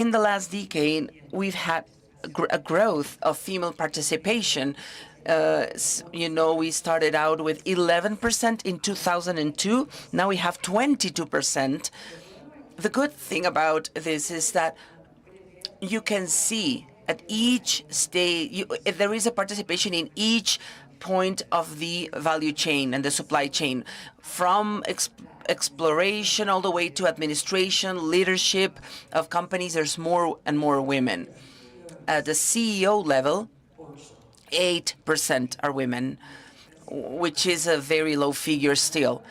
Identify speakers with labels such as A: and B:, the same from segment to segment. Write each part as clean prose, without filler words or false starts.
A: In the last decade, we've had a growth of female participation. We started out with 11% in 2002. Now we have 22%. The good thing about this is that you can see at each stage, there is a participation in each point of the value chain and the supply chain, from exploration all the way to administration, leadership of companies. There's more and more women. At the CEO level, 8% are women, which is a very low figure still.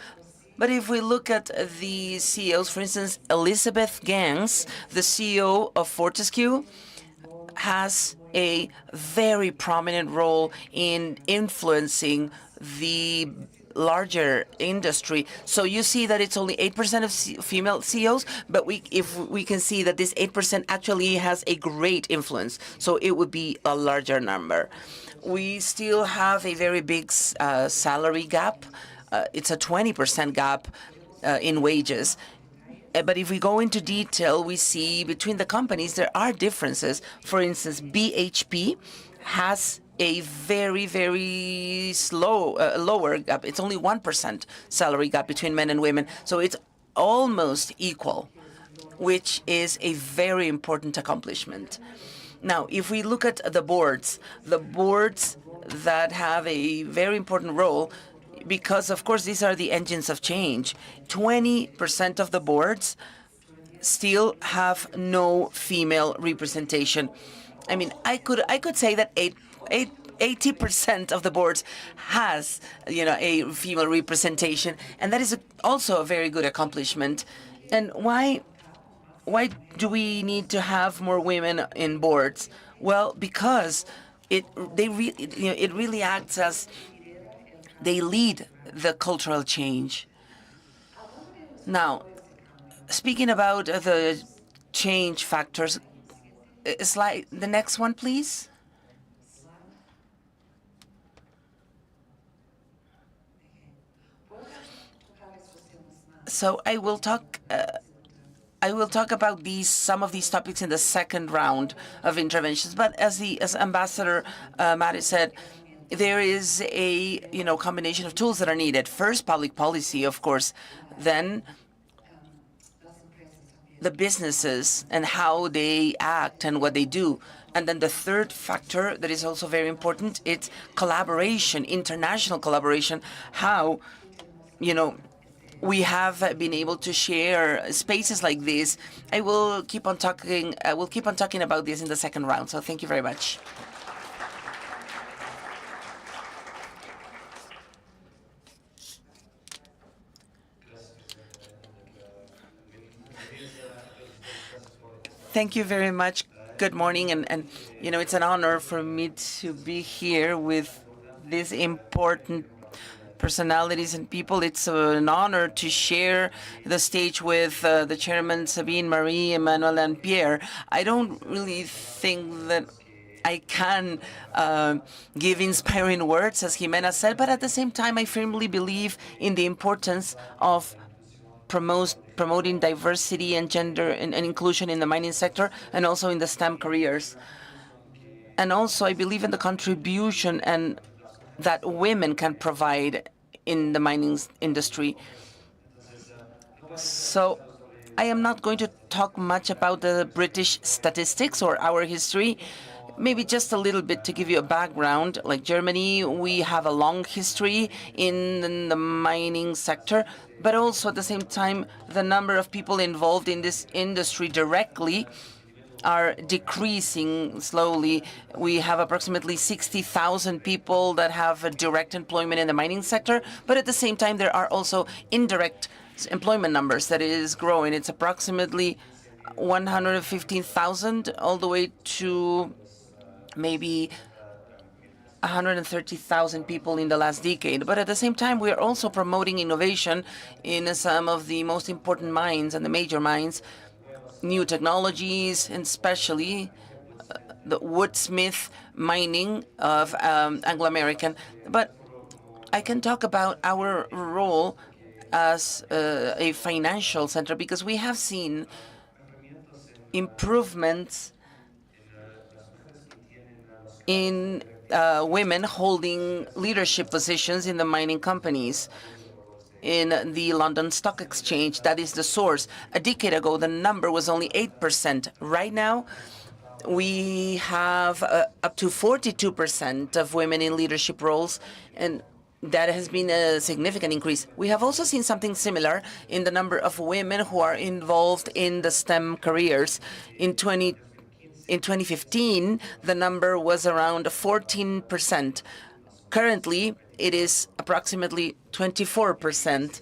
A: But if we look at the CEOs, for instance, Elizabeth Gans, the CEO of Fortescue, has a very prominent role in influencing the larger industry. So you see that it's only 8% of female CEOs, but if we can see that this 8% actually has a great influence, so it would be a larger number. We still have a very big salary gap. It's a 20% gap in wages. But if we go into detail, we see between the companies there are differences. For instance, BHP has a very, very lower gap. It's only 1% salary gap between men and women. So it's almost equal, which is a very important accomplishment. Now, if we look at the boards that have a very important role, because, of course, these are the engines of change. 20% of the boards still have no female representation. I mean, I could say that 80% of the boards has, a female representation, and that is also a very good accomplishment. And why do we need to have more women in boards? Well, because it really acts as they lead the cultural change. Now, speaking about the change factors, slide the next one, please. So I will talk about some of these topics in the second round of interventions. But as Ambassador Mari said, there is a combination of tools that are needed. First, public policy, of course, then the businesses and how they act and what they do. And then the third factor that is also very important, it's collaboration, international collaboration, how we have been able to share spaces like this. I will keep on talking about this in the second round. So thank you very much. Thank you very much. Good morning, and it's an honor for me to be here with these important personalities and people. It's an honor to share the stage with the chairman, Sabine, Marie, Emmanuel, and Pierre. I don't really think that I can give inspiring words, as Jimena said, but at the same time, I firmly believe in the importance of promoting diversity and gender and inclusion in the mining sector and also in the STEM careers. And also, I believe in the contribution and that women can provide in the mining industry. So I am not going to talk much about the British statistics or our history. Maybe just a little bit to give you a background. Like Germany, we have a long history in the mining sector, but also at the same time, the number of people involved in this industry directly are decreasing slowly. We have approximately 60,000 people that have a direct employment in the mining sector, but at the same time, there are also indirect employment numbers that is growing. It's approximately 115,000 all the way to maybe 130,000 people in the last decade. But at the same time, we are also promoting innovation in some of the most important mines and the major mines, new technologies, and especially the woodsmith mining of Anglo-American. But I can talk about our role as a financial center, because we have seen improvements in women holding leadership positions in the mining companies in the London Stock Exchange. That is the source. A decade ago, the number was only 8%. Right now, we have up to 42% of women in leadership roles, and that has been a significant increase. We have also seen something similar in the number of women who are involved in the STEM careers. In 2015, the number was around 14%. Currently, it is approximately 24%,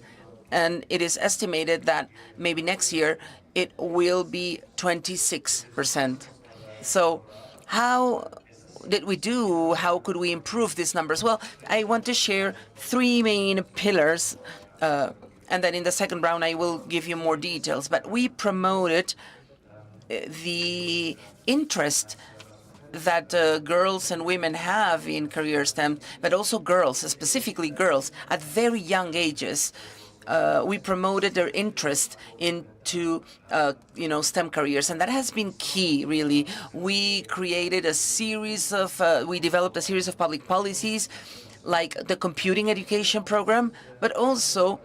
A: and it is estimated that maybe next year it will be 26%. So how did we do? How could we improve these numbers? Well, I want to share three main pillars, and then in the second round I will give you more details. But we promoted the interest that girls and women have in career STEM, but also girls, specifically girls, at very young ages. We promoted their interest into, STEM careers, and that has been key, really. We created a series of, we developed a series of public policies, like the computing education program, but also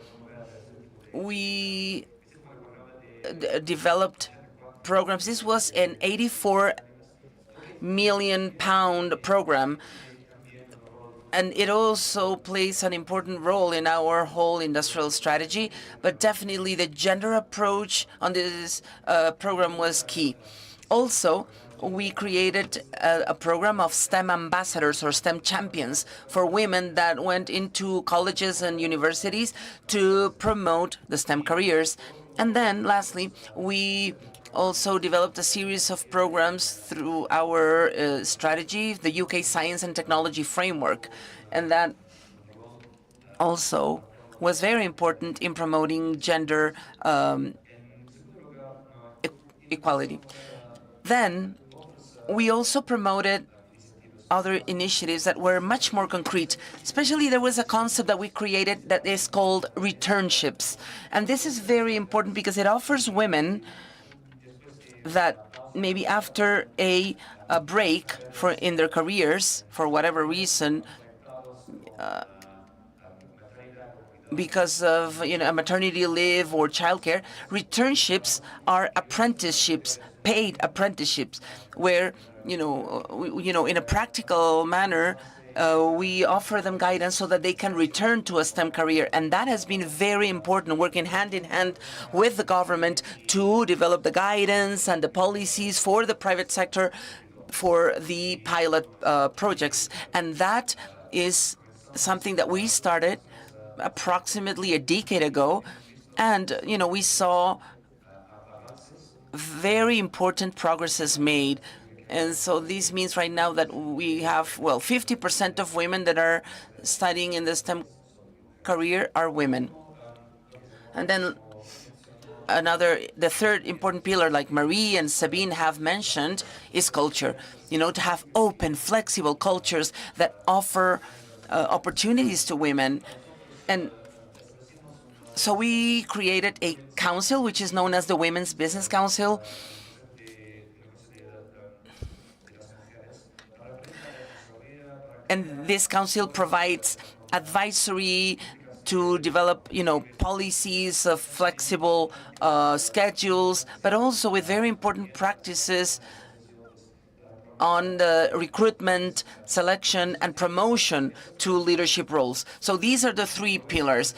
A: we developed programs. This was an 84 million pound program, and it also plays an important role in our whole industrial strategy. But definitely the gender approach on this program was key. Also, we created a program of STEM ambassadors or STEM champions for women that went into colleges and universities to promote the STEM careers. And then lastly, we also developed a series of programs through our strategy, the UK Science and Technology Framework, and that also was very important in promoting gender equality. Then we also promoted other initiatives that were much more concrete. Especially there was a concept that we created that is called returnships. And this is very important because it offers women that maybe after a break in their careers, for whatever reason, because of a maternity leave or childcare, returnships are apprenticeships, paid apprenticeships, where in a practical manner, we offer them guidance so that they can return to a STEM career. And that has been very important, working hand in hand with the government to develop the guidance and the policies for the private sector for the pilot projects. And that is something that we started approximately a decade ago. And, we saw very important progresses made. And so this means right now that we have, 50% of women that are studying in the STEM career are women. And then the third important pillar, like Marie and Sabine have mentioned, is culture. To have open, flexible cultures that offer opportunities to women. And so we created a council, which is known as the Women's Business Council. And this council provides advisory to develop, policies of flexible schedules, but also with very important practices on the recruitment, selection, and promotion to leadership roles. So these are the three pillars: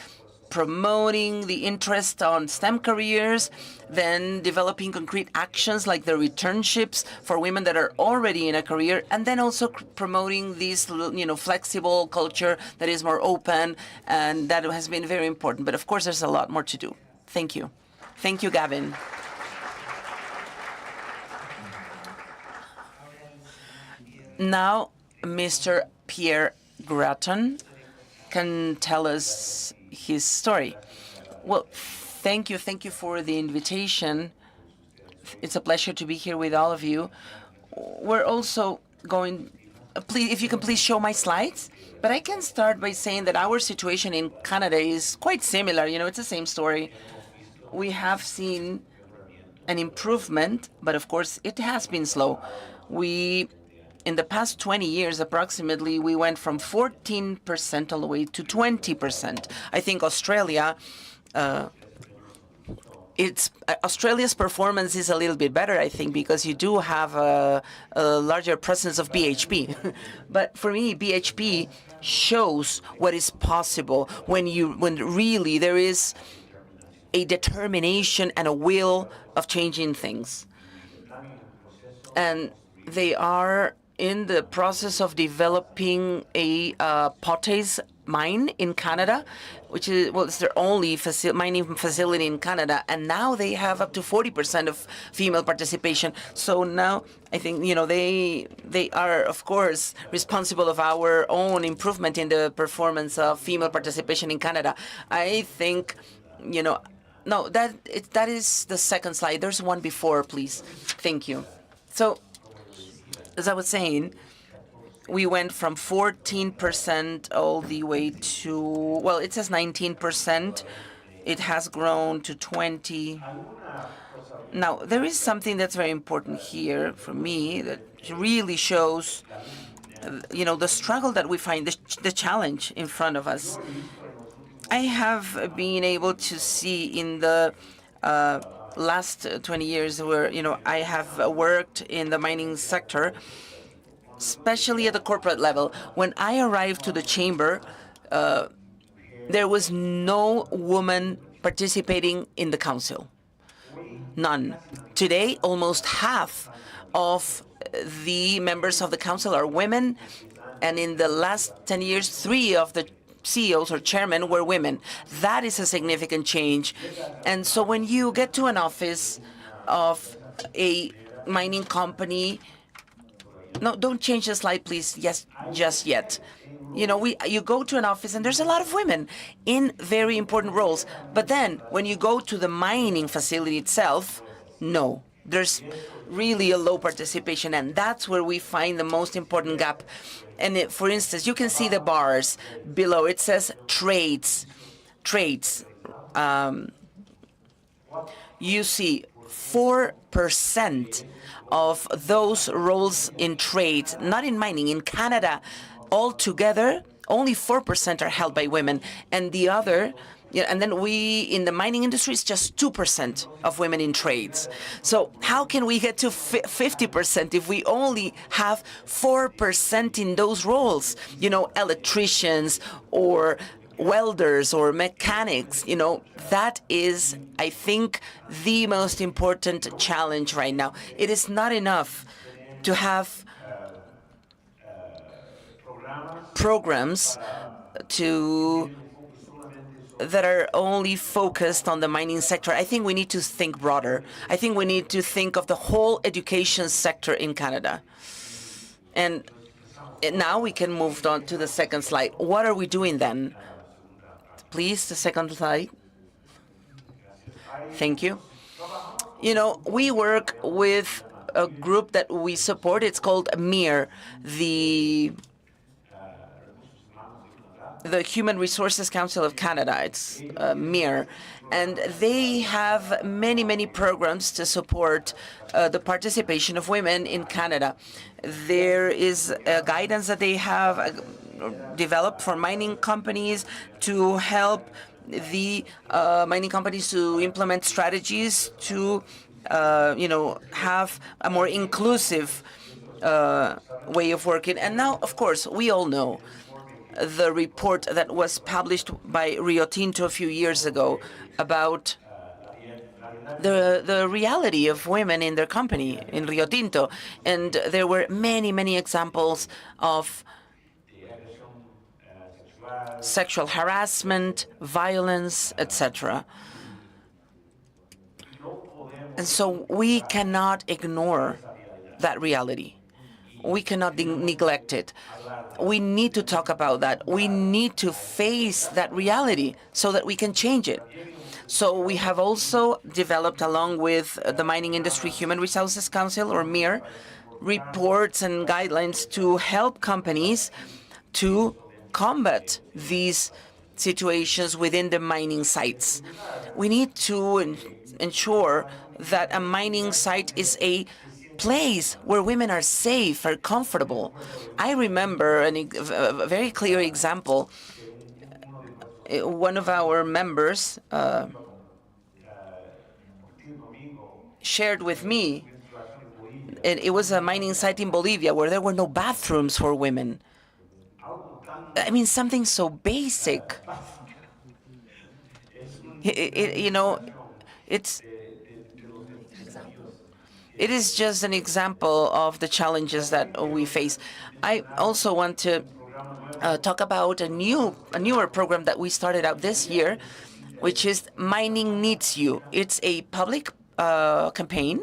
A: promoting the interest on STEM careers, then developing concrete actions like the returnships for women that are already in a career, and then also promoting this, flexible culture that is more open, and that has been very important. But of course, there's a lot more to do. Thank you. Thank you, Gavin. Now, Mr. Pierre Gratton can tell us his story. Well, thank you for the invitation. It's a pleasure to be here with all of you. We're also going, please, if you can please show my slides. But I can start by saying that our situation in Canada is quite similar. It's the same story. We have seen an improvement, but of course it has been slow. In the past 20 years, approximately, we went from 14% all the way to 20%. I think Australia's performance is a little bit better, I think, because you do have a larger presence of BHP. But for me, BHP shows what is possible when really there is a determination and a will of changing things. And they are in the process of developing a potash mine in Canada, which is, well, it's their only mining facility in Canada, and now they have up to 40% of female participation. So now I think, they are, of course, responsible of our own improvement in the performance of female participation in Canada. I think, no, that is the second slide. There's one before, please. Thank you. So, as I was saying, we went from 14% all the way to, well, it says 19%. It has grown to 20. Now, there is something that's very important here for me that really shows, the struggle that we find, the challenge in front of us. I have been able to see in the last 20 years where, I have worked in the mining sector, especially at the corporate level. When I arrived to the chamber, there was no woman participating in the council. None. Today, almost half of the members of the council are women, and in the last 10 years, 3 of the CEOs or chairmen were women. That is a significant change. And so when you get to an office of a mining company, no, don't change the slide, please. Yes, just yet. You go to an office and there's a lot of women in very important roles. But then when you go to the mining facility itself, no, there's really a low participation. And that's where we find the most important gap. And for instance, you can see the bars below. It says trades. You see 4% of those roles in trades, not in mining, in Canada, altogether, only 4% are held by women. And the other, and then in the mining industry, it's just 2% of women in trades. So how can we get to 50% if we only have 4% in those roles? Electricians or welders or mechanics, that is, I think, the most important challenge right now. It is not enough to have programs that are only focused on the mining sector. I think we need to think broader. I think we need to think of the whole education sector in Canada. And now we can move on to the second slide. What are we doing then? Please, the second slide. Thank you. We work with a group that we support. It's called MIR, the Human Resources Council of Canada. It's MIR. And they have many, many programs to support the participation of women in Canada. There is a guidance that they have developed for mining companies to help the mining companies to implement strategies to, have a more inclusive way of working. And now, of course, we all know the report that was published by Rio Tinto a few years ago about the reality of women in their company, in Rio Tinto. And there were many, many examples of sexual harassment, violence, etc. And so we cannot ignore that reality. We cannot neglect it. We need to talk about that. We need to face that reality so that we can change it. So we have also developed, along with the Mining Industry Human Resources Council, or MIR, reports and guidelines to help companies to combat these situations within the mining sites. We need to ensure that a mining site is a place where women are safe, are comfortable. I remember a very clear example. One of our members shared with me, and it was a mining site in Bolivia where there were no bathrooms for women. I mean, something so basic. You know, it is just an example of the challenges that we face. I also want to talk about a newer program that we started out this year, which is Mining Needs You. It's a public campaign,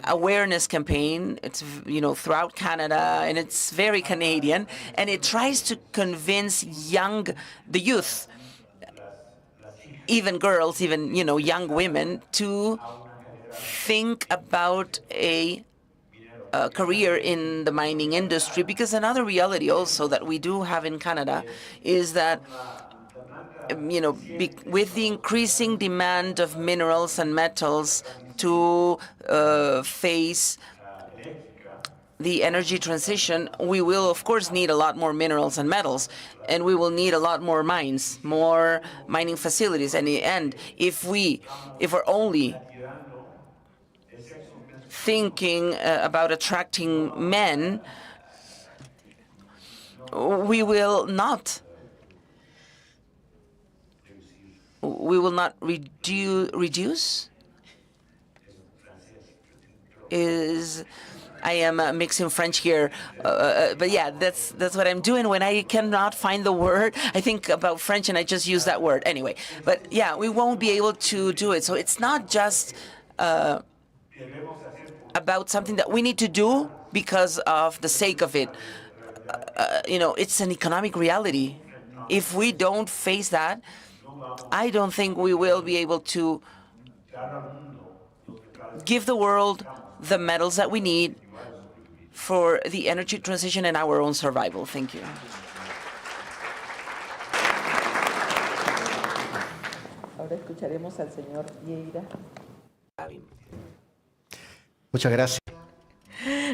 A: awareness campaign. It's throughout Canada, and it's very Canadian, and it tries to convince the youth, even girls, even young women, to think about a career in the mining industry. Because another reality also that we do have in Canada is that with the increasing demand of minerals and metals to face the energy transition, we will, of course, need a lot more minerals and metals, and we will need a lot more mines, more mining facilities. And if we're only thinking about attracting men, we will not reduce. I am mixing French here, but yeah, that's what I'm doing when I cannot find the word. I think about French and I just use that word anyway. But yeah, we won't be able to do it. So it's not just about something that we need to do because of the sake of it. It's an economic reality. If we don't face that, I don't think we will be able to give the world the metals that we need for the energy transition and our own survival. Thank you.
B: Ahora escucharemos al señor Vieira.
C: Muchas gracias.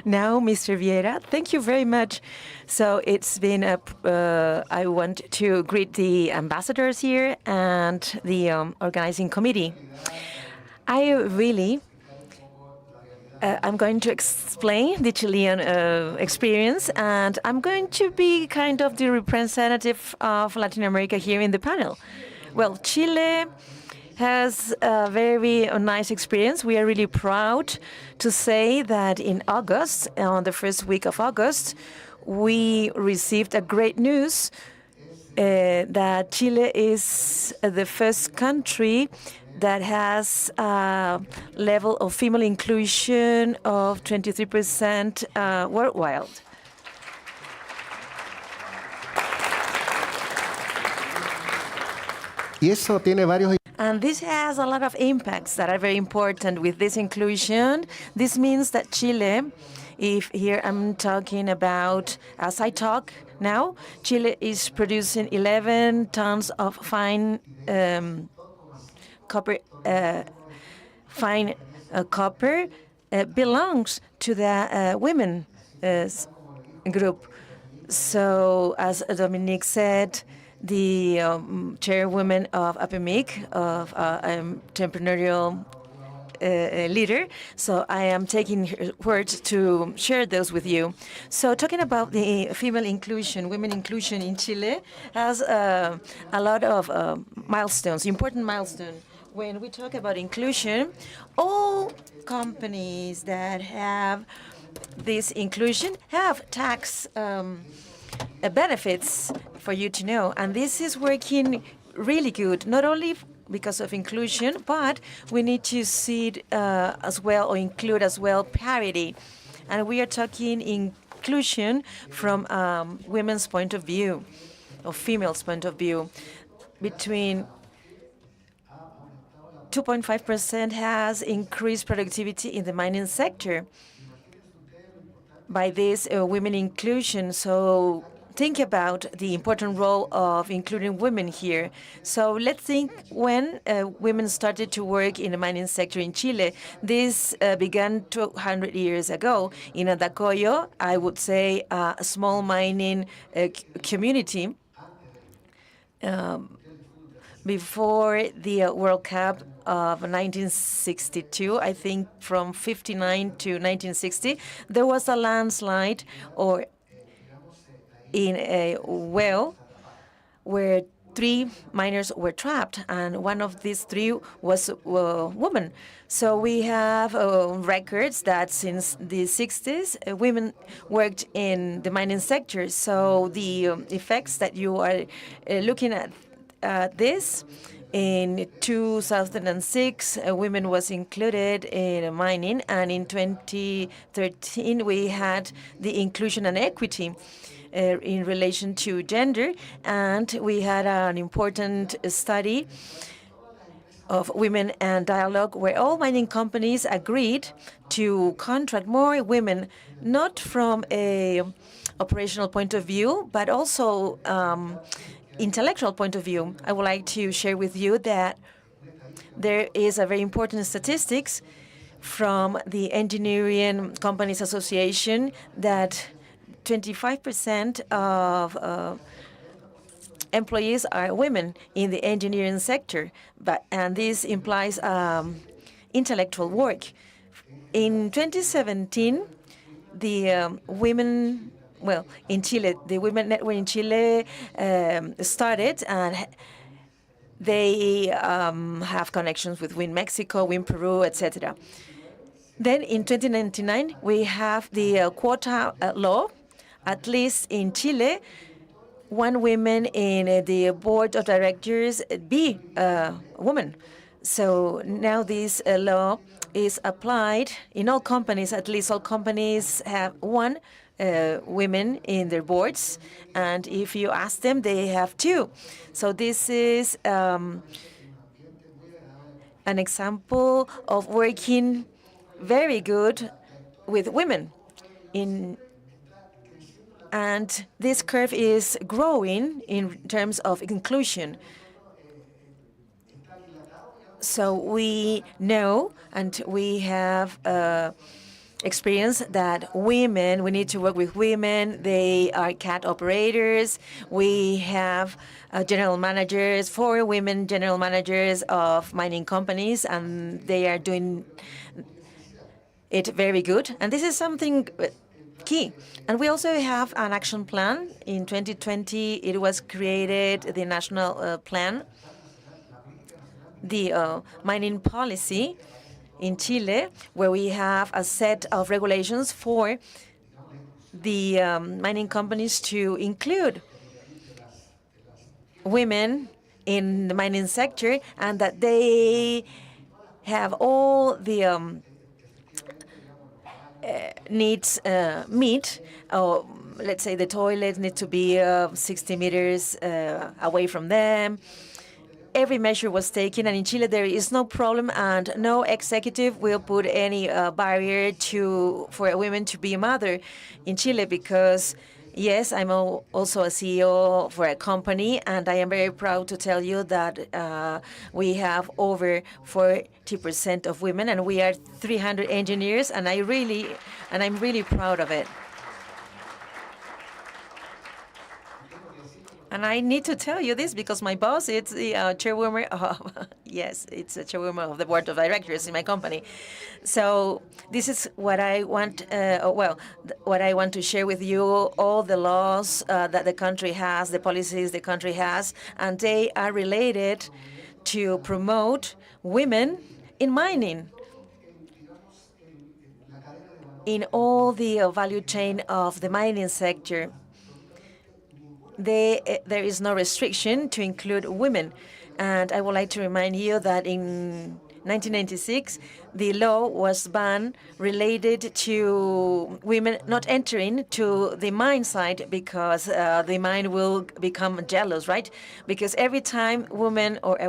B: Now, Mr. Vieira, thank you very much. So it's been I want to greet the ambassadors here and the organizing committee. I'm going to explain the Chilean experience, and I'm going to be kind of the representative of Latin America here in the panel. Well, Chile has a very nice experience. We are really proud to say that in August, on the first week of August, we received a great news that Chile is the first country that has a level of female inclusion of 23% worldwide. And this has a lot of impacts that are very important with this inclusion. This means that Chile, if here I'm talking about, as I talk now, Chile is producing 11 tons of fine copper. Copper belongs to the women group. So, as Dominique said, the chairwoman of APEMIC, of entrepreneurial leader. So I am taking her words to share those with you. So talking about the female inclusion, women inclusion in Chile has a lot of milestones, important milestones. When we talk about inclusion, all companies that have this inclusion have tax benefits for you to know. And this is working really good, not only because of inclusion, but we need to see it as well, or include as well, parity. And we are talking inclusion from women's point of view, or females' point of view. Between 2.5% has increased productivity in the mining sector by this women inclusion. So think about the important role of including women here. So let's think when women started to work in the mining sector in Chile. This began 200 years ago in Andacollo, I would say a small mining community. Before the World Cup of 1962, I think from 59 to 1960, there was a landslide or in a well where 3 miners were trapped, and one of these 3 was a woman. So we have records that since the 60s, women worked in the mining sector. So the effects that you are looking at this, in 2006, women was included in mining, and in 2013 we had the inclusion and equity in relation to gender, and we had an important study of women and dialogue where all mining companies agreed to contract more women, not from a operational point of view, but also intellectual point of view. I would like to share with you that there is a very important statistics from the Engineering Companies Association that 25% of employees are women in the engineering sector, and this implies intellectual work. In 2017, the women, well, in Chile, the Women Network in Chile started, and they have connections with Win Mexico, Win Peru, etc. Then in 2099, we have the quota law. At least in Chile, 1 woman in the board of directors be a woman. So now this law is applied in all companies. At least all companies have 1 women in their boards, and if you ask them, they have 2. So this is an example of working very good with women and this curve is growing in terms of inclusion. So we know and we have experience that women, we need to work with women. They are CAT operators. We have general managers, 4 women general managers of mining companies, and they are doing it very good. And this is something key. And we also have an action plan. In 2020, it was created, the national plan, the mining policy in Chile, where we have a set of regulations for the mining companies to include women in the mining sector, and that they have all the needs meet. Let's say the toilets need to be 60 meters away from them. Every measure was taken, and in Chile there is no problem, and no executive will put any barrier for a woman to be a mother in Chile, because yes, I'm also a CEO for a company, and I am very proud to tell you that we have over 40% of women, and we are 300 engineers, and I'm really proud of it. And I need to tell you this because my boss is the chairwoman of, yes, it's a chairwoman of the board of directors in my company. So this is what I want, what I want to share with you, all the laws that the country has, the policies the country has, and they are related to promote women in mining, in all the value chain of the mining sector. There is no restriction to include women. And I would like to remind you that in 1996, the law was banned related to women not entering to the mine site because the mine will become jealous, right? Because every time a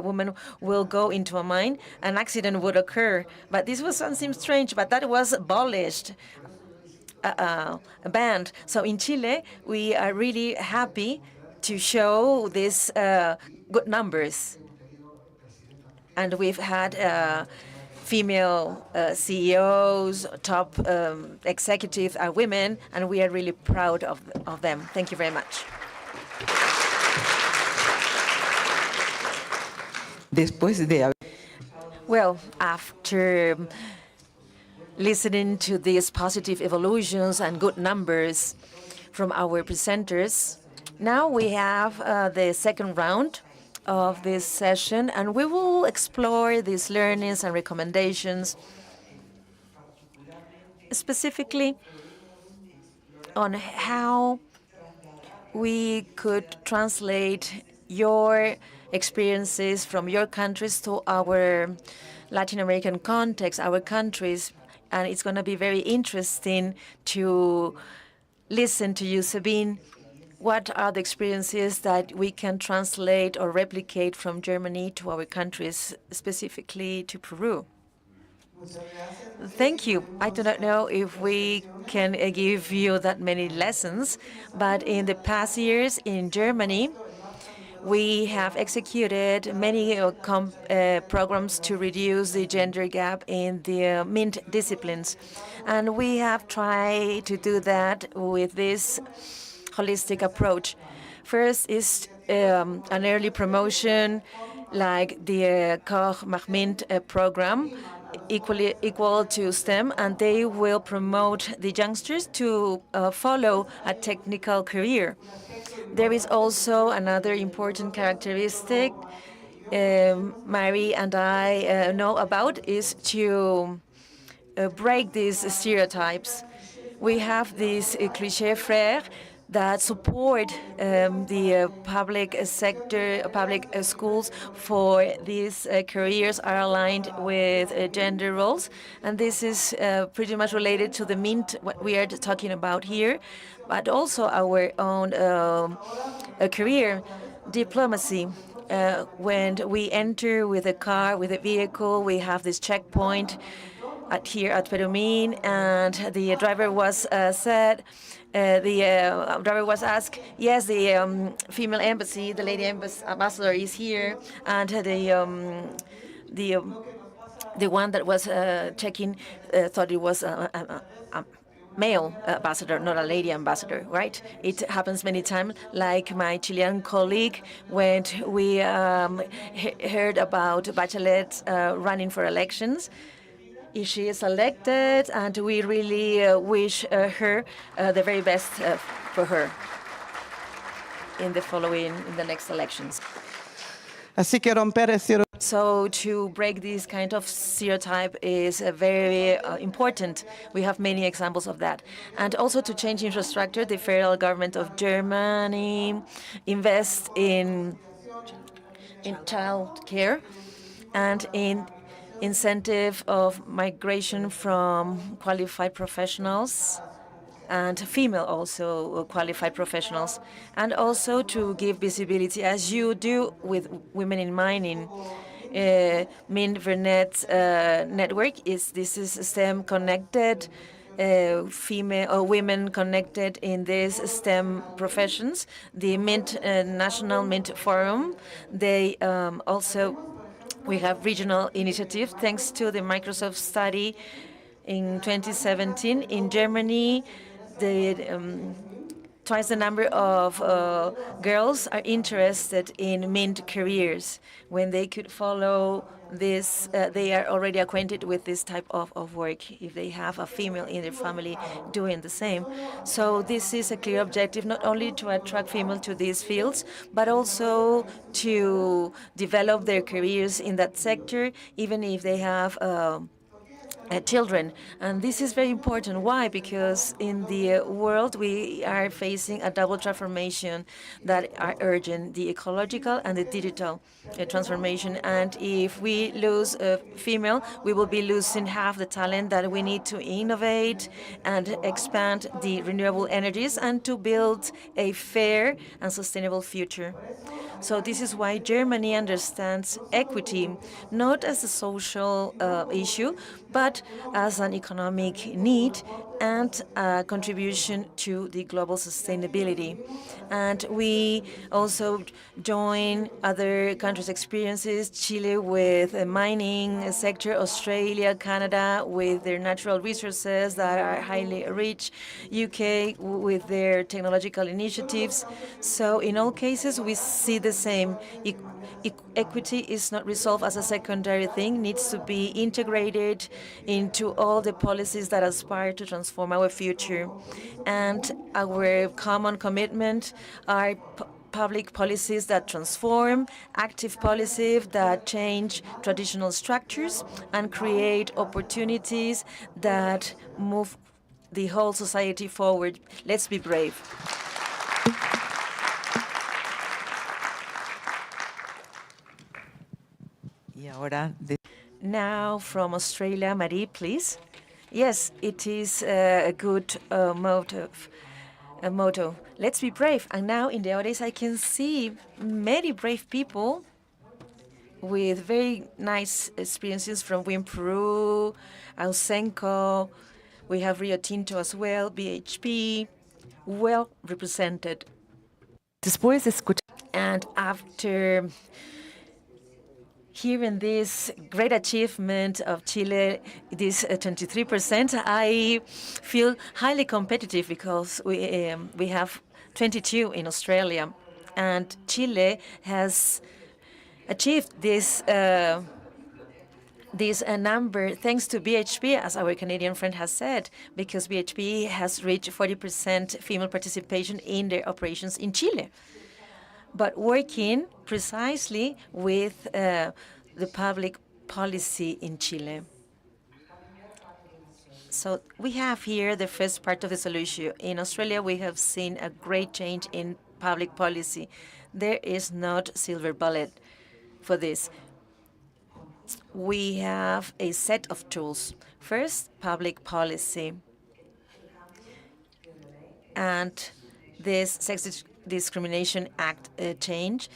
B: woman will go into a mine, an accident would occur. But this was something strange, but that was abolished a band. So in Chile, we are really happy to show these good numbers. And we've had female CEOs, top executives are women, and we are really proud of them. Thank you very much. Well, after listening to these positive evolutions and good numbers from our presenters, now we have the second round of this session, and we will explore these learnings and recommendations specifically on how we could translate your experiences from your countries to our Latin American context, our countries. And it's going to be very interesting to listen to you, Sabine. What are the experiences that we can translate or replicate from Germany to our countries, specifically to Peru? Thank you. I do not know if we can give you that many lessons, but in the past years in Germany, we have executed many programs to reduce the gender gap in the MINT disciplines. And we have tried to do that with this holistic approach. First is an early promotion, like the Koch-MAG-MINT program, equal to STEM, and they will promote the youngsters to follow a technical career. There is also another important characteristic Mary and I know about is to break these stereotypes. We have these cliché frères that support the public sector, public schools for these careers are aligned with gender roles. And this is pretty much related to the MINT, what we are talking about here, but also our own career diplomacy. When we enter with a car, with a vehicle, we have this checkpoint here at Perumin, and the driver was driver was asked, yes, the female embassy, the lady ambassador is here, and the one that was checking thought it was a male ambassador, not a lady ambassador, right? It happens many times, like my Chilean colleague, when we heard about Bachelet running for elections. She is elected, and we really wish her the very best for her in the next elections. So to break this kind of stereotype is very important. We have many examples of that. And also to change infrastructure, the federal government of Germany invests in child care and in incentive of migration from qualified professionals and female also qualified professionals, and also to give visibility, as you do with women in mining. MINT-Vernet network this is STEM connected, female or women connected in these STEM professions. The MINT National MINT Forum, they we have regional initiatives thanks to the Microsoft study in 2017 in Germany. Twice the number of girls are interested in MINT careers. When they could follow this, they are already acquainted with this type of work if they have a female in their family doing the same. So this is a clear objective, not only to attract females to these fields, but also to develop their careers in that sector, even if they have children. And this is very important. Why? Because in the world we are facing a double transformation that are urgent, the ecological and the digital transformation. And if we lose a female, we will be losing half the talent that we need to innovate and expand the renewable energies and to build a fair and sustainable future. So this is why Germany understands equity not as a social issue, but but as an economic need and a contribution to the global sustainability. And we also join other countries' experiences, Chile with the mining sector, Australia, Canada with their natural resources that are highly rich, UK with their technological initiatives. So in all cases, we see the same. Equity is not resolved as a secondary thing, needs to be integrated into all the policies that aspire to transform our future. And our common commitment are public policies that transform, active policies that change traditional structures and create opportunities that move the whole society forward. Let's be brave. Now from Australia, Marie, please. Yes, it is a good motto. Let's be brave. And now in the audience, I can see many brave people with very nice experiences from Peru, Ausenco. We have Rio Tinto as well, BHP, well represented. And after hearing this great achievement of Chile, this 23%, I feel highly competitive because we have 22 in Australia, and Chile has achieved this number thanks to BHP, as our Canadian friend has said, because BHP has reached 40% female participation in their operations in Chile. But working precisely with the public policy in Chile. So we have here the first part of the solution. In Australia, we have seen a great change in public policy. There is not silver bullet for this. We have a set of tools. First, public policy. And this Sex Discrimination Act change,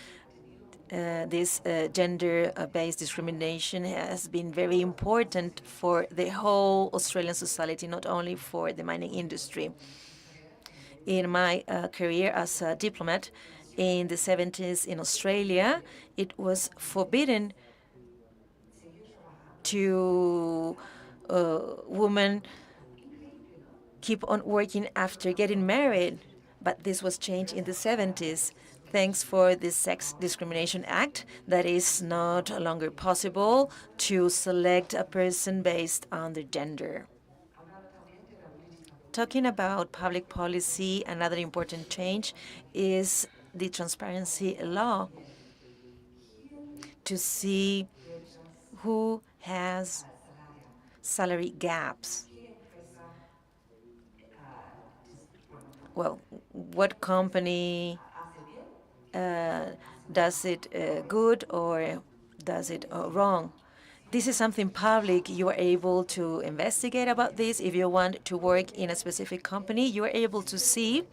B: this gender-based discrimination has been very important for the whole Australian society, not only for the mining industry. In my career as a diplomat in the 70s in Australia, it was forbidden to women keep on working after getting married, but this was changed in the 70s. Thanks for the Sex Discrimination Act, that is not longer possible to select a person based on their gender. Talking about public policy, another important change is the transparency law to see who has salary gaps. Well, what company does it good or does it wrong? This is something public. You are able to investigate about this. If you want to work in a specific company, you are able to see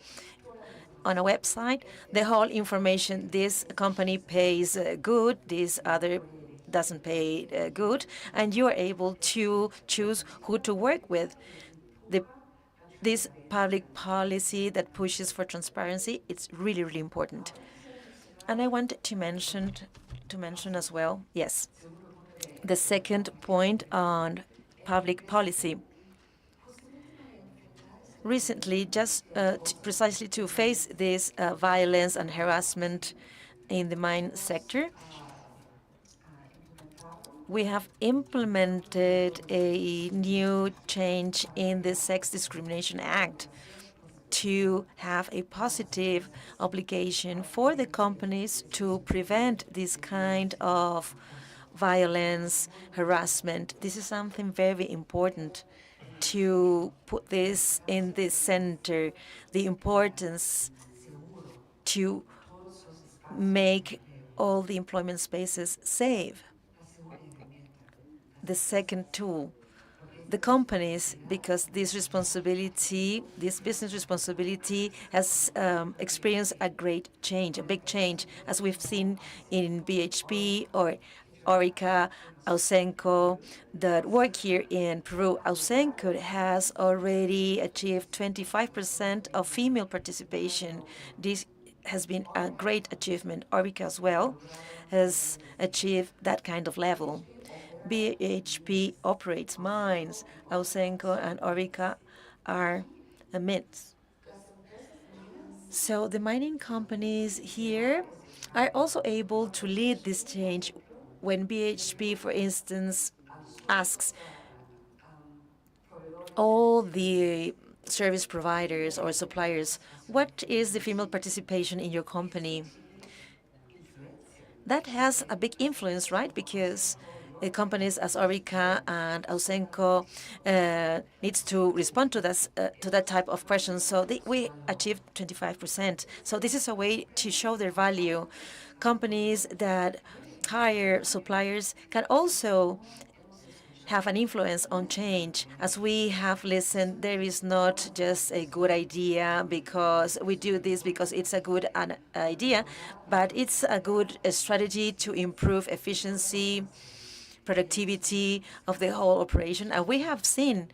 B: on a website the whole information. This company pays good, this other doesn't pay good, and you are able to choose who to work with. This public policy that pushes for transparency, it's really, really important. And I wanted to mention as well, yes, the second point on public policy. Recently, just precisely to face this violence and harassment in the mine sector, we have implemented a new change in the Sex Discrimination Act to have a positive obligation for the companies to prevent this kind of violence, harassment. This is something very important to put this in the center, the importance to make all the employment spaces safe. The second tool, the companies, because this responsibility, this business responsibility has experienced a great change, a big change, as we've seen in BHP or Orica, Ausenco that work here in Peru. Ausenco has already achieved 25% of female participation. This has been a great achievement. Orica as well has achieved that kind of level. BHP operates mines. Ausenco and Orica are amidst. So the mining companies here are also able to lead this change. When BHP, for instance, asks all the service providers or suppliers, what is the female participation in your company? That has a big influence, right? Because companies as Orica and Ausenco needs to respond to that type of questions. So we achieved 25%. So this is a way to show their value. Companies that hire suppliers can also have an influence on change. As we have listened, there is not just a good idea because we do this because it's a good idea, but it's a good strategy to improve efficiency, productivity of the whole operation. And we have seen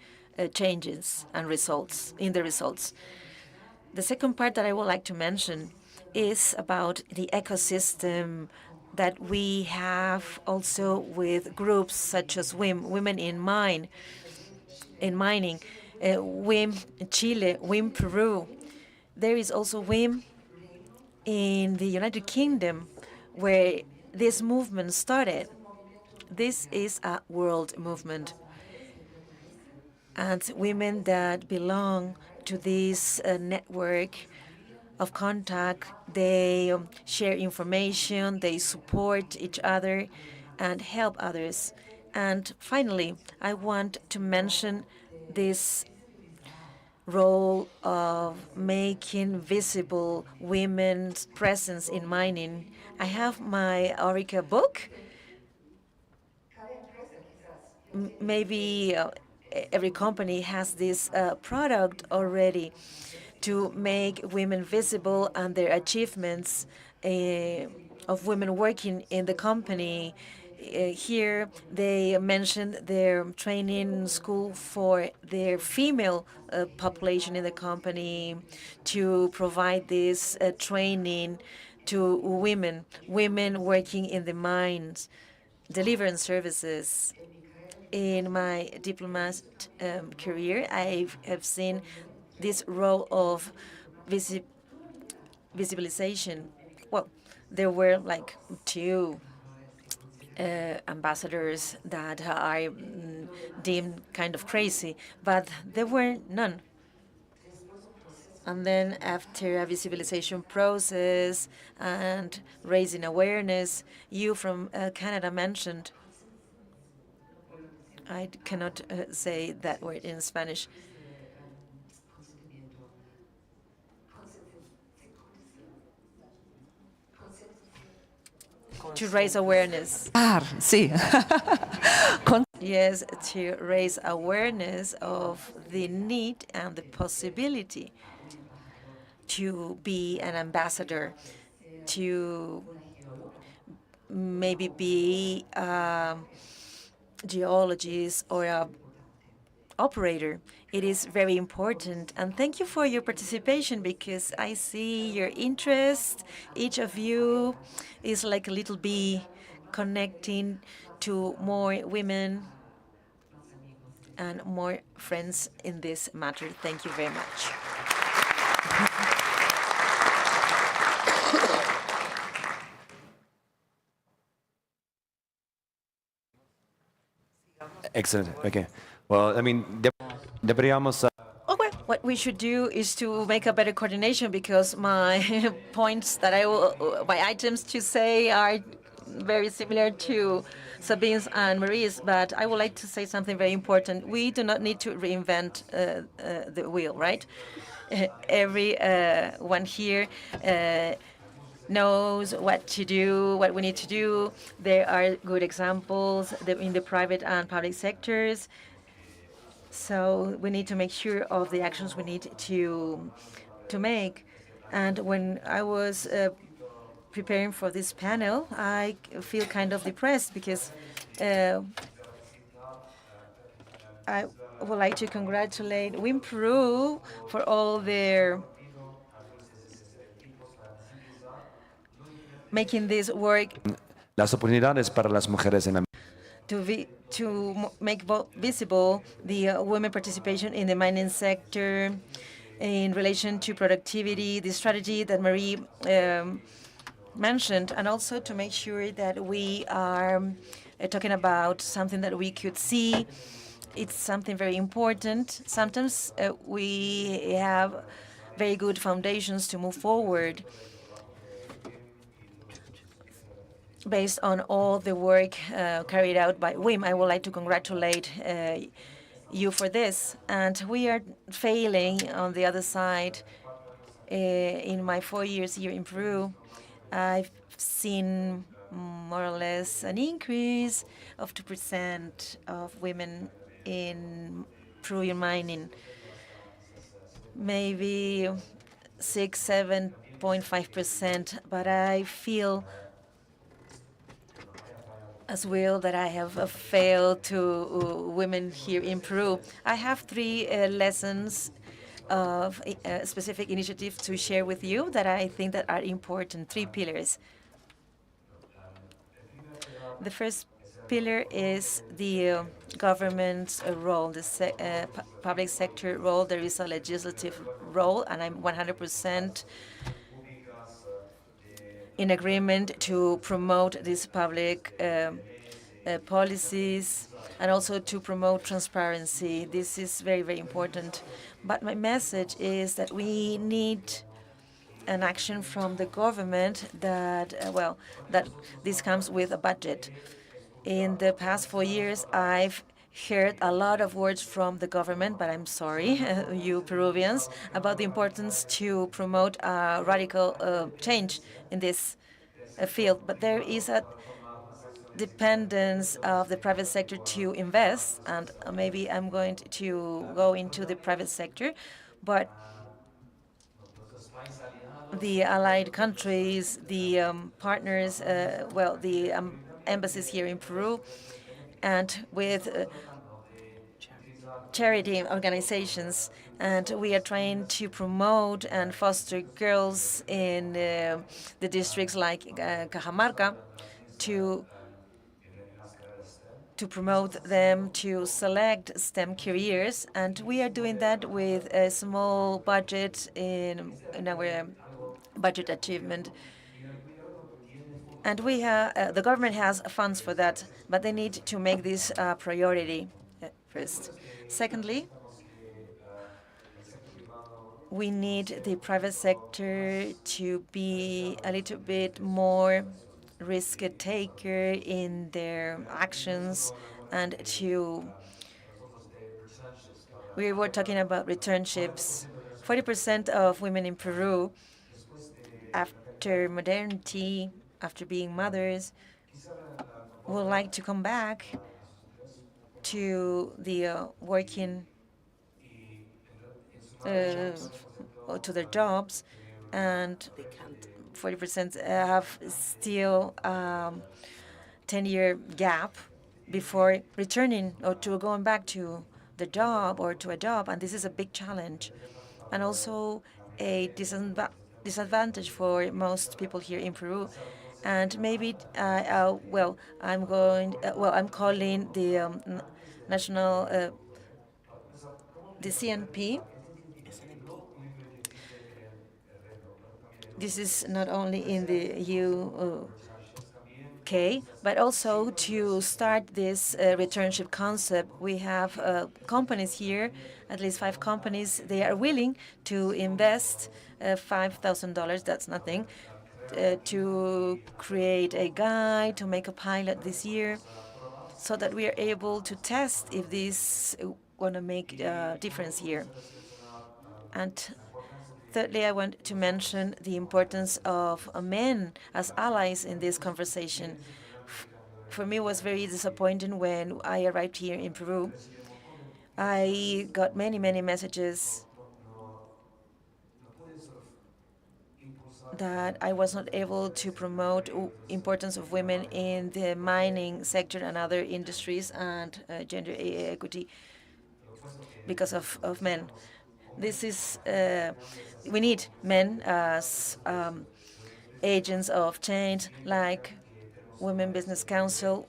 B: changes and results in the results. The second part that I would like to mention is about the ecosystem that we have also with groups such as Women in Mining, WIM Chile, WIM Peru. There is also WIM in the United Kingdom, where this movement started. This is a world movement. And women that belong to this network of contact, they share information, they support each other and help others. And finally, I want to mention this role of making visible women's presence in mining. I have my Orica book. Maybe every company has this product already to make women visible and their achievements of women working in the company. Here they mentioned their training school for their female population in the company to provide this training to women working in the mines, delivering services. In my diplomat career, I have seen this role of visibilization. Well, there were like two ambassadors that are deemed kind of crazy, but there were none. And then after a visibilization process and raising awareness, you from Canada mentioned, I cannot say that word in Spanish. To raise awareness.
C: Sí.
B: Yes, to raise awareness of the need and the possibility to be an ambassador, to maybe be a geologist or a operator. It is very important. And thank you for your participation because I see your interest. Each of you is like a little bee connecting to more women and more friends in this matter. Thank you very much.
D: Excellent. Okay. Well, I mean, deberíamos.
B: Okay, what we should do is to make a better coordination because my points that my items to say are very similar to Sabine's and Marie's, but I would like to say something very important. We do not need to reinvent the wheel, right? Every one here knows what to do, what we need to do. There are good examples in the private and public sectors. So we need to make sure of the actions we need to make. And when I was preparing for this panel, I feel kind of depressed because I would like to congratulate Peru for all their making this work
D: Las oportunidades para las mujeres en
B: to make visible the women participation in the mining sector in relation to productivity, the strategy that Marie mentioned, and also to make sure that we are talking about something that we could see. It's something very important. Sometimes we have very good foundations to move forward based on all the work carried out by WIM. I would like to congratulate you for this. And we are failing on the other side. In my 4 years here in Peru, I've seen more or less an increase of 2% of women in Peruvian mining, maybe 6, 7.5%. But I feel as well that I have failed to women here in Peru. I have 3 lessons of specific initiatives to share with you that I think that are important, 3 pillars. The first pillar is the government's role, the public sector role. There is a legislative role, and I'm 100% in agreement to promote these public policies and also to promote transparency. This is very, very important. But my message is that we need an action from the government that, that this comes with a budget. In the past 4 years, I've heard a lot of words from the government, but I'm sorry, you Peruvians, about the importance to promote a radical change in this field. But there is a dependence of the private sector to invest, and maybe I'm going to go into the private sector, but the allied countries, the partners, the embassies here in Peru, and with charity organizations, and we are trying to promote and foster girls in the districts like Cajamarca to promote them to select STEM careers, and we are doing that with a small budget in our budget achievement. And we have the government has funds for that, but they need to make this a priority first. Secondly, we need the private sector to be a little bit more risk taker in their actions, and we were talking about returnships. 40% of women in Peru, after modernity, after being mothers, would like to come back to the working to their jobs, and 40% have still 10-year gap before returning or to going back to the job or to a job, and this is a big challenge, and also a disadvantage for most people here in Peru. And maybe, I'm calling the national, the CNP. This is not only in the UK, but also to start this returnship concept. We have companies here, at least 5 companies. They are willing to invest $5,000, that's nothing, to create a guide, to make a pilot this year, so that we are able to test if this going to make a difference here. And thirdly, I want to mention the importance of men as allies in this conversation. For me, it was very disappointing when I arrived here in Peru. I got many, many messages that I was not able to promote importance of women in the mining sector and other industries and gender equity because of men. This is, we need men as agents of change, like Women Business Council.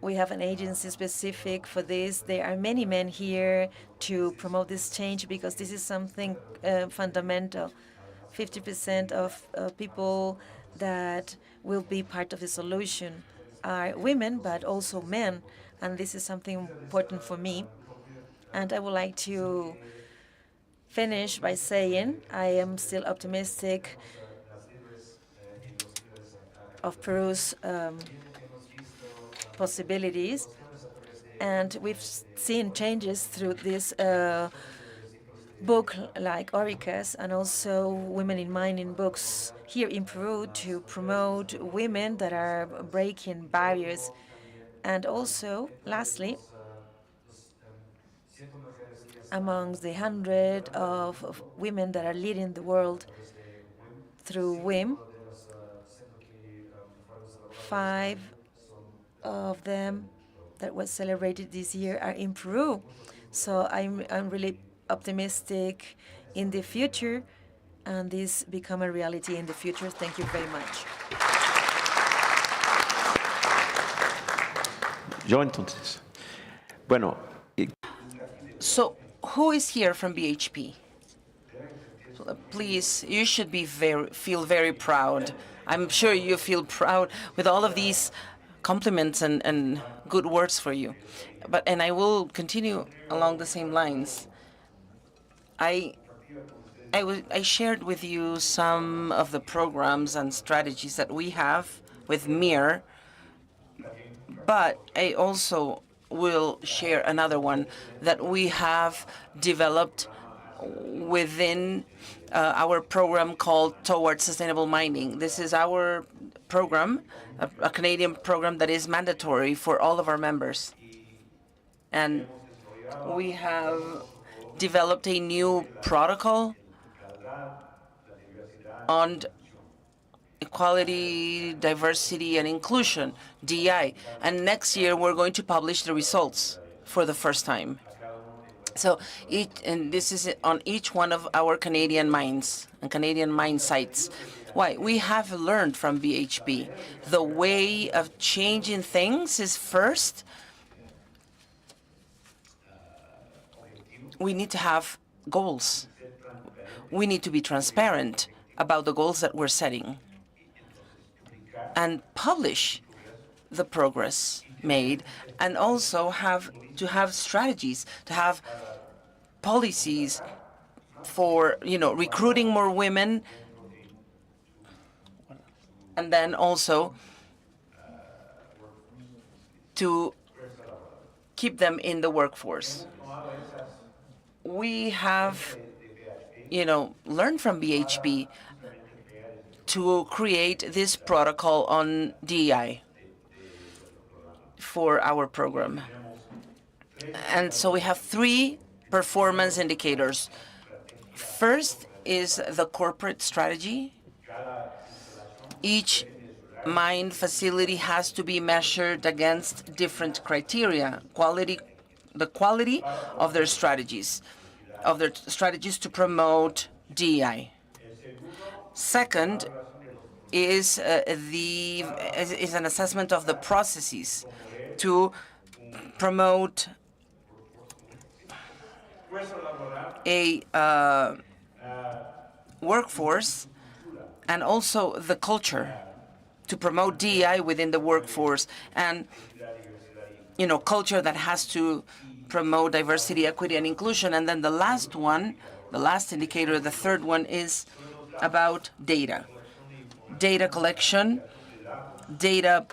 B: We have an agency specific for this. There are many men here to promote this change because this is something fundamental. 50% of people that will be part of the solution are women, but also men, and this is something important for me. And I would like to finish by saying I am still optimistic of Peru's possibilities, and we've seen changes through this book like Orica's and also Women in Mining books here in Peru to promote women that are breaking barriers. And also, lastly, amongst the 100 of women that are leading the world through WIM, 5 of them that was celebrated this year are in Peru. So I'm really optimistic in the future, and this become a reality in the future. Thank you very much.
D: Yo entonces, bueno.
A: So, who is here from BHP? Please, you should feel very proud. I'm sure you feel proud with all of these compliments and good words for you. And I will continue along the same lines. I shared with you some of the programs and strategies that we have with MIR, but I also will share another one that we have developed within our program called Towards Sustainable Mining. This is our program, a Canadian program that is mandatory for all of our members. And we have developed a new protocol on equality, diversity, and inclusion, DEI. And next year, we're going to publish the results for the first time. So, this is on each one of our Canadian mines and Canadian mine sites. Why? We have learned from BHP. The way of changing things is first, we need to have goals. We need to be transparent about the goals that we're setting and publish the progress made, and also have strategies, to have policies for recruiting more women, and then also to keep them in the workforce. We have learned from BHP to create this protocol on DEI for our program. And so we have 3 performance indicators. First is the corporate strategy. Each mine facility has to be measured against different criteria, the quality of their strategies to promote DEI. Second is an assessment of the processes to promote a workforce, and also the culture to promote DEI within the workforce, and culture that has to promote diversity, equity, and inclusion. And then the last indicator, the third one, is about data collection, data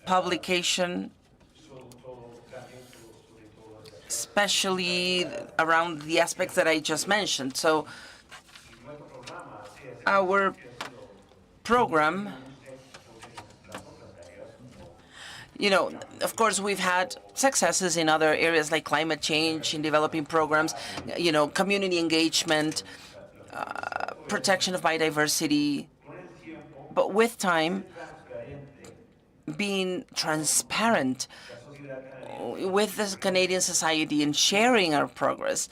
A: publication, especially around the aspects that I just mentioned. So our program, of course, we've had successes in other areas like climate change, in developing programs, community engagement, protection of biodiversity, but with time, being transparent with the Canadian society and sharing our progress.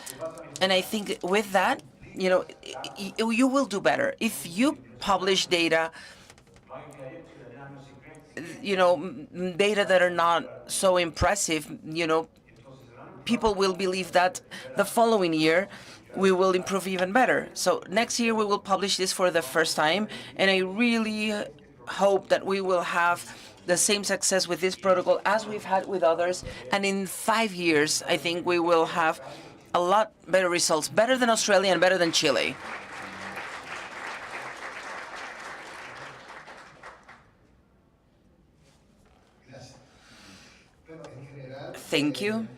A: And I think with that, you will do better. If you publish data, data that are not so impressive, people will believe that the following year we will improve even better. So next year we will publish this for the first time, and I really hope that we will have the same success with this protocol as we've had with others. And in 5 years, I think we will have a lot better results, better than Australia and better than Chile. Thank you.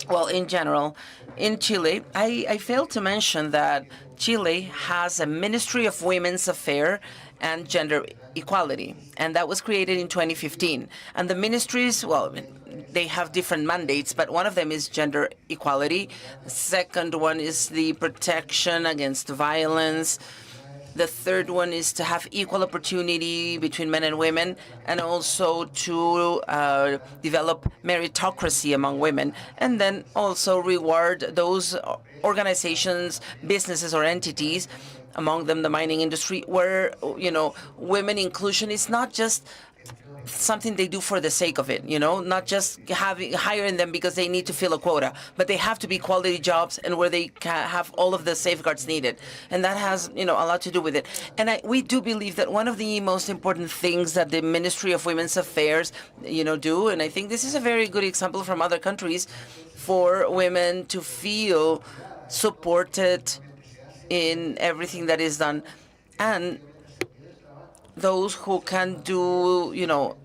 A: Well, in general, in Chile, I failed to mention that Chile has a Ministry of Women's Affairs and Gender Equality, and that was created in 2015. And the ministries, well, they have different mandates, but one of them is gender equality. The second one is the protection against violence. The third one is to have equal opportunity between men and women, and also to develop meritocracy among women, and then also reward those organizations, businesses, or entities, among them the mining industry, where women inclusion is not just something they do for the sake of it, not just hiring them because they need to fill a quota, but they have to be quality jobs and where they have all of the safeguards needed. And that has, a lot to do with it. And we do believe that one of the most important things that the Ministry of Women's Affairs, do, and I think this is a very good example from other countries, for women to feel supported in everything that is done. And those who can do,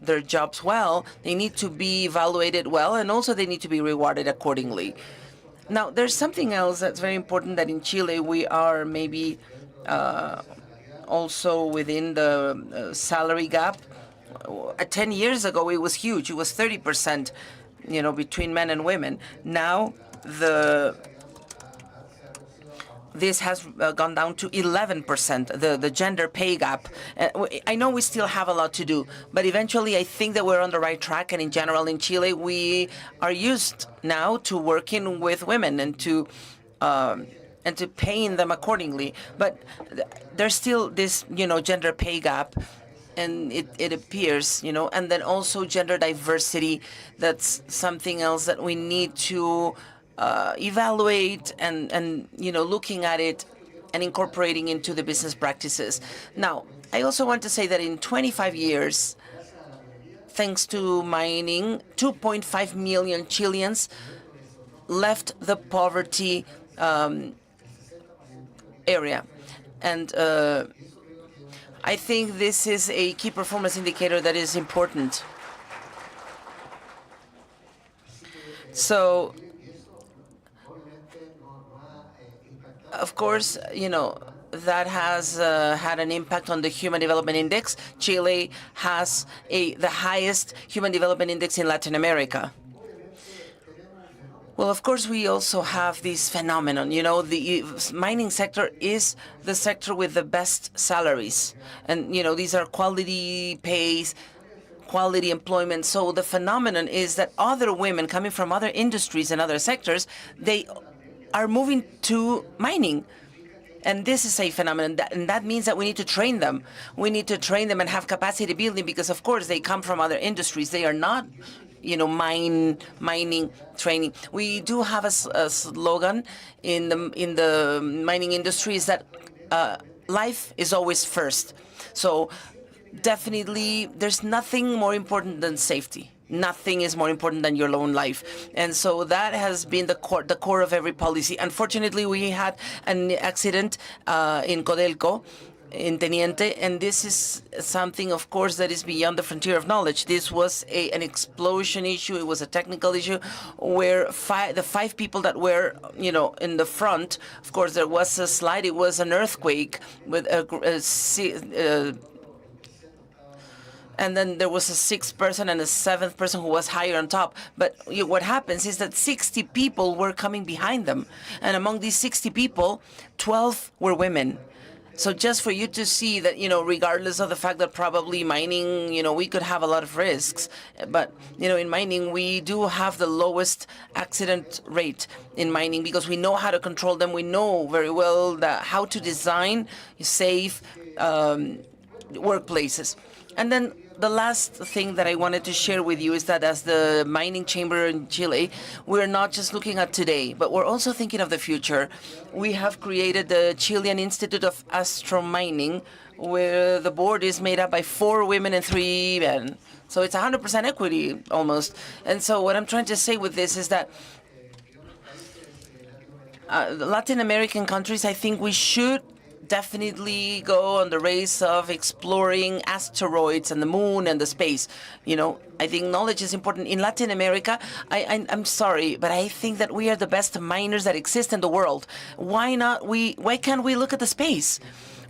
A: their jobs well, they need to be evaluated well, and also they need to be rewarded accordingly. Now, there's something else that's very important, that in Chile we are maybe also within the salary gap. 10 years ago, it was huge. It was 30%, between men and women. Now, this has gone down to 11%, the gender pay gap. I know we still have a lot to do, but eventually I think that we're on the right track. And in general, in Chile, we are used now to working with women and to paying them accordingly. But there's still this, gender pay gap, and it appears, and then also gender diversity. That's something else that we need to evaluate and looking at it and incorporating into the business practices. Now, I also want to say that in 25 years, thanks to mining, 2.5 million Chileans left the poverty area. And I think this is a key performance indicator that is important. So, of course, that has had an impact on the Human Development Index. Chile has the highest Human Development Index in Latin America. Well, of course, we also have this phenomenon. The mining sector is the sector with the best salaries. And, these are quality pays, quality employment. So the phenomenon is that other women coming from other industries and other sectors, they are moving to mining. And this is a phenomenon, and that means that we need to train them. We need to train them and have capacity building, because, of course, they come from other industries. They are not, mining training. We do have a slogan in the mining industry, is that life is always first. So definitely, there's nothing more important than safety. Nothing is more important than your own life. And so that has been the core of every policy. Unfortunately, we had an accident in Codelco, in Teniente, and this is something, of course, that is beyond the frontier of knowledge. This was an explosion issue. It was a technical issue where the five people that were, in the front, of course, there was a slide. It was an earthquake with and then there was a sixth person and a seventh person who was higher on top. But what happens is that 60 people were coming behind them. And among these 60 people, 12 were women. So just for you to see that, regardless of the fact that probably mining, we could have a lot of risks, but, in mining, we do have the lowest accident rate in mining because we know how to control them. We know very well how to design safe workplaces. And then the last thing that I wanted to share with you is that as the mining chamber in Chile, we're not just looking at today, but we're also thinking of the future. We have created the Chilean Institute of Astromining, where the board is made up by 4 women and 3 men. So it's 100% equity almost. And so what I'm trying to say with this is that the Latin American countries, I think we should definitely go on the race of exploring asteroids and the moon and the space. I think knowledge is important. In Latin America, I'm sorry, but I think that we are the best miners that exist in the world. Why can't we look at the space?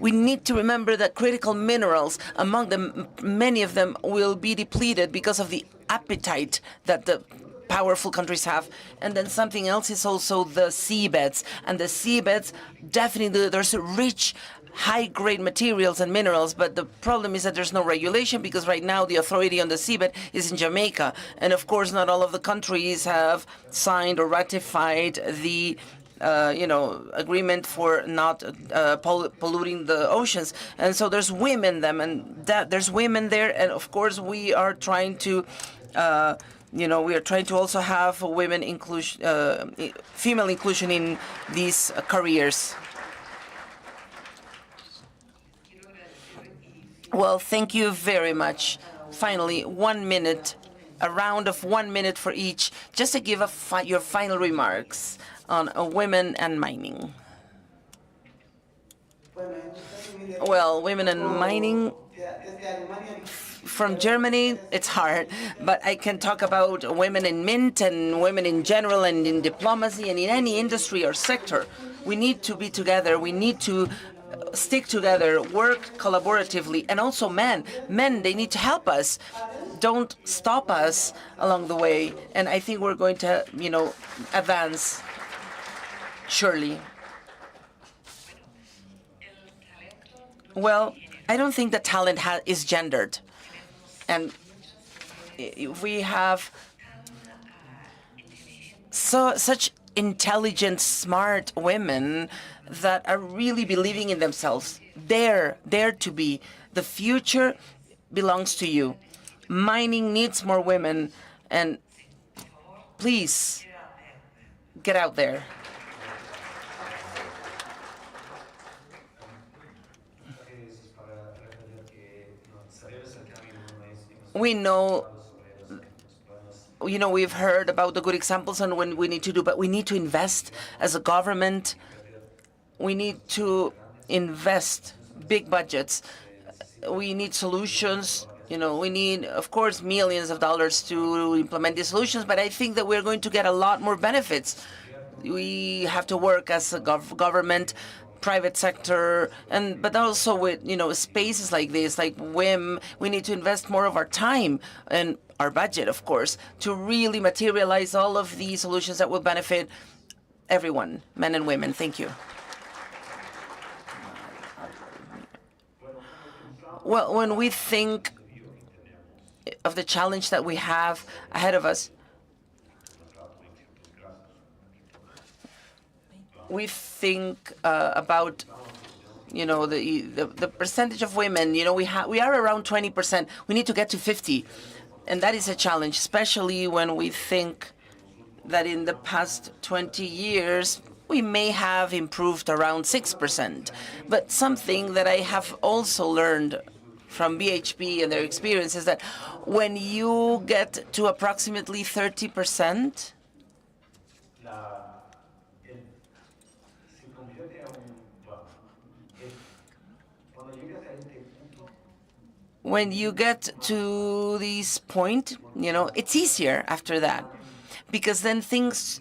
A: We need to remember that critical minerals, among them, many of them will be depleted because of the appetite that the powerful countries have. And then something else is also the seabeds. And the seabeds, definitely, there's rich, high-grade materials and minerals, but the problem is that there's no regulation because right now the authority on the seabed is in Jamaica. And of course, not all of the countries have signed or ratified the agreement for not polluting the oceans. And so there's women there's women there. And of course, we are trying to also have women inclusion, female inclusion in these careers. Well, thank you very much. Finally, 1 minute, a round of 1 minute for each, just to give your final remarks on women and mining. Well, women and mining. From Germany, it's hard, but I can talk about women in mint and women in general and in diplomacy and in any industry or sector. We need to be together. We need to stick together, work collaboratively, and also men, they need to help us. Don't stop us along the way. And I think we're going to, advance, surely. Well, I don't think that talent is gendered. And we have such intelligent, smart women that are really believing in themselves. Dare to be. The future belongs to you. Mining needs more women, and please get out there. We know, we've heard about the good examples on what we need to do, but we need to invest as a government. We need to invest big budgets. We need solutions. We need, of course, millions of dollars to implement these solutions, but I think that we're going to get a lot more benefits. We have to work as a government, private sector, but also with spaces like this, like WIM. We need to invest more of our time and our budget, of course, to really materialize all of these solutions that will benefit everyone, men and women. Thank you. Well, when we think of the challenge that we have ahead of us, we think about, the percentage of women. We are around 20%. We need to get to 50, and that is a challenge, especially when we think that in the past 20 years we may have improved around 6%. But something that I have also learned from BHP and their experience is that when you get to approximately 30%, when you get to this point, it's easier after that, because then things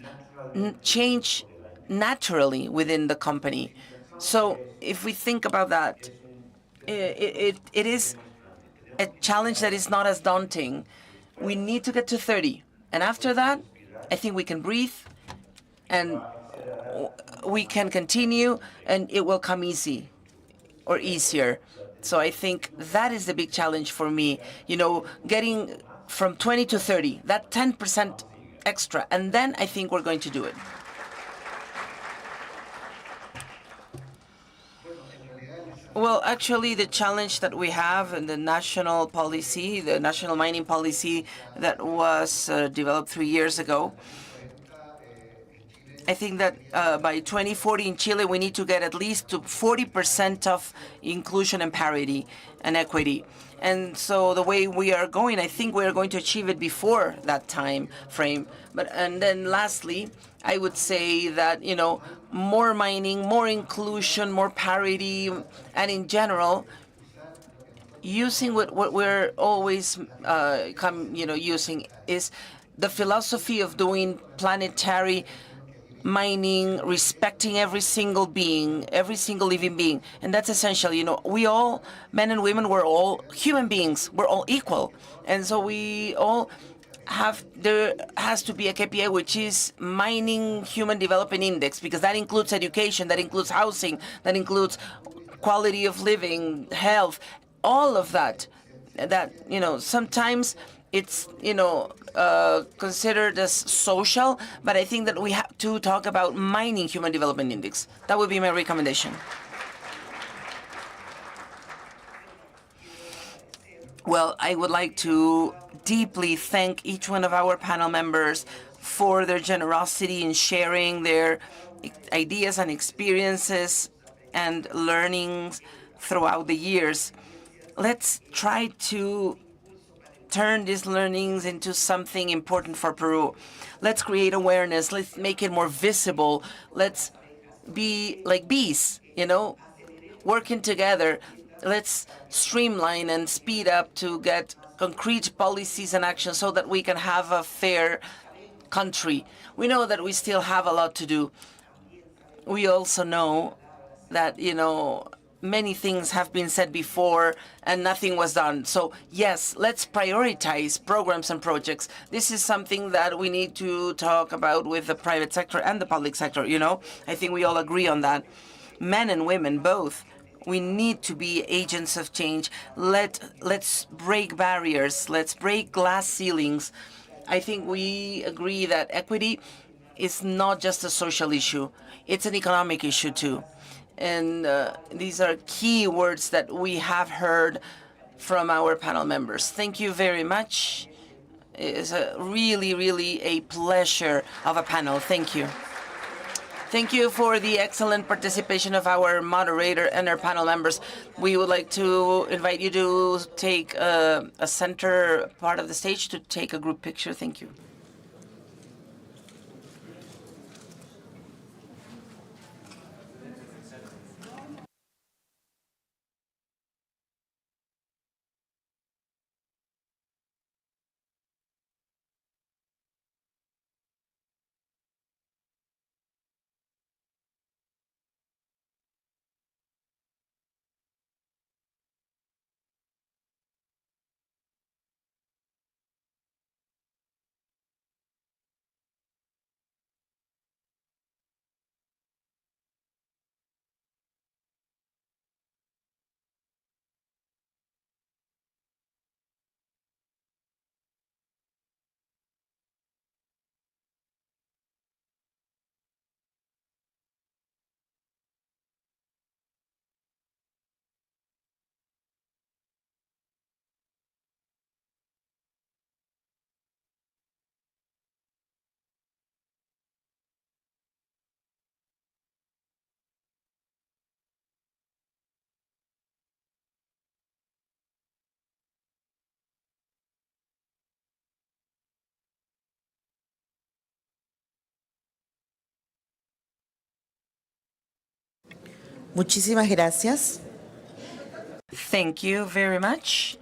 A: change naturally within the company. So if we think about that, it is a challenge that is not as daunting. We need to get to 30. And after that, I think we can breathe and we can continue, and it will come easy. or easier. So I think that is the big challenge for me, getting from 20 to 30, that 10% extra, and then I think we're going to do it. Well, actually, the challenge that we have in the national policy, the national mining policy that was developed 3 years ago, I think that by 2040 in Chile, we need to get at least to 40% of inclusion and parity and equity. And so the way we are going, I think we are going to achieve it before that time frame. And then lastly, I would say that, more mining, more inclusion, more parity, and in general, using what we're always using is the philosophy of doing planetary mining, respecting every single being, every single living being. And that's essential. We all, men and women, we're all human beings. We're all equal. And so we all there has to be a KPI, which is mining human development index, because that includes education, that includes housing, that includes quality of living, health, all of that. That, sometimes it's, considered as social, but I think that we have to talk about mining human development index. That would be my recommendation. Well, I would like to deeply thank each one of our panel members for their generosity in sharing their ideas and experiences and learnings throughout the years. Let's try to turn these learnings into something important for Peru. Let's create awareness. Let's make it more visible. Let's be like bees, working together. Let's streamline and speed up to get concrete policies and actions so that we can have a fair country. We know that we still have a lot to do. We also know that, many things have been said before and nothing was done. So yes, let's prioritize programs and projects. This is something that we need to talk about with the private sector and the public sector, I think we all agree on that. Men and women, both. We need to be agents of change. Let's break barriers. Let's break glass ceilings. I think we agree that equity is not just a social issue. It's an economic issue too. And these are key words that we have heard from our panel members. Thank you very much. It's really, really a pleasure of a panel. Thank you. Thank you for the excellent participation of our moderator and our panel members. We would like to invite you to take a center part of the stage to take a group picture. Thank you.
C: Muchísimas gracias.
A: Thank you very much.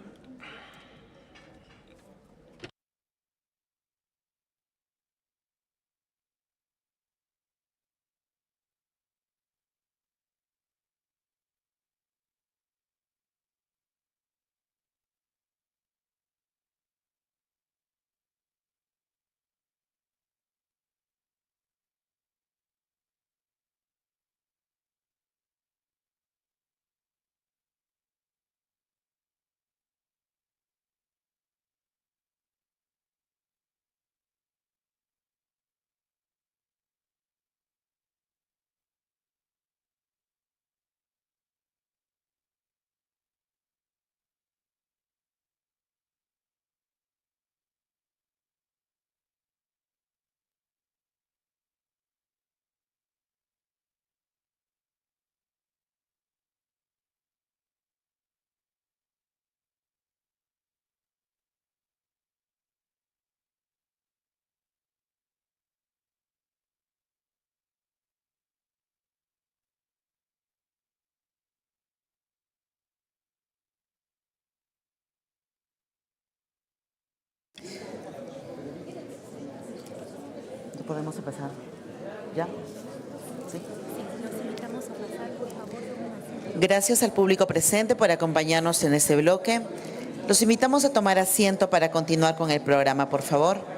C: Podemos empezar. ¿Ya? ¿Sí? Gracias al público presente por acompañarnos en este bloque. Los invitamos a tomar asiento para continuar con el programa, por favor.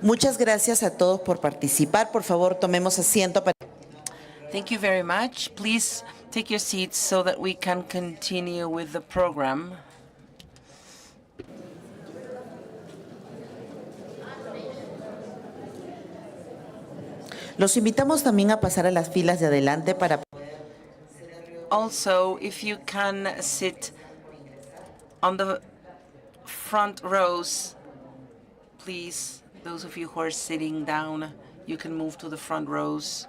C: Muchas gracias a todos por participar. Por favor, tomemos asiento para...
A: Thank you very much. Please take your seats so that we can continue with the program.
C: Los invitamos también a pasar a las filas de adelante para...
A: Also, if you can sit on the front rows, please, those of you who are sitting down, you can move to the front rows.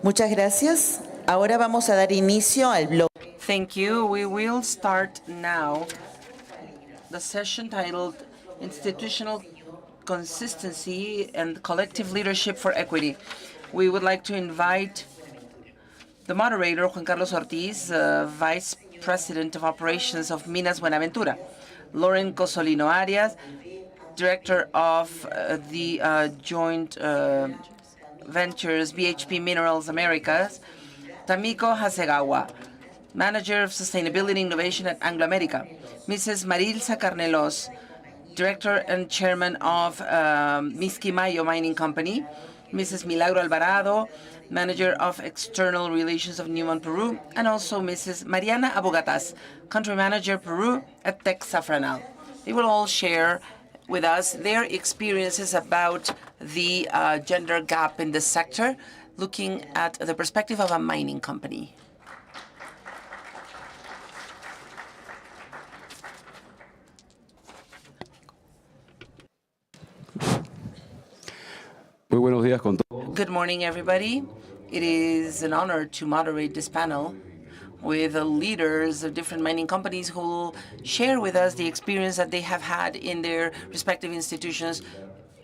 C: Muchas gracias. Ahora vamos a dar inicio al bloque.
A: Thank you. We will start now the session titled Institutional Consistency and Collective Leadership for Equity. We would like to invite the moderator, Juan Carlos Ortiz, Vice President of Operations of Minas Buenaventura, Lauren Cosolino Arias, Director of the Joint Ventures BHP Minerals Americas, Tamiko Hasegawa, Manager of Sustainability Innovation at Anglo America, Mrs. Marilza Carnelos, Director and Chairman of Misquimayo Mining Company, Mrs. Milagro Alvarado, Manager of External Relations of Newman, Peru, and also Mrs. Mariana Abogatas, Country Manager, Peru at Tech Safranal. They will all share with us their experiences about the gender gap in the sector, looking at the perspective of a mining company. Good morning, everybody. It is an honor to moderate this panel with the leaders of different mining companies who will share with us the experience that they have had in their respective institutions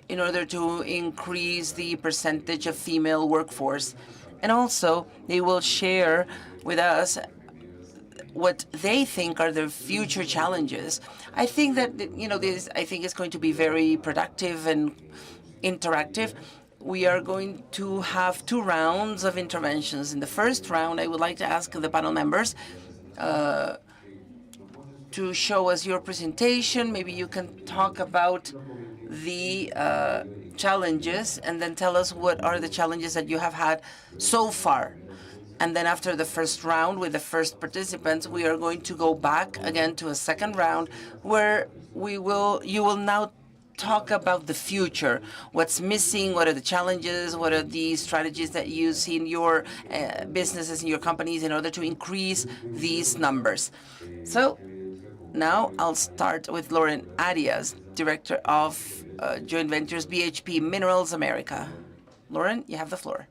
A: in order to increase the percentage of female workforce. And also, they will share with us what they think are their future challenges. I think that, this, I think, is going to be very productive and interactive. We are going to have 2 rounds of interventions. In the first round, I would like to ask the panel members to to show us your presentation. Maybe you can talk about the challenges and then tell us what are the challenges that you have had so far. And then after the first round with the first participants, we are going to go back again to a second round where you will now talk about the future, what's missing, what are the challenges, what are the strategies that you see in your businesses, in your companies in order to increase these numbers. So now I'll start with Lauren Arias, Director of Joint Ventures BHP Minerals America. Lauren, you have the floor.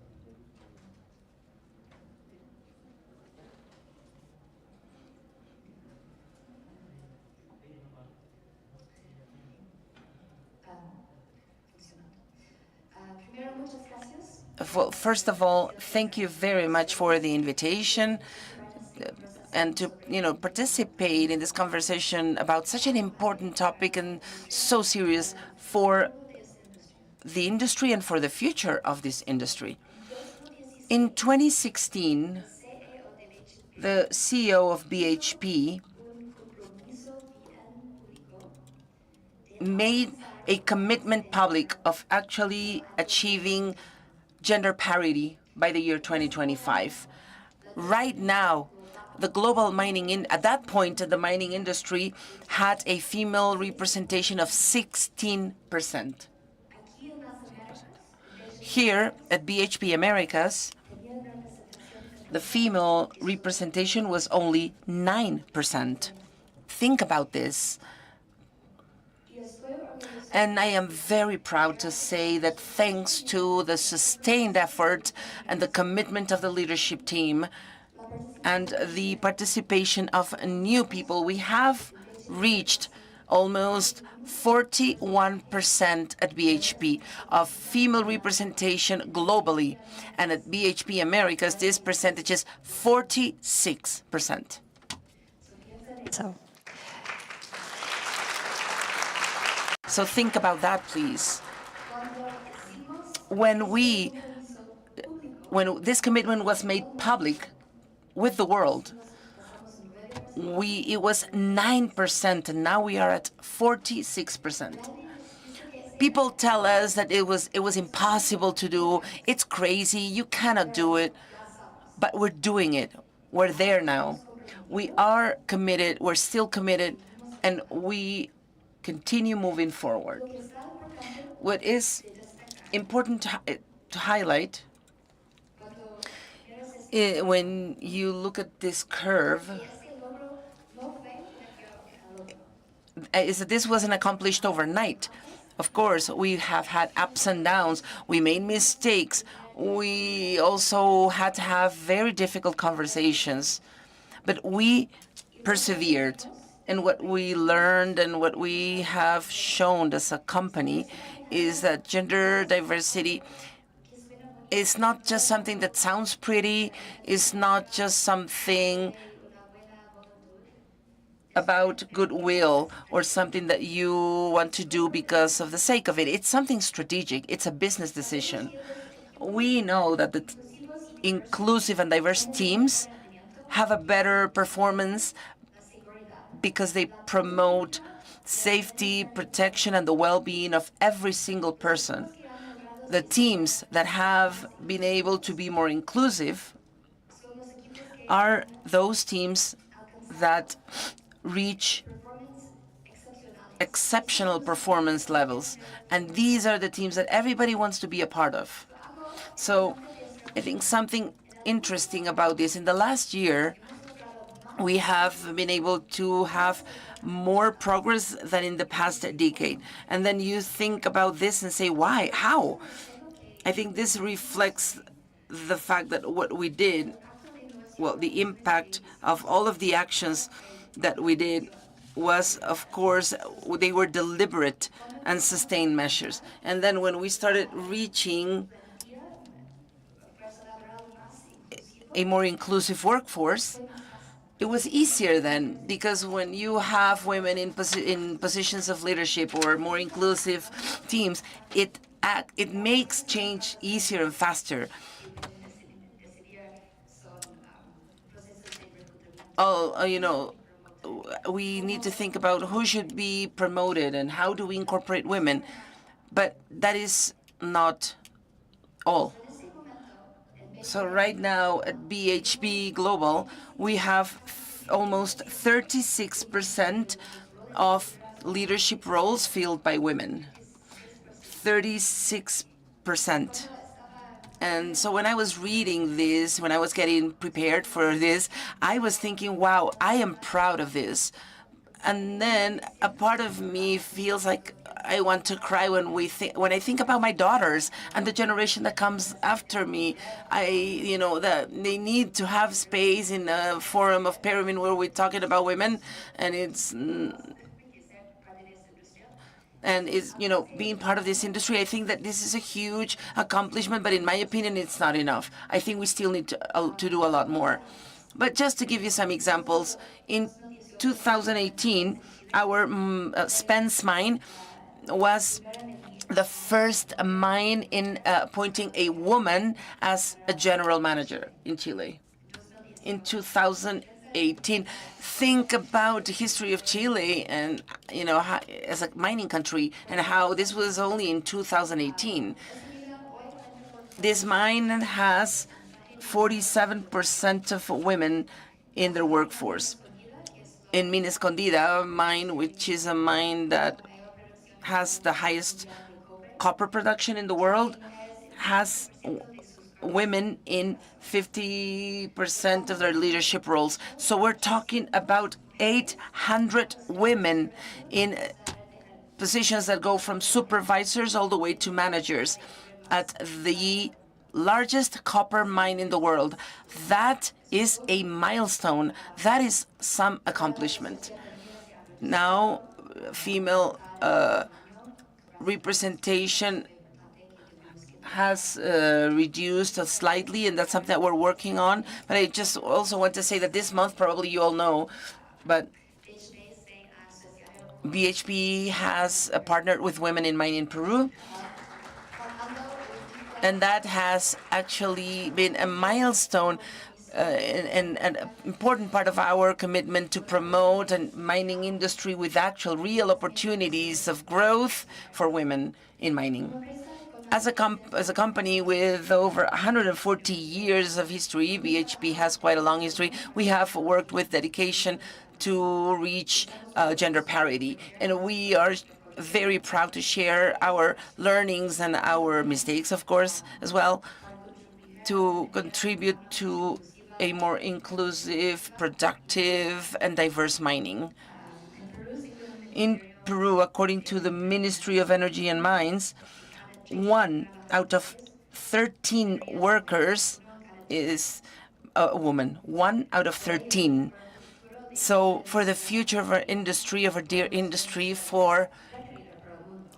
A: Well, first of all, thank you very much for the invitation and to participate in this conversation about such an important topic and so serious for the industry and for the future of this industry. In 2016, the CEO of BHP made a commitment public of actually achieving gender parity by the year 2025. Right now, the global at that point, the mining industry had a female representation of 16%. Here at BHP Americas, the female representation was only 9%. Think about this. And I am very proud to say that thanks to the sustained effort and the commitment of the leadership team and the participation of new people, we have reached almost 41% at BHP of female representation globally. And at BHP Americas, this percentage is 46%. So think about that, please. When this commitment was made public with the world, it was 9%, and now we are at 46%. People tell us that it was impossible to do. It's crazy. You cannot do it. But we're doing it. We're there now. We are committed. We're still committed, and we continue moving forward. What is important to highlight when you look at this curve is that this wasn't accomplished overnight. Of course, we have had ups and downs. We made mistakes. We also had to have very difficult conversations. But we persevered. And what we learned and what we have shown as a company is that gender diversity is not just something that sounds pretty, it's not just something about goodwill or something that you want to do because of the sake of it. It's something strategic. It's a business decision. We know that the inclusive and diverse teams have a better performance because they promote safety, protection, and the well-being of every single person. The teams that have been able to be more inclusive are those teams that reach exceptional performance levels. And these are the teams that everybody wants to be a part of. So I think something interesting about this, in the last year, we have been able to have more progress than in the past decade. And then you think about this and say, why? How? I think this reflects the fact that what we did, well, the impact of all of the actions that we did was, of course, they were deliberate and sustained measures. And then when we started reaching a more inclusive workforce, it was easier then, because when you have women in positions of leadership or more inclusive teams, it makes change easier and faster. we need to think about who should be promoted and how do we incorporate women. But that is not all. So right now at BHP Global, we have almost 36% of leadership roles filled by women. 36%. And so when I was reading this, when I was getting prepared for this, I was thinking, wow, I am proud of this. And then a part of me feels like I want to cry when I think about my daughters and the generation that comes after me. That they need to have space in a forum of Perumin where we're talking about women, and being part of this industry. I think that this is a huge accomplishment, but in my opinion, it's not enough. I think we still need to do a lot more. But just to give you some examples, in 2018, our Spence mine was the first mine in appointing a woman as a general manager in Chile. In 2018, think about the history of Chile and, how, as a mining country, and how this was only in 2018. This mine has 47% of women in their workforce. In Mina Escondida mine, which is a mine that has the highest copper production in the world, has women in 50% of their leadership roles. So we're talking about 800 women in positions that go from supervisors all the way to managers at the largest copper mine in the world. That is a milestone. That is some accomplishment. Now, female representation has reduced slightly, and that's something that we're working on. But I just also want to say that this month, probably you all know, but BHP has partnered with Women in Mining in Peru, and that has actually been a milestone and an important part of our commitment to promote a mining industry with actual real opportunities of growth for women in mining. As a company with over 140 years of history, BHP has quite a long history. We have worked with dedication to reach gender parity, and we are very proud to share our learnings and our mistakes, of course, as well, to contribute to a more inclusive, productive, and diverse mining. In Peru, according to the Ministry of Energy and Mines, 1 out of 13 workers is a woman. 1 out of 13. So for the future of our industry, of our dear industry, for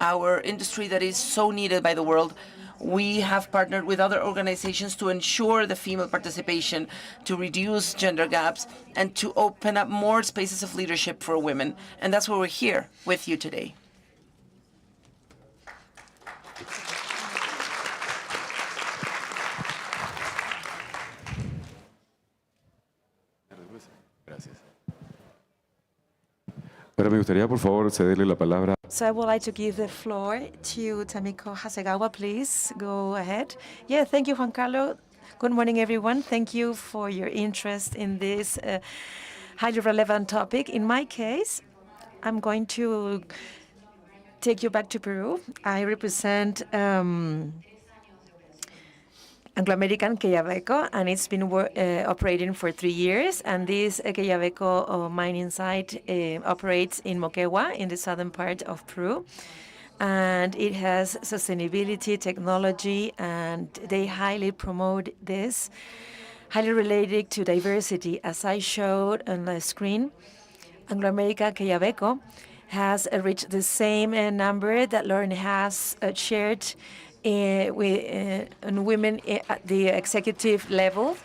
A: our industry that is so needed by the world, we have partnered with other organizations to ensure the female participation, to reduce gender gaps, and to open up more spaces of leadership for women. And that's why we're here with you today.
E: Ahora me gustaría, por favor, cederle la palabra.
B: So I would like to give the floor to Tamiko Hasegawa, please. Go ahead. Yeah, thank you, Juan Carlos. Good morning, everyone. Thank you for your interest in this highly relevant topic. In my case, I'm going to take you back to Peru. I represent Anglo-American Quellaveco, and it's been operating for 3 years. And this Quellaveco mining site operates in Moquegua, in the southern part of Peru. And it has sustainability, technology, and they highly promote this, highly related to diversity. As I showed on the screen, Anglo-American Quellaveco has reached the same number that Lauren has shared with women at the executive level.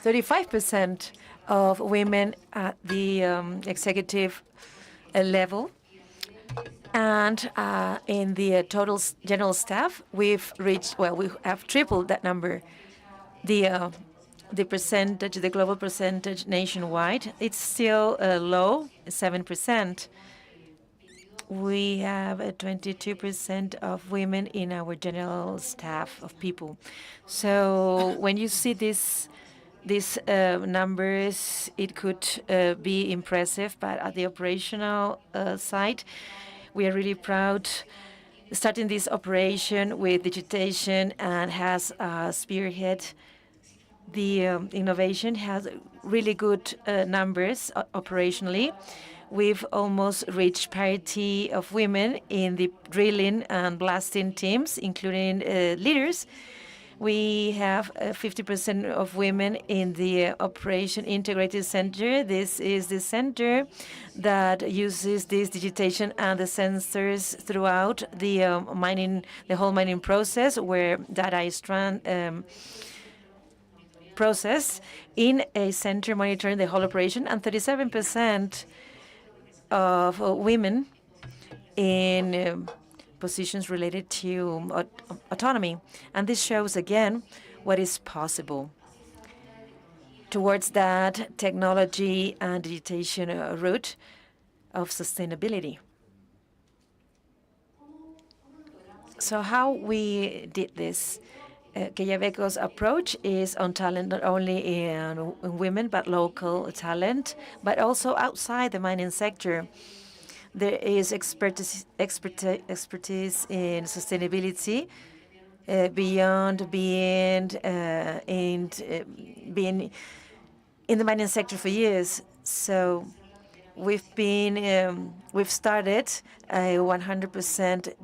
B: 35% of women at the executive level. And in the total general staff, we've reached, well, we have tripled that number. The the percentage, the global percentage nationwide, it's still low, 7%. We have 22% of women in our general staff of people. So when you see these numbers, it could be impressive, but at the operational side, we are really proud starting this operation with digitization and has spearhead. The innovation has really good numbers operationally. We've almost reached parity of women in the drilling and blasting teams, including leaders. We have 50% of women in the Operation Integrated Center. This is the center that uses this digitization and the sensors throughout the whole mining process, where data is processed in a center monitoring the whole operation, and 37% of women in positions related to autonomy. And this shows again what is possible towards that technology and digitization route of sustainability. So how we did this? Quellaveco's approach is on talent, not only in women, but local talent, but also outside the mining sector. There is expertise in sustainability beyond being in the mining sector for years. So we've started a 100%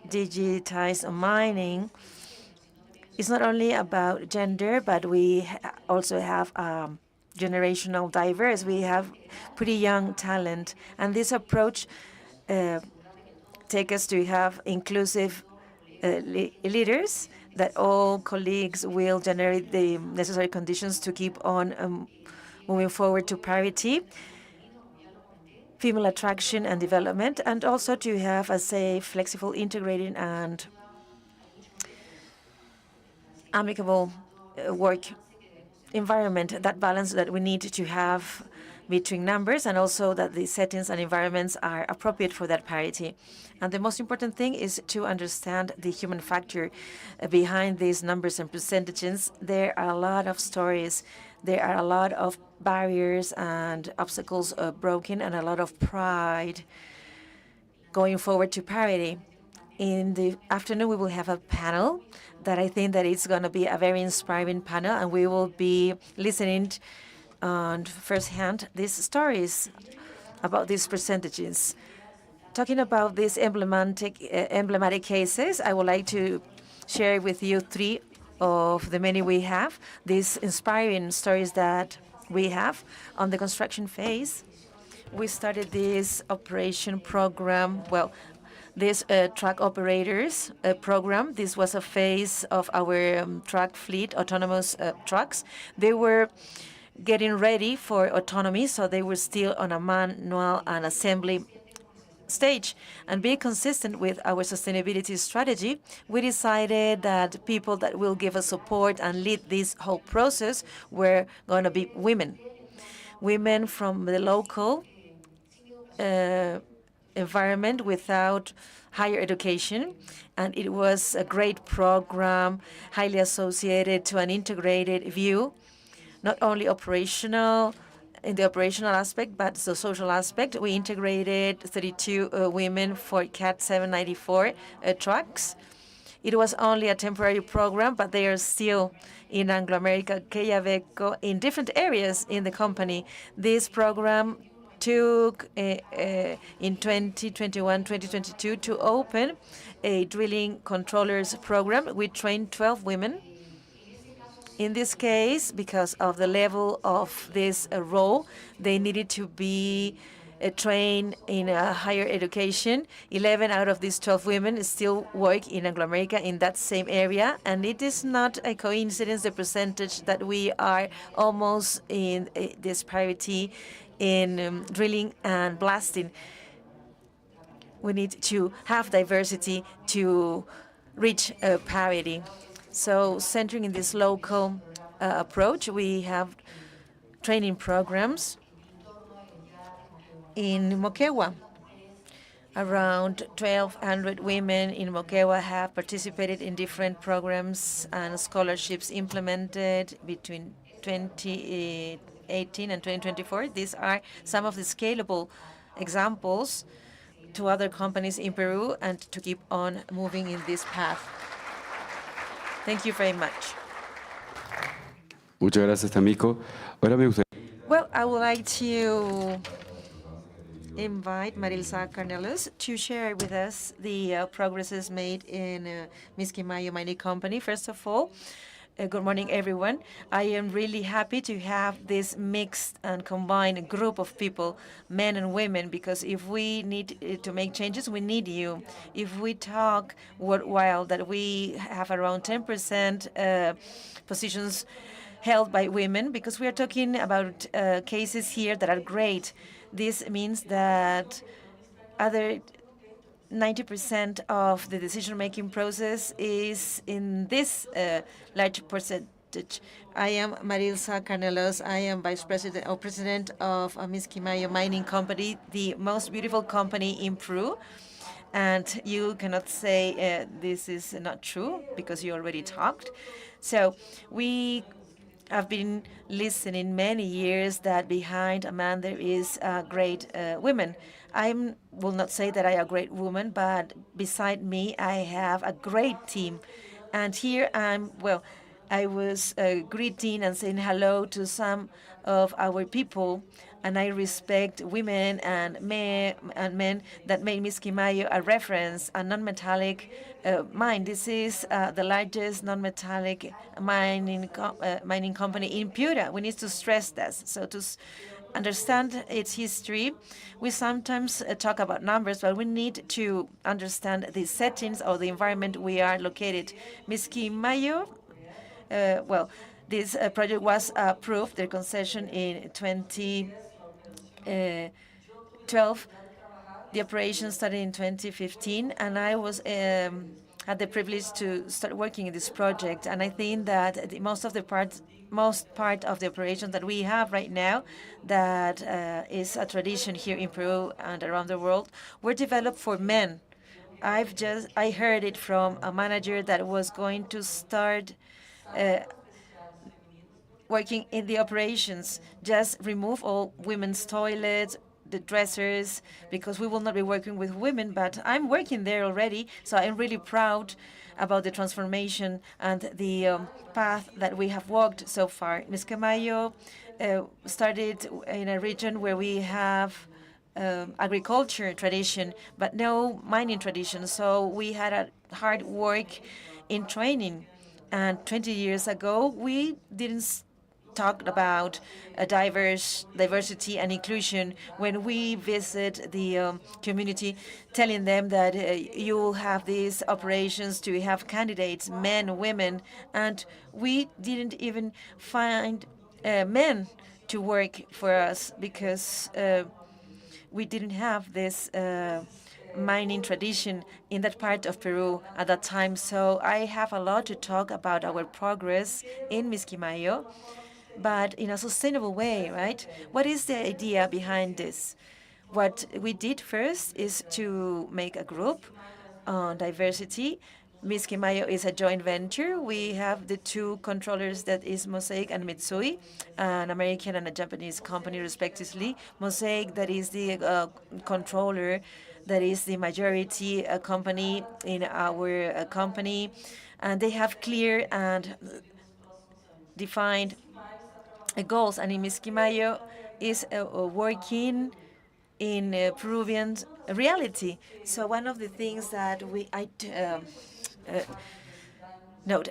B: digitized mining. It's not only about gender, but we also have generational diverse. We have pretty young talent, and this approach takes us to have inclusive leaders, that all colleagues will generate the necessary conditions to keep on moving forward to parity, female attraction and development, and also to have a safe, flexible, integrating, and amicable work environment, that balance that we need to have between numbers, and also that the settings and environments are appropriate for that parity. And the most important thing is to understand the human factor behind these numbers and percentages. There are a lot of stories. There are a lot of barriers and obstacles broken, and a lot of pride going forward to parity. In the afternoon, we will have a panel that I think that it's going to be a very inspiring panel, and we will be listening on firsthand these stories about these percentages. Talking about these emblematic cases, I would like to share with you 3 of the many we have, these inspiring stories that we have. On the construction phase, we started this operation program, this truck operators program. This was a phase of our truck fleet, autonomous trucks. They were getting ready for autonomy, so they were still on a manual and assembly stage. And being consistent with our sustainability strategy, we decided that people that will give us support and lead this whole process were going to be women. Women from the local environment without higher education, and it was a great program, highly associated to an integrated view, not only operational, in the operational aspect, but the social aspect. We integrated 32 women for CAT 794 trucks. It was only a temporary program, but they are still in Anglo America, Quellaveco, in different areas in the company. This program took in 2021, 2022 to open a drilling controllers program. We trained 12 women. In this case, because of the level of this role, they needed to be trained in a higher education. 11 out of these 12 women still work in Anglo America in that same area, and it is not a coincidence, the percentage that we are almost in this parity in drilling and blasting. We need to have diversity to reach parity. So centering in this local approach. We have training programs in Moquegua. Around 1,200 women in Moquegua have participated in different programs and scholarships implemented between 2018 and 2024. These are some of the scalable examples to other companies in Peru and to keep on moving in this path. Thank you very much.
E: Muchas gracias, Tamiko. Ahora me gustaría...
B: Well, I would like to invite Marilsa Carnelos to share with us the progresses made in Misquimayo Mining Company. First of all, good morning, everyone. I am really happy to have this mixed and combined group of people, men and women, because if we need to make changes, we need you. If we talk worldwide that we have around 10% positions held by women, because we are talking about cases here that are great. This means that other 90% of the decision-making process is in this large percentage. I am Marilsa Carnelos. I am Vice President or President of Misquimayo Mining Company, the most beautiful company in Peru. And you cannot say this is not true because you already talked. So we have been listening many years that behind a man there is a great woman. I will not say that I am a great woman, but beside me I have a great team. And here I was greeting and saying hello to some of our people, and I respect women and men that made Misquimayo a reference, a non-metallic mine. This is the largest non-metallic mining company in Peru. We need to stress this. So to understand its history, we sometimes talk about numbers, but we need to understand the settings of the environment we are located. Misquimayo, this project was approved, the concession in 2012. The operation started in 2015, and I had the privilege to start working in this project. And I think that most part of the operation that we have right now, that is a tradition here in Peru and around the world, were developed for men. I heard it from a manager that was going to start working in the operations, just remove all women's toilets, the dressers, because we will not be working with women, but I'm working there already, so I'm really proud about the transformation and the path that we have walked so far. Misquimayo started in a region where we have agriculture tradition, but no mining tradition, so we had a hard work in training. And 20 years ago, we didn't talk about diversity and inclusion when we visit the community, telling them that you will have these operations to have candidates, men, women, and we didn't even find men to work for us because we didn't have this mining tradition in that part of Peru at that time. So I have a lot to talk about our progress in Misquimayo, but in a sustainable way, right? What is the idea behind this? What we did first is to make a group on diversity. Misquimayo is a joint venture. We have the two controllers, that is Mosaic and Mitsui, an American and a Japanese company respectively. Mosaic, that is the controller, that is the majority company in our company, and they have clear and defined goals. And in Misquimayo is working in Peruvian reality. So one of the things that I note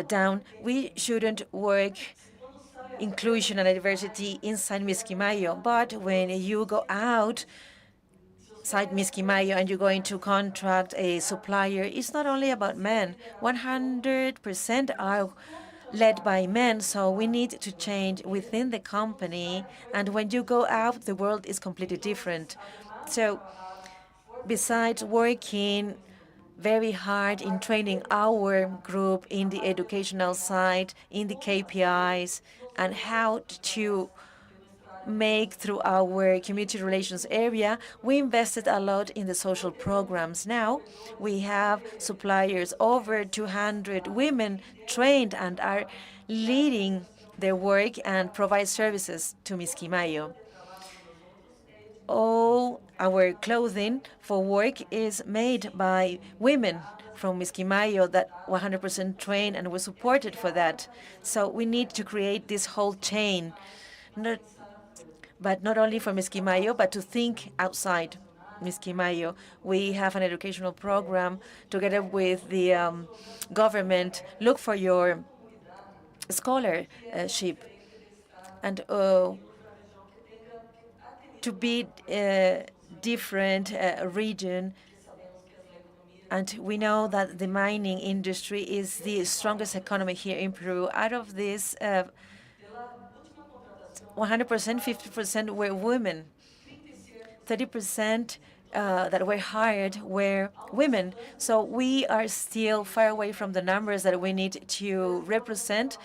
B: down, we shouldn't work inclusion and diversity inside Misquimayo, but when you go outside Misquimayo and you're going to contract a supplier, it's not only about men. 100% are led by men, so we need to change within the company, and when you go out, the world is completely different. So besides working very hard in training our group in the educational side, in the KPIs, and how to make through our community relations area. We invested a lot in the social programs. Now we have suppliers, over 200 women trained and are leading their work and provide services to Misquimayo. All our clothing for work is made by women from Misquimayo that 100% trained and were supported for that. So we need to create this whole chain, but not only for Misquimayo, but to think outside Misquimayo. We have an educational program together with the government. Look for your scholarship and to be different region. And we know that the mining industry is the strongest economy here in Peru. Out of this 100%, 50% were women. 30% that were hired were women. So we are still far away from the numbers that we need to represent,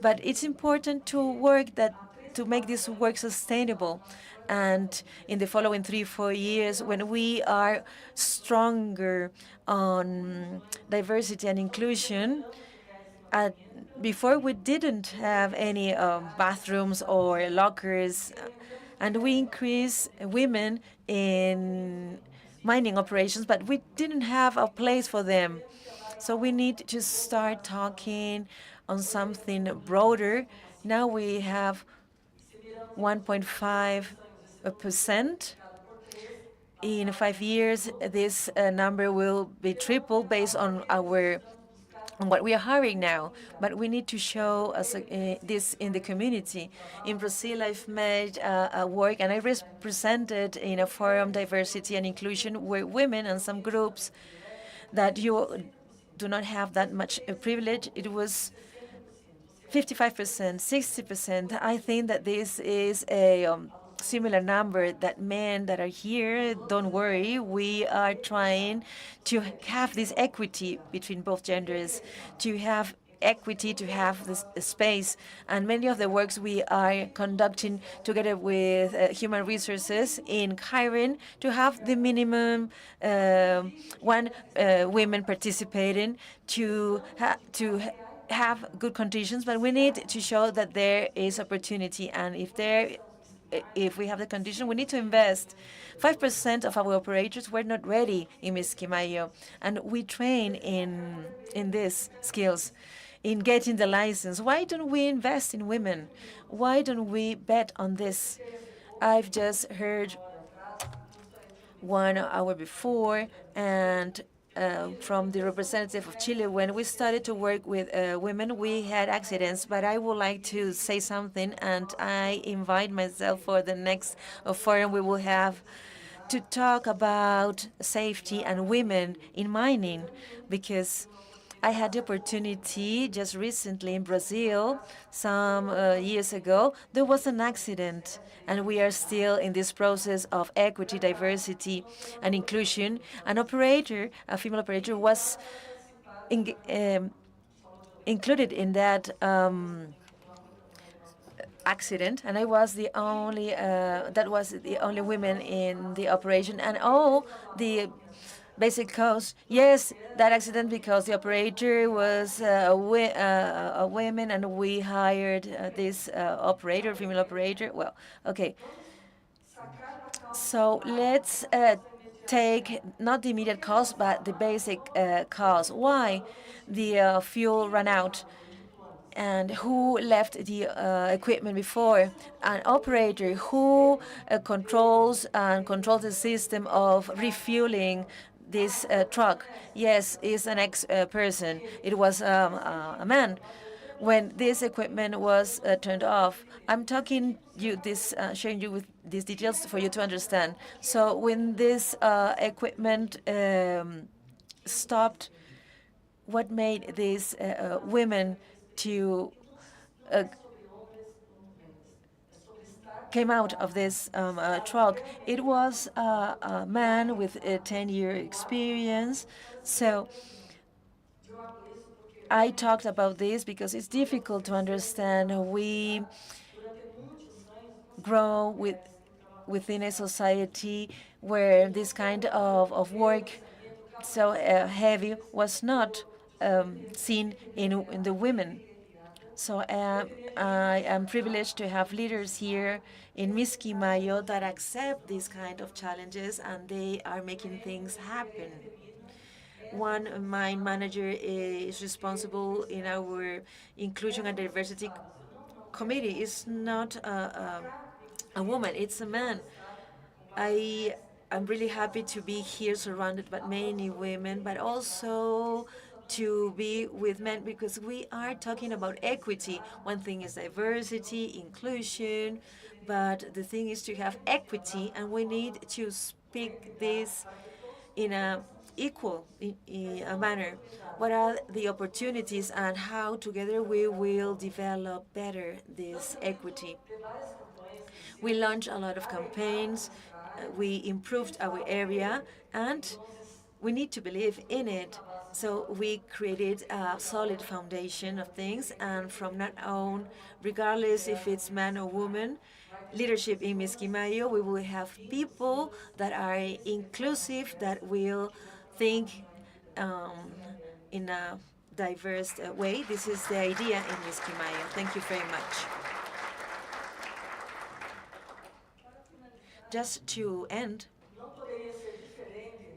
B: but it's important to to make this work sustainable. And in the following 3-4 years, when we are stronger on diversity and inclusion, before we didn't have any bathrooms or lockers, and we increased women in mining operations, but we didn't have a place for them. So we need to start talking on something broader. Now we have 1.5%. In 5 years, this number will be triple based on what we are hiring now, but we need to show us this in the community. In Brazil, I've made work and I represented in a forum, diversity and inclusion, where women and some groups that you do not have that much privilege. It was 55%, 60%. I think that this is a similar number that men that are here, don't worry, we are trying to have this equity between both genders, to have equity, to have this space. And many of the works we are conducting together with human resources in Kairin to have the minimum one women participating to have good conditions, but we need to show that there is opportunity, and if we have the condition, we need to invest. 5% of our operators were not ready in Misquimayo, and we train in these skills, in getting the license. Why don't we invest in women? Why don't we bet on this? I've just heard 1 hour before, and from the representative of Chile, when we started to work with women, we had accidents. But I would like to say something, and I invite myself for the next forum we will have to talk about safety and women in mining, because I had the opportunity just recently in Brazil, some years ago, there was an accident, and we are still in this process of equity, diversity, and inclusion. An operator, a female operator, was included in that accident, and I was the only that was the only woman in the operation, and all the basic cause. Yes, that accident because the operator was a woman, and we hired this operator, female operator. Well, okay. So let's take not the immediate cause, but the basic cause. Why the fuel ran out? And who left the equipment before? An operator who controls the system of refueling this truck. Yes, is an ex-person. It was a man. When this equipment was turned off, I'm talking you this, showing you with these details for you to understand. So when this equipment stopped, what made these women to came out of this truck? It was a man with a 10-year experience So I talked about this because it's difficult to understand. We grow within a society where this kind of work so heavy was not seen in the women. So I am privileged to have leaders here in Miskimayo that accept these kind of challenges and they are making things happen. One mine manager is responsible in our inclusion and diversity committee. It's not a woman, it's a man. I am really happy to be here surrounded by many women, but also to be with men because we are talking about equity. One thing is diversity, inclusion, but the thing is to have equity, and we need to speak this in a equal in a manner. What are the opportunities and how together we will develop better this equity? We launched a lot of campaigns, we improved our area, and we need to believe in it. So we created a solid foundation of things, and from now on, regardless if it's man or woman, leadership in Miskimayo, we will have people that are inclusive, that will think in a diverse way. This is the idea in Miskimayo. Thank you very much. Just to end,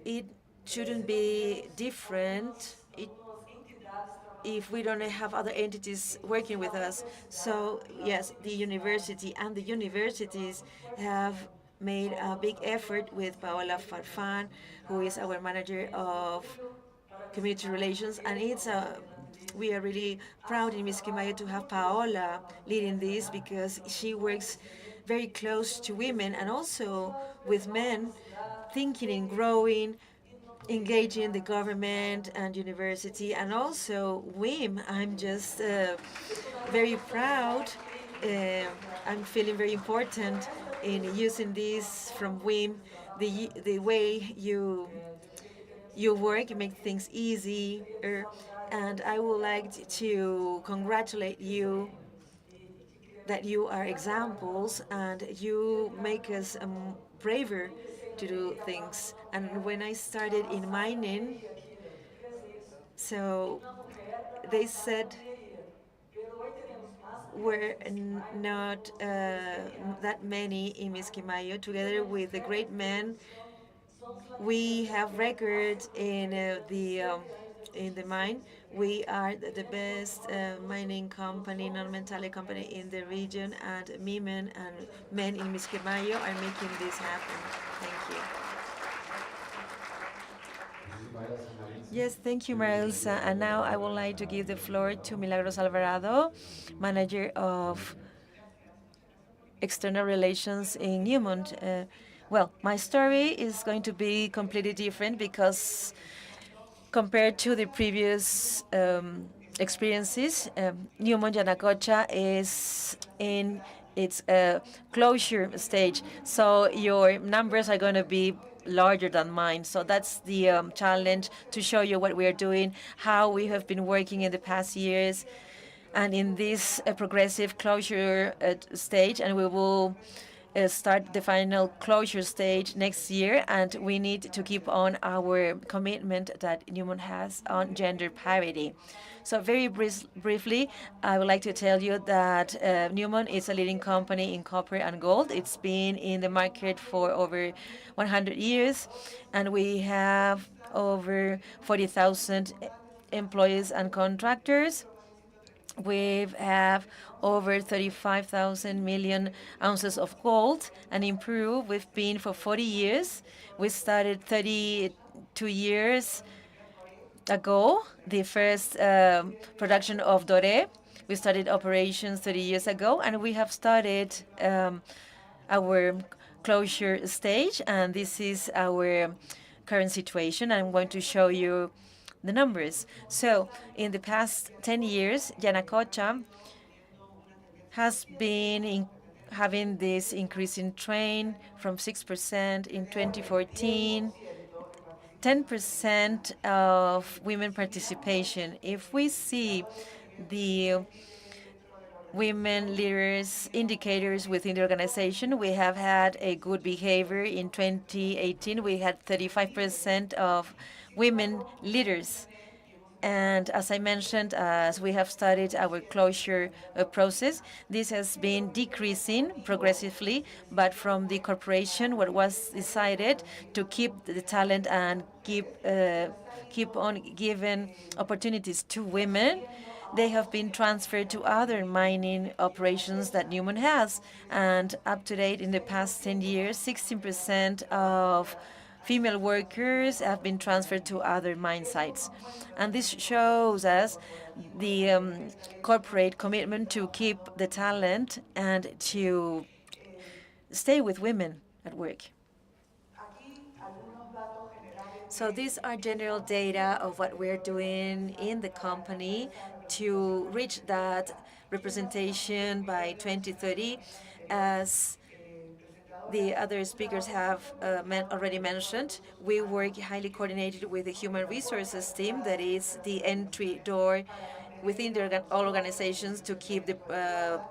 B: it shouldn't be different if we don't have other entities working with us. So yes, the university and the universities have made a big effort with Paola Farfan, who is our manager of community relations, and we are really proud in Miskimayo to have Paola leading this because she works very close to women and also with men, thinking and growing, engaging the government and university, and also WIM. I'm just very proud. I'm feeling very important in using this from WIM. The way you work, you make things easier, and I would like to congratulate you that you are examples and you make us braver to do things. And when I started in mining, so they said we're not that many in Miskimayo. Together with the great men, we have records in the mine. We are the best mining company, non-metallic company in the region, and women and men in Miskimayo are making this happen. Thank you. Yes, thank you, Marilsa. And now I would like to give the floor to Milagros Alvarado, manager of external relations in Newmont. Well, my story is going to be completely different because compared to the previous experiences, Newmont Yanacocha is in its closure stage. So your numbers are going to be larger than mine. So that's the challenge, to show you what we are doing, how we have been working in the past years, and in this progressive closure stage, and we will start the final closure stage next year, and we need to keep on our commitment that Newmont has on gender parity. So very briefly, I would like to tell you that Newmont is a leading company in copper and gold. It's been in the market for over 100 years, and we have over 40,000 employees and contractors. We have over 35,000 million ounces of gold, and in Peru, we've been for 40 years. We started 32 years ago, the first production of doré. We started operations 30 years ago, and we have started our closure stage, and this is our current situation. I'm going to show you the numbers. So in the past 10 years, Yanacocha has been having this increasing trend from 6% in 2014. 10% of women participation. If we see the women leaders indicators within the organization, we have had a good behavior. In 2018, we had 35% of women leaders. And as I mentioned, as we have studied our closure process, this has been decreasing progressively, but from the corporation, what was decided to keep the talent and keep on giving opportunities to women, they have been transferred to other mining operations that Newman has. And up to date, in the past 10 years, 16% of female workers have been transferred to other mine sites. And this shows us the corporate commitment to keep the talent and to stay with women at work. So these are general data of what we're doing in the company to reach that representation by 2030. As the other speakers have already mentioned, we work highly coordinated with the human resources team, that is the entry door within all organizations, to keep the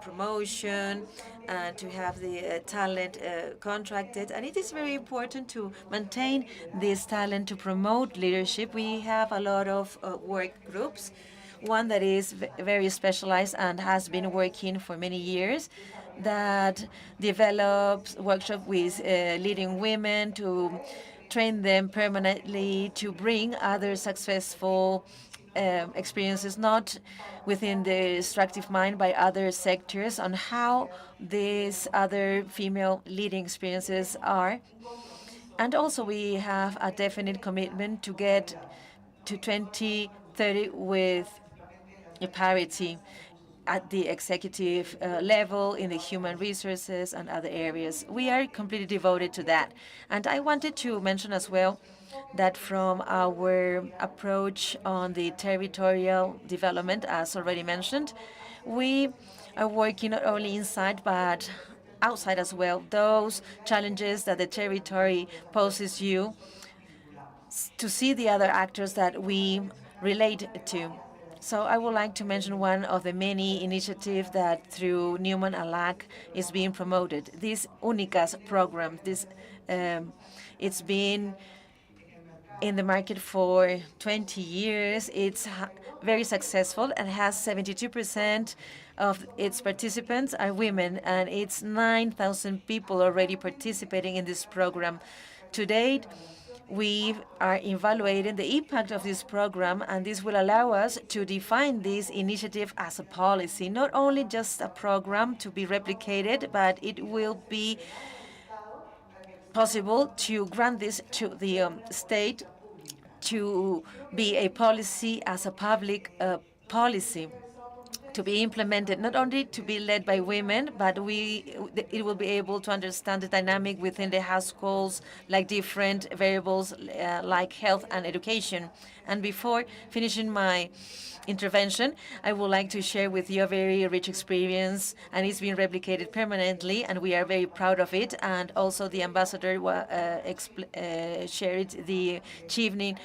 B: promotion and to have the talent contracted. And it is very important to maintain this talent to promote leadership. We have a lot of work groups, one that is very specialized and has been working for many years, that develops workshops with leading women to train them permanently to bring other successful experiences, not within the extractive mine, by other sectors, on how these other female leading experiences are. And also we have a definite commitment to get to 2030 with parity at the executive level, in the human resources and other areas. We are completely devoted to that. And I wanted to mention as well that from our approach on the territorial development, as already mentioned, we are working not only inside but outside as well. Those challenges that the territory poses you, to see the other actors that we relate to. So I would like to mention one of the many initiatives that through Newman ALAC is being promoted. This UNICAS program, it's been in the market for 20 years. It's very successful and has 72% of its participants are women, and it's 9,000 people already participating in this program. To date, we are evaluating the impact of this program, and this will allow us to define this initiative as a policy, not only just a program to be replicated, but it will be possible to grant this to the state to be a policy as a public policy, to be implemented, not only to be led by women, but it will be able to understand the dynamic within the households, like different variables like health and education. And before finishing my intervention, I would like to share with you a very rich experience, and it's been replicated permanently, and we are very proud of it. And also the ambassador shared the Achieving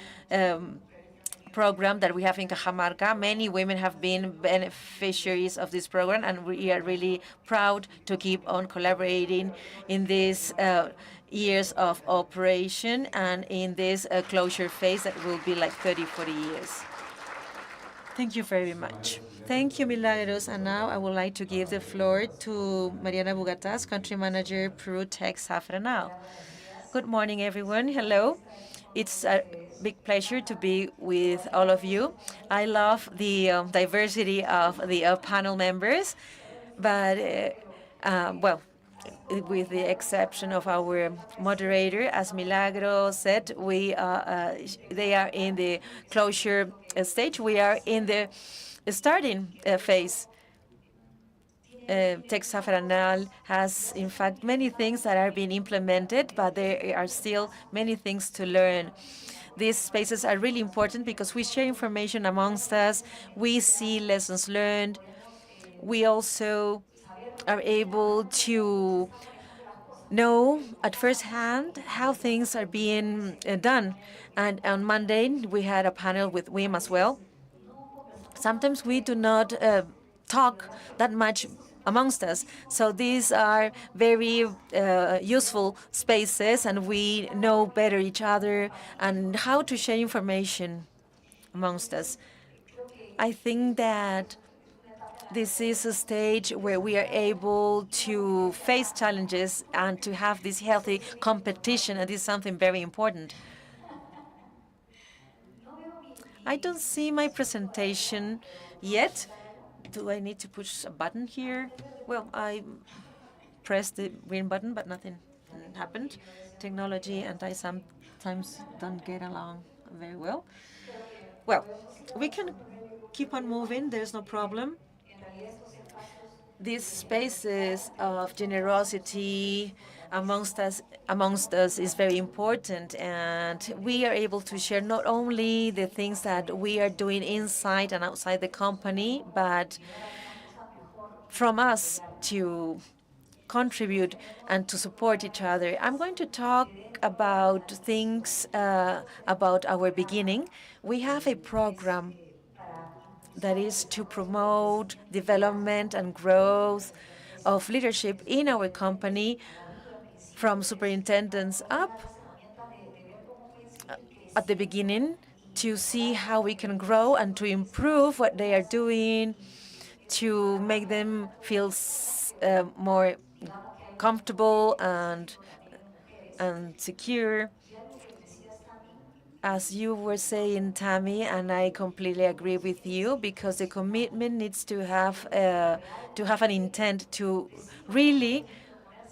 B: program that we have in Cajamarca. Many women have been beneficiaries of this program, and we are really proud to keep on collaborating in these years of operation and in this closure phase that will be like 30, 40 years. Thank you very much. Thank you, Milagros. And now I would like to give the floor to Mariana Bugatas, Country Manager, Peru Tech Safranal. Good morning, everyone. Hello. It's a big pleasure to be with all of you. I love the diversity of the panel members, but well, with the exception of our moderator, as Milagro said, they are in the closure stage. We are in the starting phase. Tech Safranal has, in fact, many things that are being implemented, but there are still many things to learn. These spaces are really important because we share information amongst us. We see lessons learned. We also are able to know at first hand how things are being done. And on Monday, we had a panel with WIM as well. Sometimes we do not talk that much amongst us. So these are very useful spaces, and we know better each other and how to share information amongst us. I think that this is a stage where we are able to face challenges and to have this healthy competition, and this is something very important. I don't see my presentation yet. Do I need to push a button here? Well, I pressed the green button, but nothing happened. Technology and I sometimes don't get along very well. Well, we can keep on moving. There's no problem. These spaces of generosity amongst us is very important, and we are able to share not only the things that we are doing inside and outside the company, but from us to contribute and to support each other. I'm going to talk about things about our beginning. We have a program that is to promote development and growth of leadership in our company from superintendents up at the beginning to see how we can grow and to improve what they are doing, to make them feel more comfortable and secure. As you were saying, Tammy, and I completely agree with you, because the commitment needs to have an intent to really,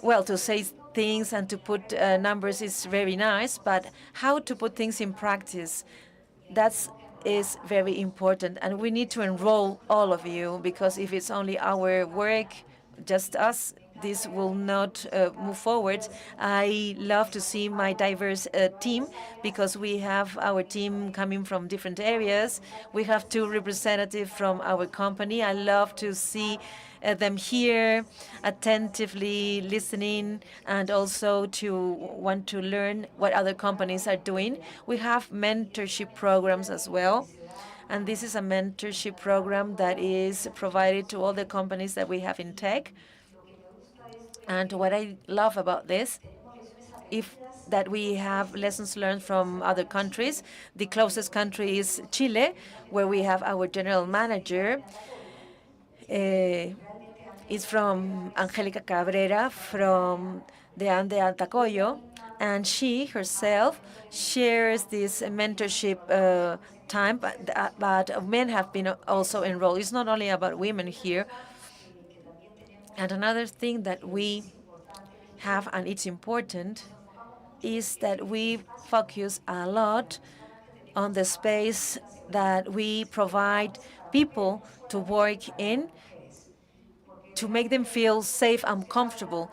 B: well, to say things and to put numbers is very nice, but how to put things in practice, that is very important. And we need to enroll all of you, because if it's only our work, just us, this will not move forward. I love to see my diverse team, because we have our team coming from different areas. We have 2 representatives from our company. I love to see them here, attentively listening, and also to want to learn what other companies are doing. We have mentorship programs as well. And this is a mentorship program that is provided to all the companies that we have in tech. And what I love about this, if that we have lessons learned from other countries. The closest country is Chile, where we have our general manager. Is from Angélica Cabrera from the Ande Antacoyo, and she herself shares this mentorship time, but men have been also enrolled. It's not only about women here. And another thing that we have, and it's important, is that we focus a lot on the space that we provide people to work in, to make them feel safe and comfortable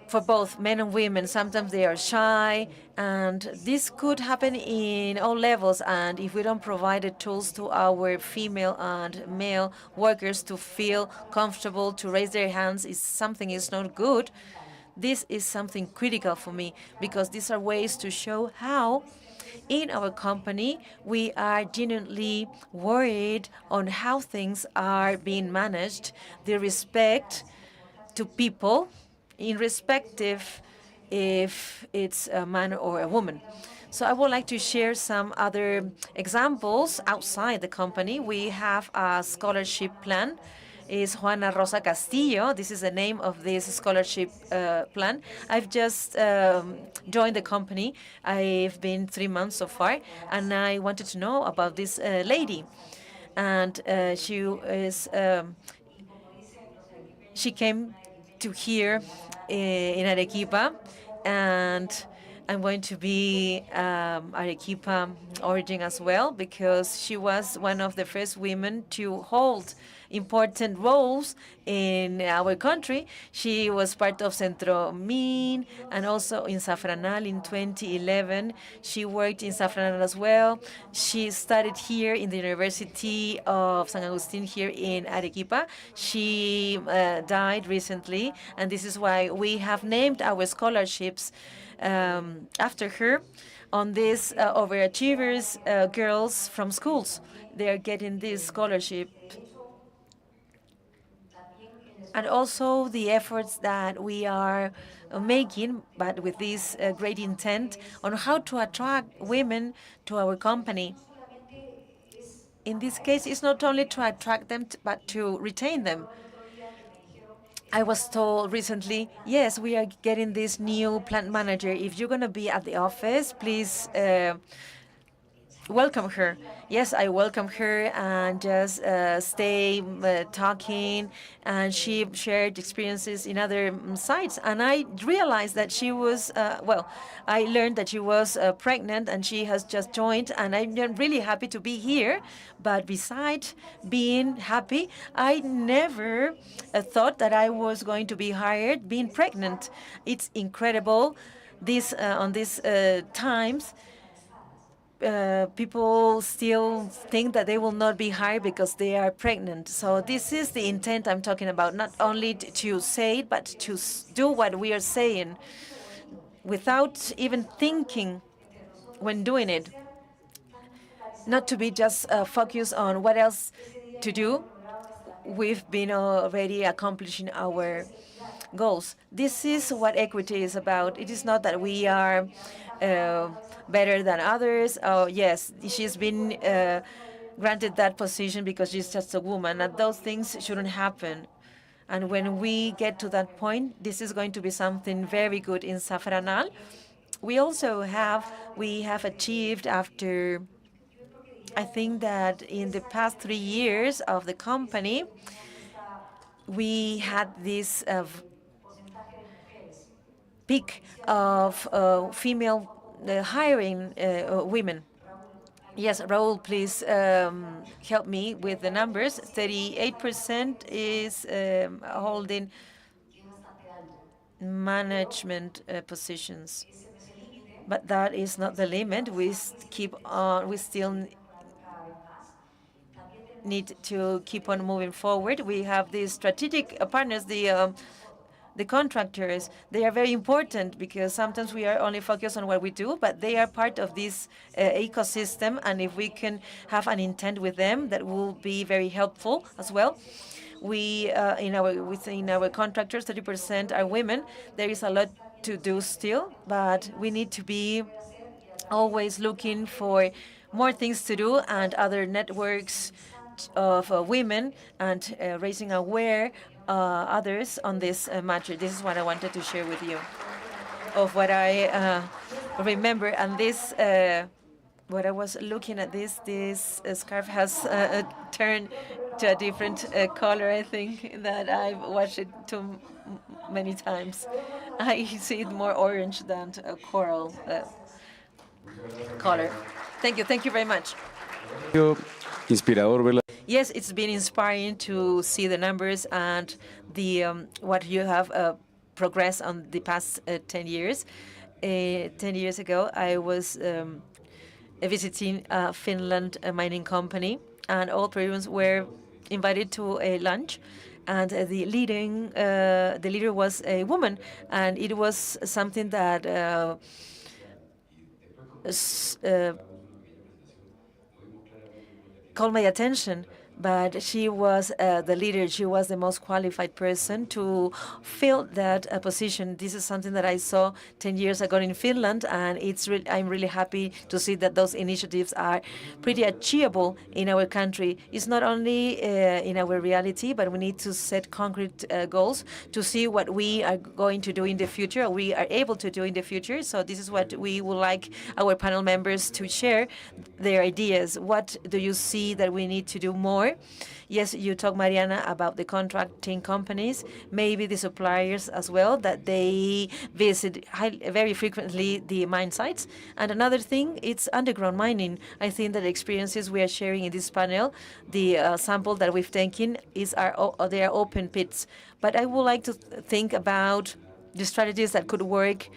B: for both men and women. Sometimes they are shy, and this could happen in all levels. And if we don't provide the tools to our female and male workers to feel comfortable, to raise their hands if something is not good, this is something critical for me, because these are ways to show how in our company we are genuinely worried on how things are being managed, the respect to people, irrespective if it's a man or a woman. So I would like to share some other examples outside the company. We have a scholarship plan. Is Juana Rosa Castillo. This is the name of this scholarship plan. I've just joined the company. I've been 3 months so far, and I wanted to know about this lady. And she came to here in Arequipa, and I'm going to be Arequipa origin as well, because she was one of the first women to hold important roles in our country. She was part of Min and also in Safranal in 2011. She worked in Safranal as well. She studied here in the University of San Agustin here in Arequipa. She died recently, and this is why we have named our scholarships after her on these overachievers, girls from schools. They are getting this scholarship. And also the efforts that we are making, but with this great intent on how to attract women to our company. In this case, it's not only to attract them, but to retain them. I was told recently, yes, we are getting this new plant manager. If you're going to be at the office, please welcome her. Yes, I welcome her and just stay talking. And she shared experiences in other sites. And I realized that she was, I learned that she was pregnant and she has just joined. And I'm really happy to be here. But besides being happy, I never thought that I was going to be hired being pregnant. It's incredible. On these times, people still think that they will not be hired because they are pregnant. So this is the intent I'm talking about, not only to say it, but to do what we are saying without even thinking when doing it. Not to be just focused on what else to do. We've been already accomplishing our goals. This is what equity is about. It is not that we are better than others. Oh, yes, she's been granted that position because she's just a woman, and those things shouldn't happen. And when we get to that point, this is going to be something very good in Safranal. We have achieved after, I think that in the past 3 years of the company, we had this peak of female hiring women. Yes, Raul, please help me with the numbers. 38% is holding management positions. But that is not the limit. We still need to keep on moving forward. We have these strategic partners, the contractors. They are very important because sometimes we are only focused on what we do, but they are part of this ecosystem. And if we can have an intent with them, that will be very helpful as well. Within our contractors, 30% are women. There is a lot to do still, but we need to be always looking for more things to do and other networks of women and raising others on this matter. This is what I wanted to share with you of what I remember. And this, what I was looking at, this scarf has turned to a different color. I think that I've watched it too many times. I see it more orange than a coral color. Thank you very much.
E: Inspirador verla.
B: Yes, it's been inspiring to see the numbers and the what you have progressed on the past 10 years. 10 years ago, I was visiting a Finland mining company, and all Peruvians were invited to a lunch, and the leader was a woman, and it was something that called my attention. But she was the leader. She was the most qualified person to fill that position. This is something that I saw 10 years ago in Finland, and I'm really happy to see that those initiatives are pretty achievable in our country. It's not only in our reality, but we need to set concrete goals to see what we are going to do in the future, or we are able to do in the future. So this is what we would like our panel members to share their ideas. What do you see that we need to do more more. Yes, you talk, Mariana, about the contracting companies, maybe the suppliers as well, that they visit very frequently the mine sites. And another thing, it's underground mining. I think that the experiences we are sharing in this panel, the sample that we've taken, they are open pits. But I would like to think about the strategies that could work,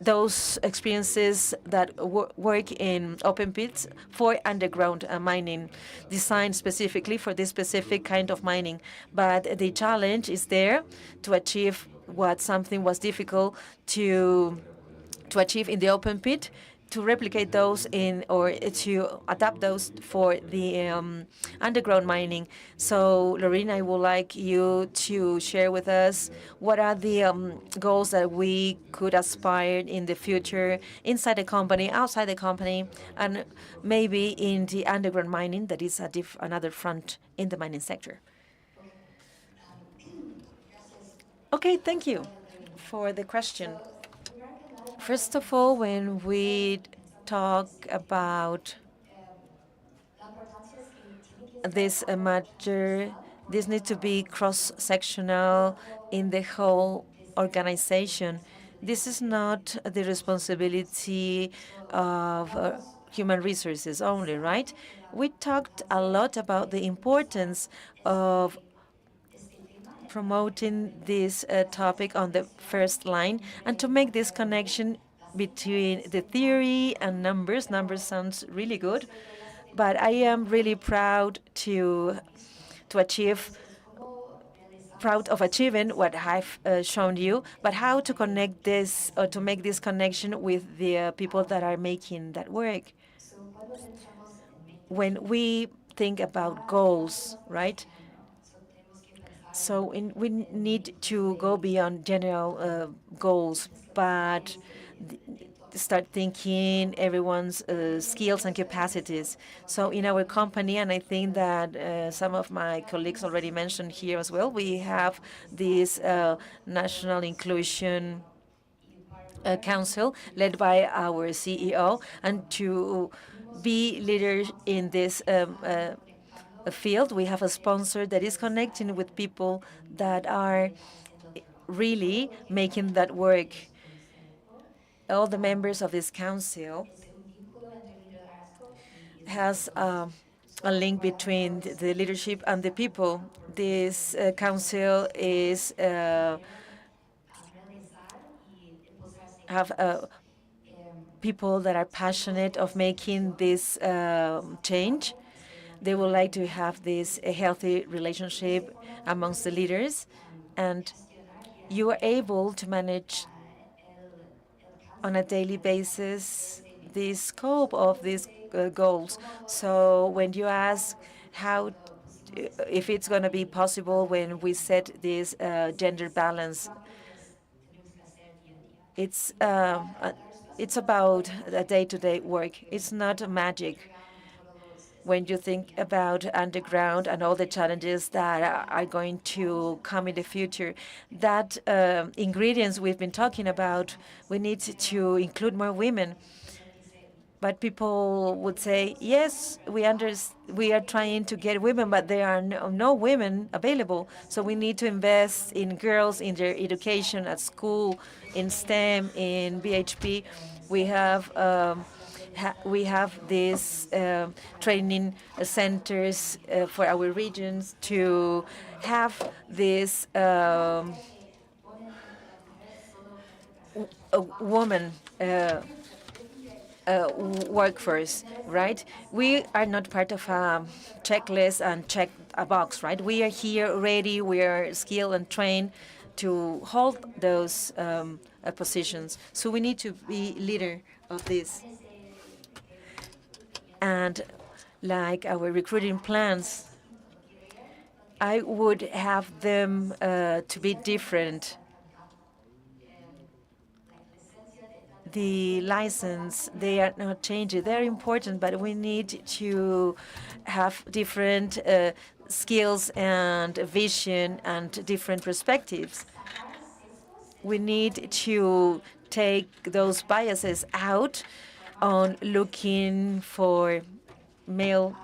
B: those experiences that work in open pits for underground mining, designed specifically for this specific kind of mining. But the challenge is there to achieve what something was difficult to achieve in the open pit, to replicate those or to adapt those for the underground mining. So, Lorena, I would like you to share with us what are the goals that we could aspire in the future inside the company, outside the company, and maybe in the underground mining, that is another front in the mining sector. Okay, thank you for the question. First of all, when we talk about this matter, this needs to be cross-sectional in the whole organization. This is not the responsibility of human resources only, right? We talked a lot about the importance of promoting this topic on the first line and to make this connection between the theory and numbers. Numbers sounds really good, but I am really proud of achieving what I've shown you, but how to connect this or to make this connection with the people that are making that work. When we think about goals, right? So we need to go beyond general goals, but start thinking everyone's skills and capacities. So in our company, and I think that some of my colleagues already mentioned here as well, we have this National Inclusion Council led by our CEO, and to be leaders in this field, we have a sponsor that is connecting with people that are really making that work. All the members of this council has a link between the leadership and the people. This council is have people that are passionate of making this change. They would like to have this healthy relationship amongst the leaders, and you are able to manage on a daily basis the scope of these goals. So when you ask if it's going to be possible when we set this gender balance, it's about the day-to-day work. It's not magic. When you think about underground and all the challenges that are going to come in the future, that ingredients we've been talking about, we need to include more women. But people would say, yes, we are trying to get women, but there are no women available. So we need to invest in girls, in their education at school, in STEM, in BHP. We have these training centers for our regions to have this woman workforce, right? We are not part of a checklist and check a box, right? We are here ready, we are skilled and trained to hold those positions. So we need to be leader of this. And like our recruiting plans, I would have them to be different. The license, they are not changing. They're important, but we need to have different skills and vision and different perspectives. We need to take those biases out on looking for male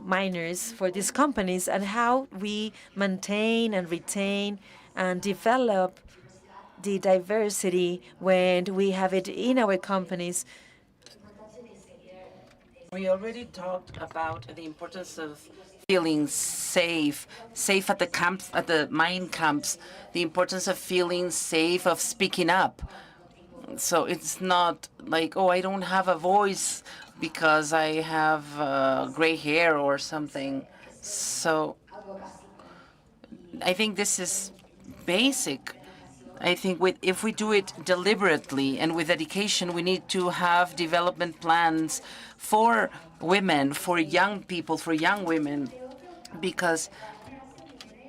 B: miners for these companies, and how we maintain and retain and develop the diversity when we have it in our companies.
A: We already talked about the importance of feeling safe at the camps, at the mine camps, the importance of feeling safe, of speaking up. So it's not like, oh, I don't have a voice because I have gray hair or something. So I think this is basic. I think if we do it deliberately and with dedication, we need to have development plans for women, for young people, for young women, because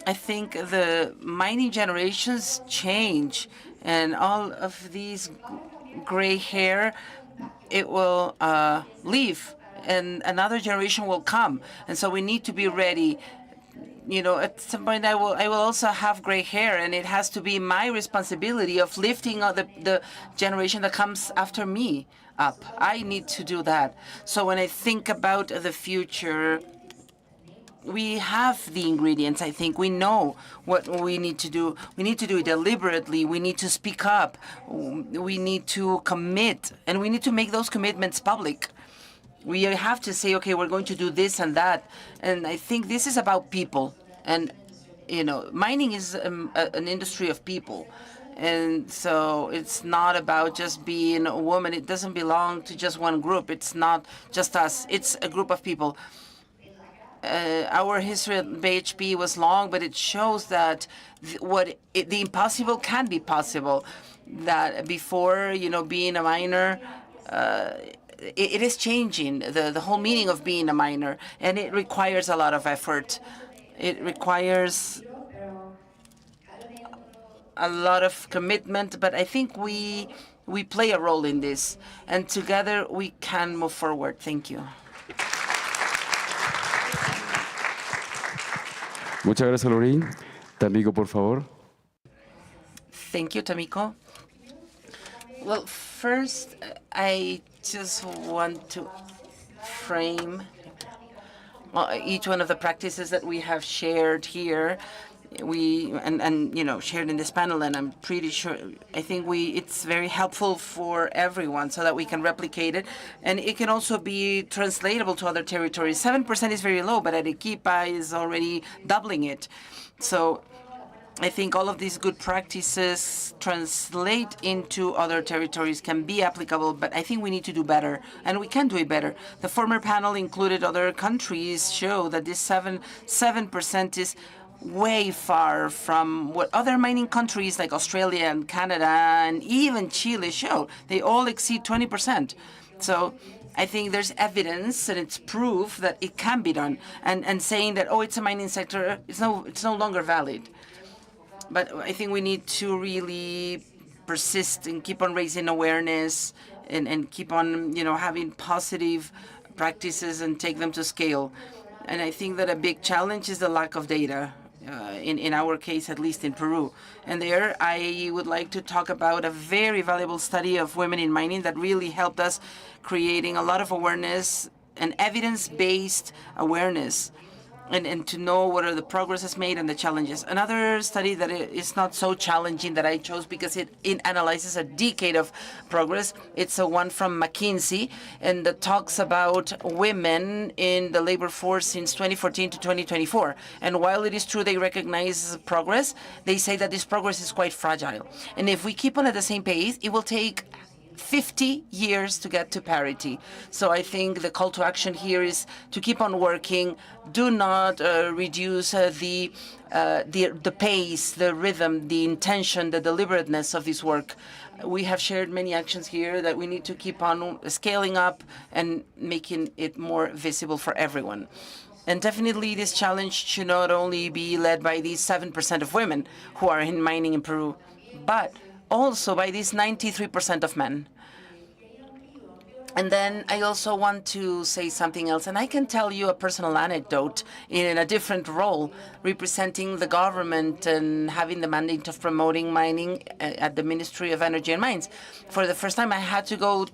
A: I think the mining generations change, and all of these gray hair, it will leave, and another generation will come. And so we need to be ready. At some point I will also have gray hair, and it has to be my responsibility of lifting up the generation that comes after me up. I need to do that. So when I think about the future, we have the ingredients. I think we know what we need to do. We need to do it deliberately. We need to speak up. We need to commit, and we need to make those commitments public. We have to say, okay, we're going to do this and that. And I think this is about people. And, mining is an industry of people. And so it's not about just being a woman. It doesn't belong to just one group. It's not just us. It's a group of people. Our history at BHP was long, but it shows that the impossible can be possible. That before, being a miner, it is changing, the whole meaning of being a miner, and it requires a lot of effort. It requires a lot of commitment, but I think we play a role in this, and together we can move forward. Thank you.
E: Muchas gracias, Lorín. Tamiko, por favor.
A: Thank you, Tamiko. Well, first, I just want to frame each one of the practices that we have shared here. Shared in this panel, and I'm pretty sure, I think it's very helpful for everyone so that we can replicate it, and it can also be translatable to other territories. 7% is very low, but Arequipa is already doubling it. So I think all of these good practices translate into other territories, can be applicable, but I think we need to do better, and we can do it better. The former panel included other countries, show that this 7% is way far from what other mining countries like Australia and Canada and even Chile show. They all exceed 20%. So I think there's evidence and it's proof that it can be done. And saying that, oh, it's a mining sector, it's no longer valid. But I think we need to really persist and keep on raising awareness and keep on, having positive practices and take them to scale. And I think that a big challenge is the lack of data. In our case, at least in Peru. And there, I would like to talk about a very valuable study of women in mining that really helped us creating a lot of awareness and evidence-based awareness, and to know what are the progresses made and the challenges. Another study that is not so challenging that I chose because it analyzes a decade of progress. It's a one from McKinsey, and that talks about women in the labor force since 2014 to 2024. And while it is true they recognize progress, they say that this progress is quite fragile. And if we keep on at the same pace, it will take 50 years to get to parity. So I think the call to action here is to keep on working. Do not reduce the pace, the rhythm, the intention, the deliberateness of this work. We have shared many actions here that we need to keep on scaling up and making it more visible for everyone. And definitely this challenge should not only be led by these 7% of women who are in mining in Peru, but also by these 93% of men. And then I also want to say something else, and I can tell you a personal anecdote in a different role, representing the government and having the mandate of promoting mining at the Ministry of Energy and Mines. For the first time, I had to go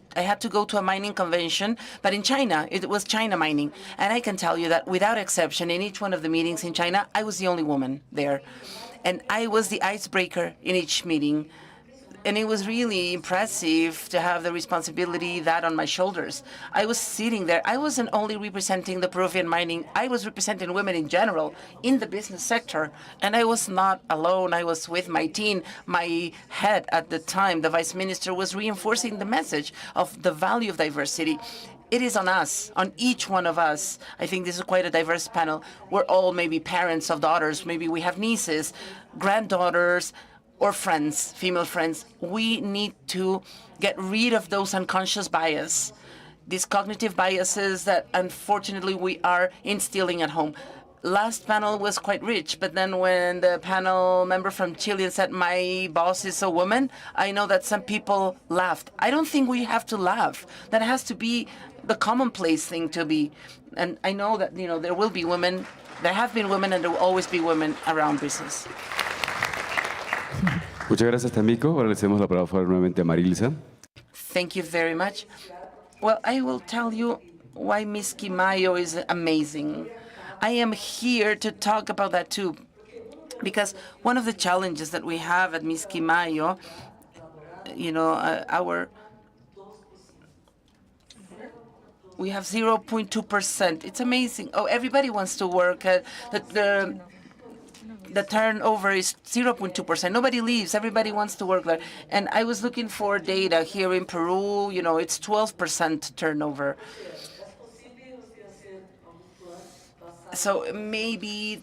A: to a mining convention, but in China. It was China mining, and I can tell you that without exception, in each one of the meetings in China, I was the only woman there, and I was the icebreaker in each meeting. And it was really impressive to have the responsibility that on my shoulders. I was sitting there. I wasn't only representing the Peruvian mining, I was representing women in general in the business sector. And I was not alone. I was with my team. My head at the time, the vice minister, was reinforcing the message of the value of diversity. It is on us, on each one of us. I think this is quite a diverse panel. We're all maybe parents of daughters. Maybe we have nieces, granddaughters, or friends, female friends. We need to get rid of those unconscious bias, these cognitive biases that unfortunately we are instilling at home. Last panel was quite rich, but then when the panel member from Chile said, my boss is a woman, I know that some people laughed. I don't think we have to laugh. That has to be the commonplace thing to be. And I know that, there will be women, there have been women, and there will always be women around business.
E: Muchas gracias, Tamiko. Ahora le cedemos la palabra nuevamente a Marilisa.
A: Thank you very much. Well, I will tell you why Miss Quimayo is amazing. I am here to talk about that too, because one of the challenges that we have at Miss Quimayo, we have 0.2%. It's amazing. Oh, everybody wants to work. The turnover is 0.2%. Nobody leaves. Everybody wants to work there. And I was looking for data here in Peru. It's 12% turnover. So maybe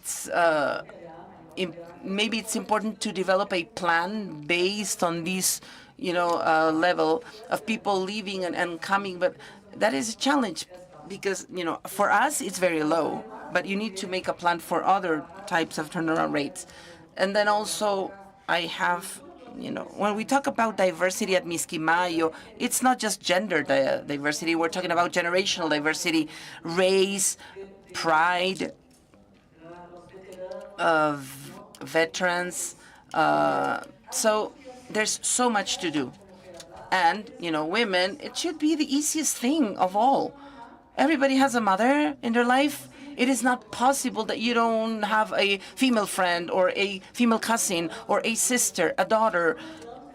A: it's important to develop a plan based on this, level of people leaving and coming. But that is a challenge because, for us it's very low. But you need to make a plan for other types of turnaround rates. And then also I have, when we talk about diversity at Miss Quimayo, it's not just gender diversity. We're talking about generational diversity, race, pride of veterans. So there's so much to do. And, women, it should be the easiest thing of all. Everybody has a mother in their life. It is not possible that you don't have a female friend or a female cousin or a sister, a daughter.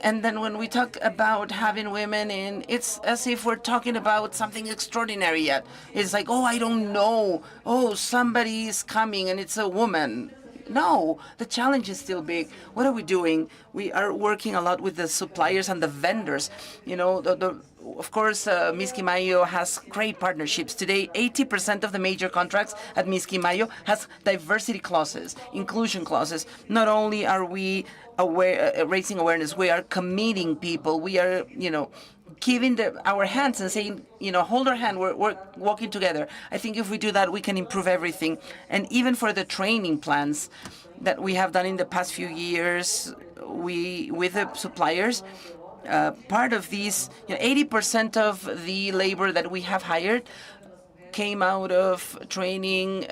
A: And then when we talk about having women in, it's as if we're talking about something extraordinary yet. It's like, oh, I don't know. Oh, somebody is coming and it's a woman. No, the challenge is still big. What are we doing? We are working a lot with the suppliers and the vendors. Of course, Miss Quimayo has great partnerships. Today, 80% of the major contracts at Miss Quimayo has diversity clauses, inclusion clauses. Not only are we raising awareness, we are committing people. We are, giving our hands and saying, hold our hand, we're walking together. I think if we do that, we can improve everything. And even for the training plans that we have done in the past few years, with the suppliers, part of these, 80% of the labor that we have hired came out of training,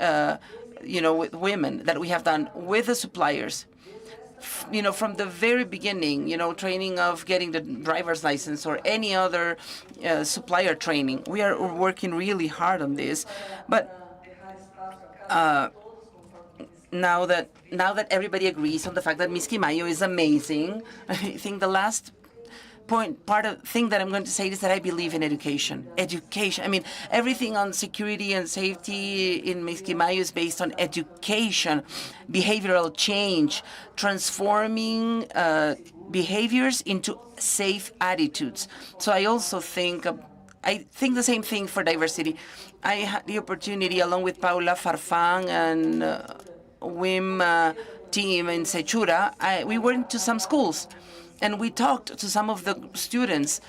A: with women that we have done with the suppliers. From the very beginning, training of getting the driver's license or any other supplier training. We are working really hard on this. But now that everybody agrees on the fact that Miss Quimayo is amazing, I think the last thing that I'm going to say is that I believe in education. Education. I mean, everything on security and safety in Miss Quimayo is based on education, behavioral change, transforming behaviors into safe attitudes. So I also think the same thing for diversity. I had the opportunity, along with Paula Farfán and WIM team in Sechura, we went to some schools. And we talked to some of the students,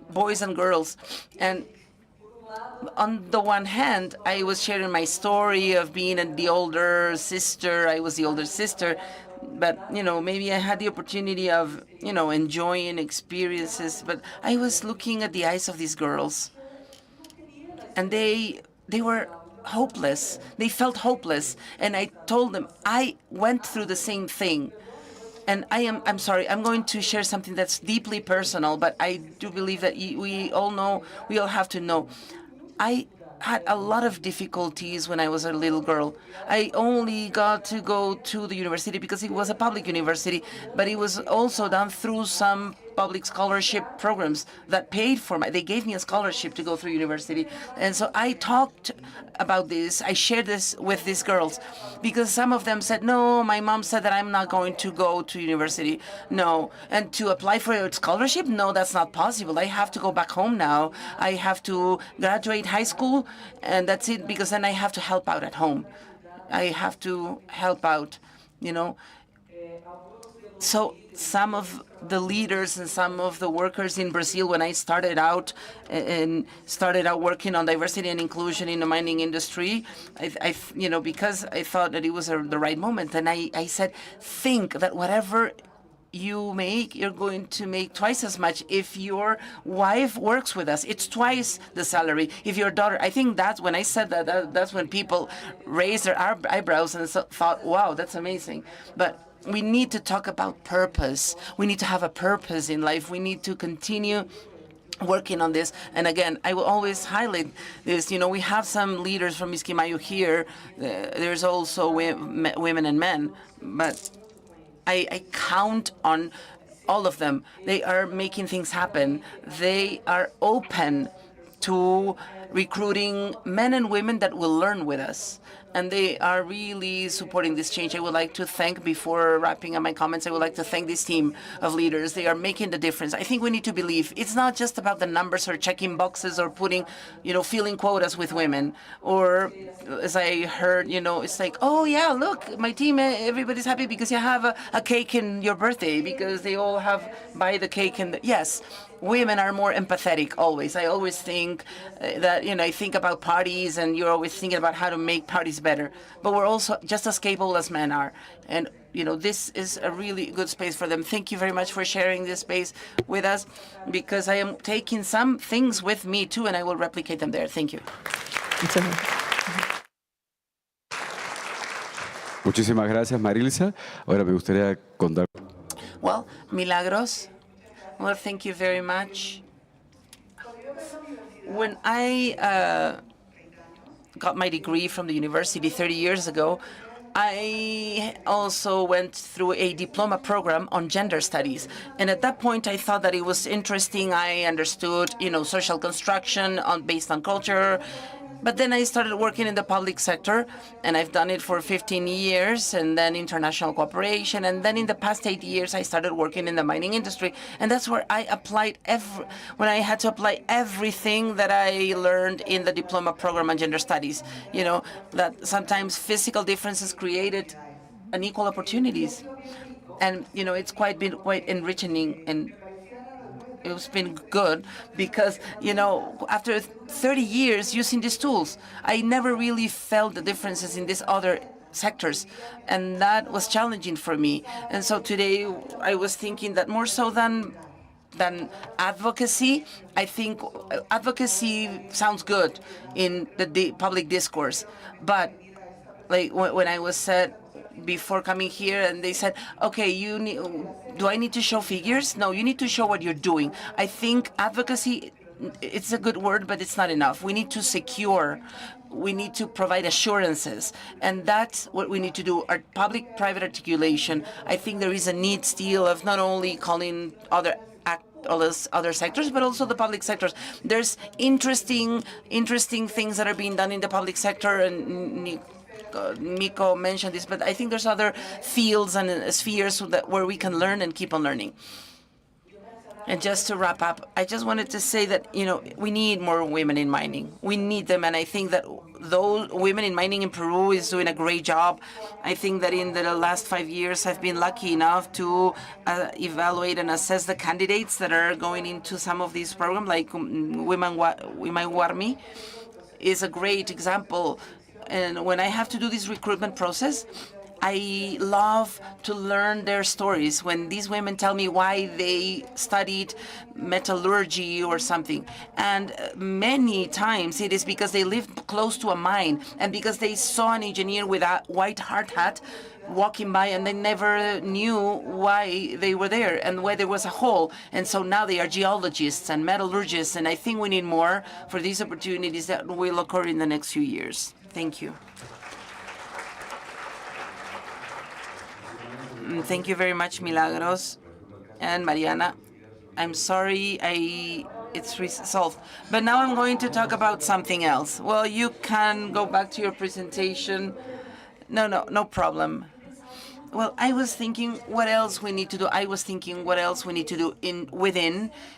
A: boys and girls. And on the one hand, I was sharing my story of being the older sister. I was the older sister. But, maybe I had the opportunity of, enjoying experiences. But I was looking at the eyes of these girls. and they were hopeless. They felt hopeless, and I told them I went through the same thing. And I'm sorry, I'm going to share something that's deeply personal, but I do believe that we all have to know. I had a lot of difficulties when I was a little girl. I only got to go to the university because it was a public university, but it was also done through some public scholarship programs that paid for they gave me a scholarship to go through university. And so I talked about this. I shared this with these girls because some of them said, no, my mom said that I'm not going to go to university. No. And to apply for a scholarship? No, that's not possible. I have to go back home now. I have to graduate high school, and that's it, because then I have to help out at home. I have to help out, So some of the leaders and some of the workers in Brazil, when I started out working on diversity and inclusion in the mining industry, because I thought that it was the right moment, and I said, think that whatever you make, you're going to make twice as much if your wife works with us. It's twice the salary. If your daughter, I think that's when I said that's when people raised their eyebrows and thought, wow, that's amazing. But we need to talk about purpose. We need to have a purpose in life. We need to continue working on this. And again, I will always highlight this. We have some leaders from Misquimayo here. There's also women and men, but I count on all of them. They are making things happen. They are open to recruiting men and women that will learn with us. And they are really supporting this change. I would like to thank, before wrapping up my comments, I would like to thank this team of leaders. They are making the difference. I think we need to believe it's not just about the numbers or checking boxes or putting, filling quotas with women. Or, as I heard, it's like, oh yeah, look, my team, everybody's happy because you have a cake in your birthday, because they all buy the cake. And yes, women are more empathetic always. I always think that, I think about parties, and you're always thinking about how to make parties better. But we're also just as capable as men are. And, this is a really good space for them. Thank you very much for sharing this space with us, because I am taking some things with me too, and I will replicate them there. Thank you.
E: Muchísimas gracias, Marilsa. Ahora me gustaría contar.
A: Well, Milagros. Well, thank you very much. When I got my degree from the university 30 years ago, I also went through a diploma program on gender studies. And at that point, I thought that it was interesting. I understood, social construction based on culture. But then I started working in the public sector, and I've done it for 15 years, and then international cooperation. And then in the past 8 years, I started working in the mining industry. And that's where I applied when I had to apply everything that I learned in the diploma program on gender studies. That sometimes physical differences created unequal opportunities. And, it's been quite enriching, and it's been good because, after 30 years using these tools, I never really felt the differences in these other sectors, and that was challenging for me. And so today I was thinking that more so than advocacy, I think advocacy sounds good in the public discourse, but like when I was said before coming here, and they said, okay, do I need to show figures? No, you need to show what you're doing. I think advocacy, it's a good word, but it's not enough. We need to secure. We need to provide assurances. And that's what we need to do, our public-private articulation. I think there is a need still of not only calling all those other sectors, but also the public sectors. There's interesting things that are being done in the public sector, and Miko mentioned this, but I think there's other fields and spheres where we can learn and keep on learning. And just to wrap up, I just wanted to say that, we need more women in mining. We need them, and I think that those women in mining in Peru is doing a great job. I think that in the last 5 years, I've been lucky enough to evaluate and assess the candidates that are going into some of these programs, like Women Warmi is a great example. And when I have to do this recruitment process, I love to learn their stories when these women tell me why they studied metallurgy or something. And many times it is because they lived close to a mine and because they saw an engineer with a white hard hat walking by and they never knew why they were there and why there was a hole. And so now they are geologists and metallurgists. And I think we need more for these opportunities that will occur in the next few years. Thank you. Thank you very much, Milagros and Mariana. I'm sorry it's resolved. But now I'm going to talk about something else. Well, you can go back to your presentation. No problem. Well, I was thinking what else we need to do. I was thinking what else we need to do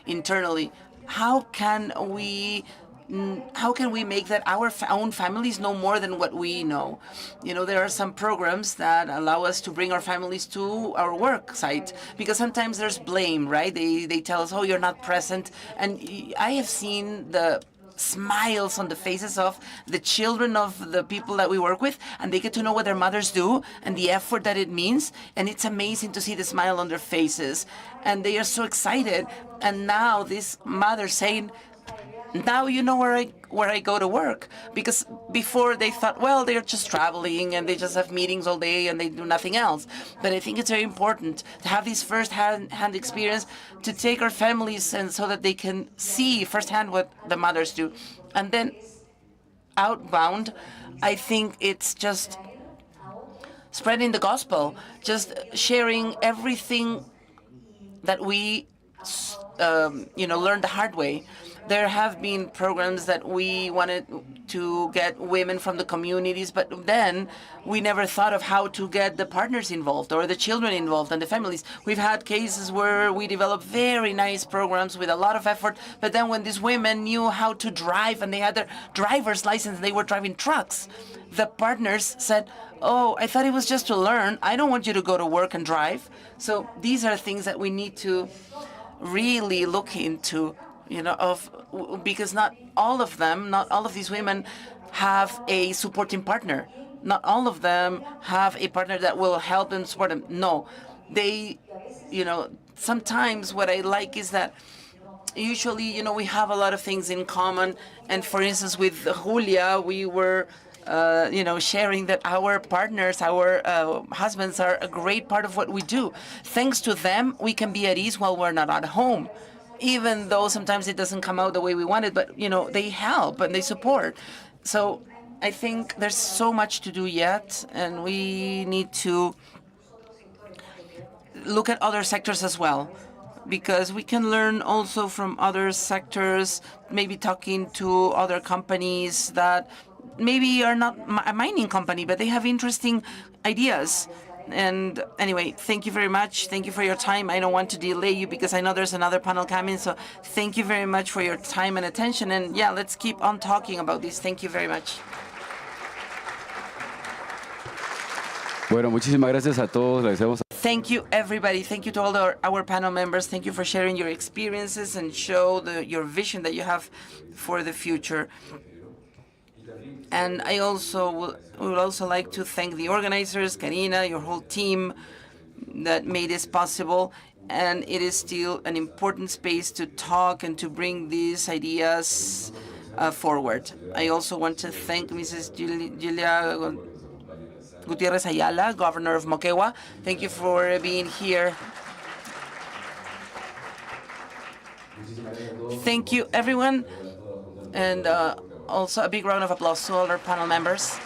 A: internally. How can we make that our own families know more than what we know? You know, there are some programs that allow us to bring our families to our work site because sometimes there's blame, right? They tell us, oh, you're not present. And I have seen the smiles on the faces of the children of the people that we work with, and they get to know what their mothers do and the effort that it means. And it's amazing to see the smile on their faces. And they are so excited. And now this mother saying, now you know where I go to work. Because before they thought, well, they're just traveling and they just have meetings all day and they do nothing else. But I think it's very important to have this first-hand experience to take our families and so that they can see firsthand what the mothers do. And then outbound, I think it's just spreading the gospel, just sharing everything that we learned the hard way. There have been programs that we wanted to get women from the communities, but then we never thought of how to get the partners involved or the children involved and the families. We've had cases where we developed very nice programs with a lot of effort, but then when these women knew how to drive and they had their driver's license and they were driving trucks, the partners said, oh, I thought it was just to learn. I don't want you to go to work and drive. So these are things that we need to really look into, because not all of these women have a supporting partner. Not all of them have a partner that will help and support them. No, sometimes what I like is that usually, we have a lot of things in common. And for instance, with Julia, we were sharing that our partners, our husbands are a great part of what we do. Thanks to them, we can be at ease while we're not at home, even though sometimes it doesn't come out the way we wanted, but, they help and they support. So I think there's so much to do yet, and we need to look at other sectors as well, because we can learn also from other sectors, maybe talking to other companies that maybe are not a mining company, but they have interesting ideas. And anyway, thank you very much. Thank you for your time. I don't want to delay you because I know there's another panel coming. So thank you very much for your time and attention. And yeah, let's keep on talking about this. Thank you very much.
E: Bueno, muchísimas gracias a todos. Le deseamos
A: Thank you, everybody. Thank you to all our panel members. Thank you for sharing your experiences and show your vision that you have for the future. And I would also like to thank the organizers, Karina, your whole team that made this possible. And it is still an important space to talk and to bring these ideas forward. I also want to thank Mrs. Julia Gutierrez Ayala, Governor of Moquegua. Thank you for being here. Thank you, everyone. And also a big round of applause to all our panel members.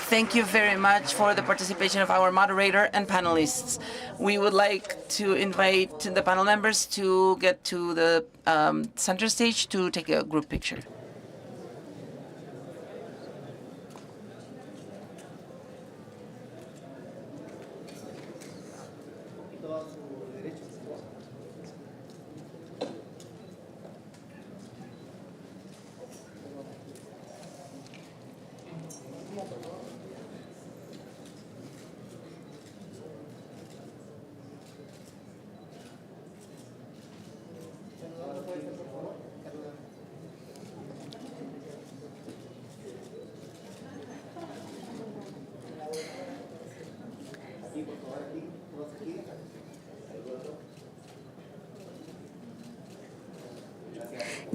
A: Thank you very much for the participation of our moderator and panelists. We would like to invite the panel members to get to the center stage to take a group picture.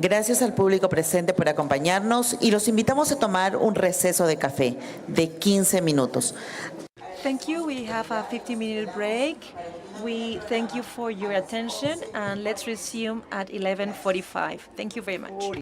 C: Gracias al público presente por acompañarnos y los invitamos a tomar un receso de café de 15 minutos.
B: Thank you. We have a 15-minute break. We thank you for your attention, and let's resume at 11:45. Thank you very much.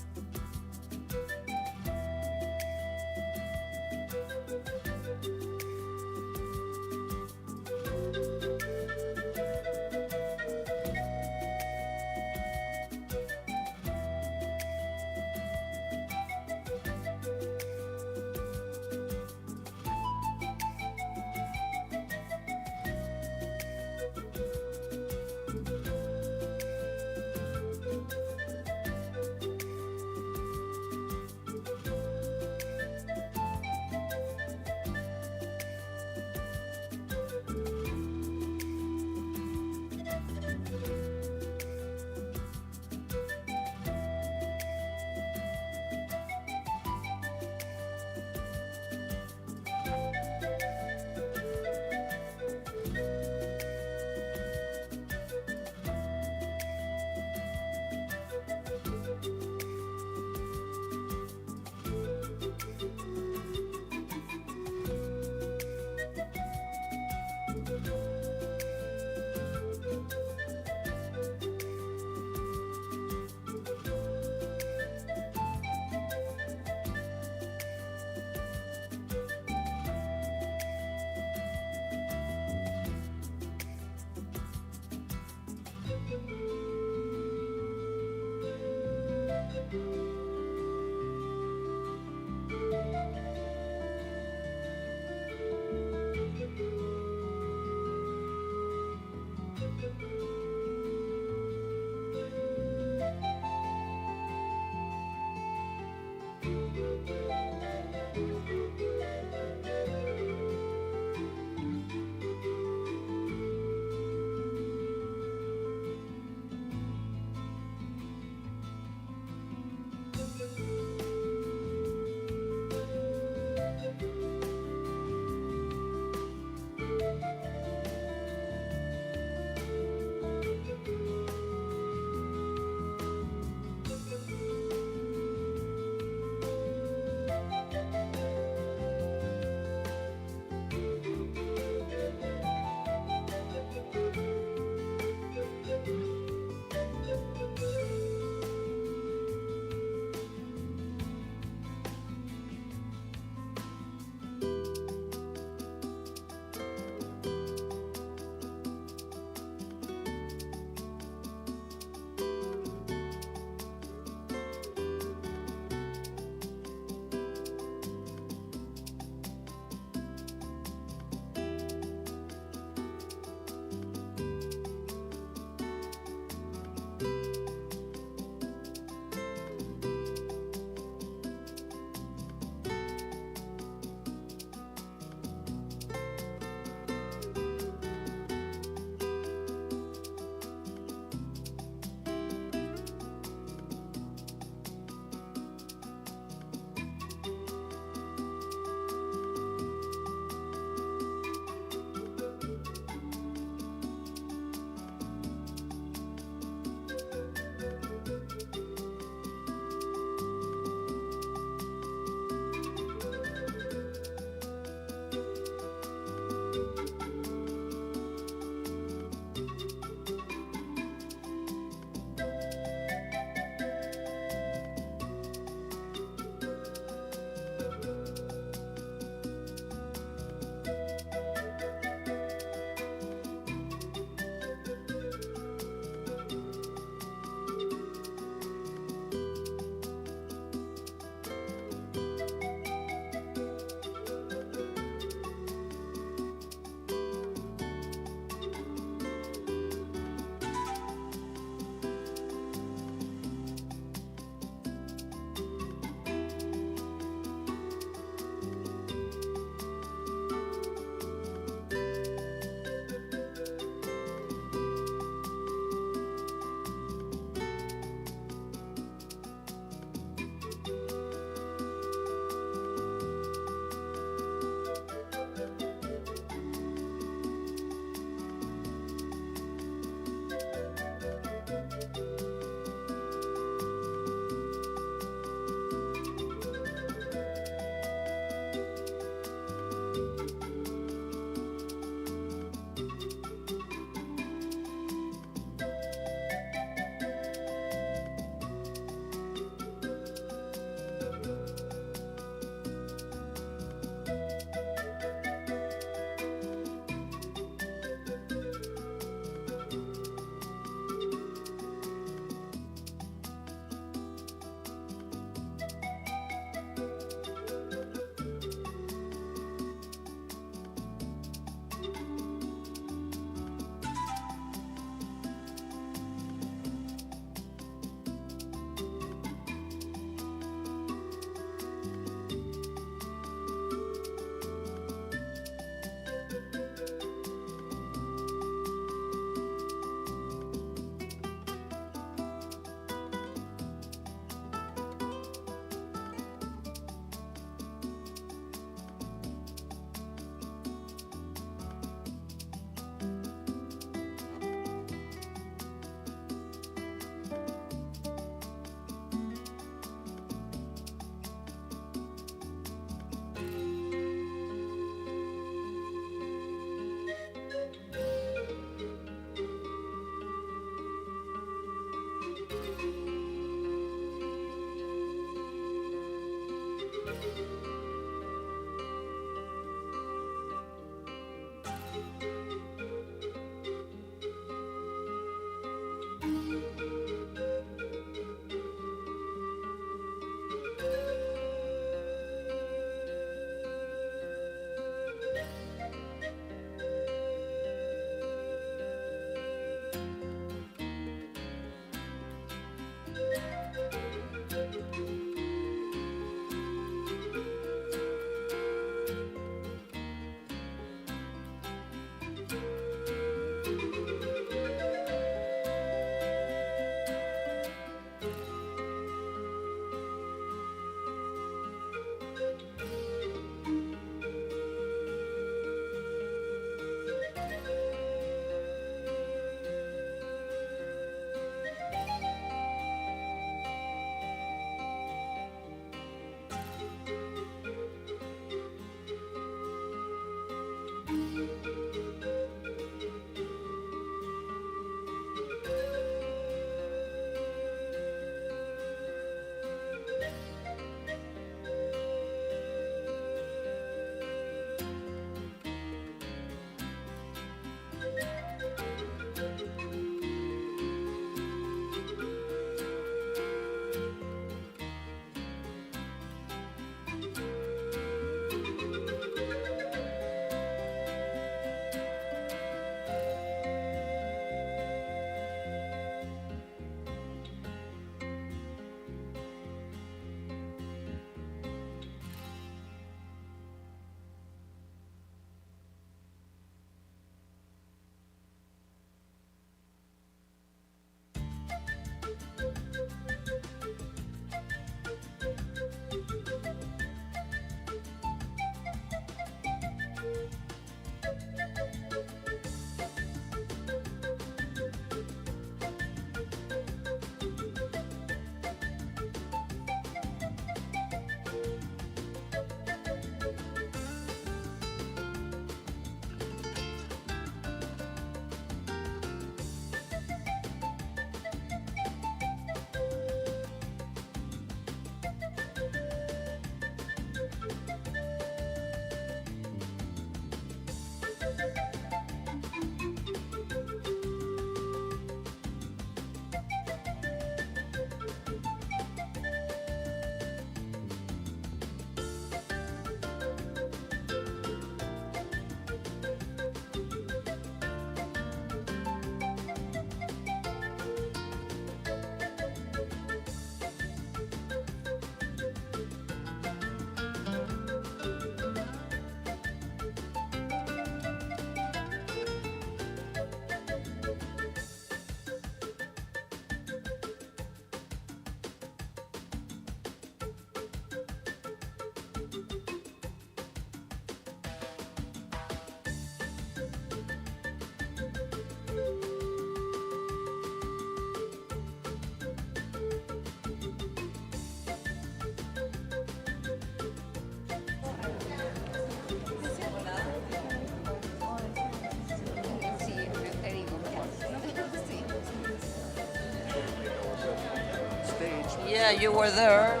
A: Yeah, you were there.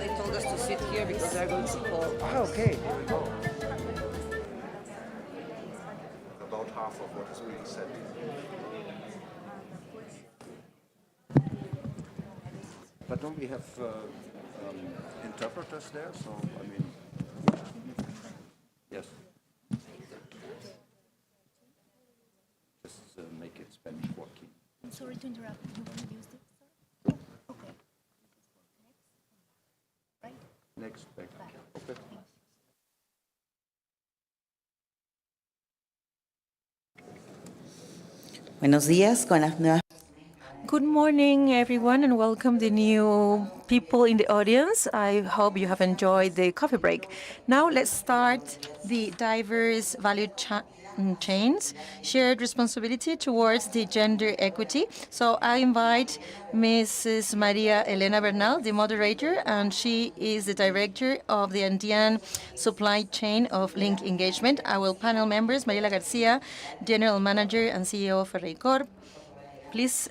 A: They told us to sit here because they're going to call.
D: Ah, okay. Here we go. About half of what is being said. But don't we have interpreters there? So, I mean, yes. Just make it Spanish 14.
F: I'm sorry to interrupt. You want to use this? Okay. Right?
D: Next back. Okay.
C: Buenos días con las nuevas.
B: Good morning, everyone, and welcome the new people in the audience. I hope you have enjoyed the coffee break. Now let's start the diverse value chains, shared responsibility towards the gender equity. So I invite Mrs. Maria Elena Bernal, the moderator, and she is the director of the Andean supply chain of Link Engagement. Our panel members, Mariela Garcia, general manager and CEO of Ferreicorp. Please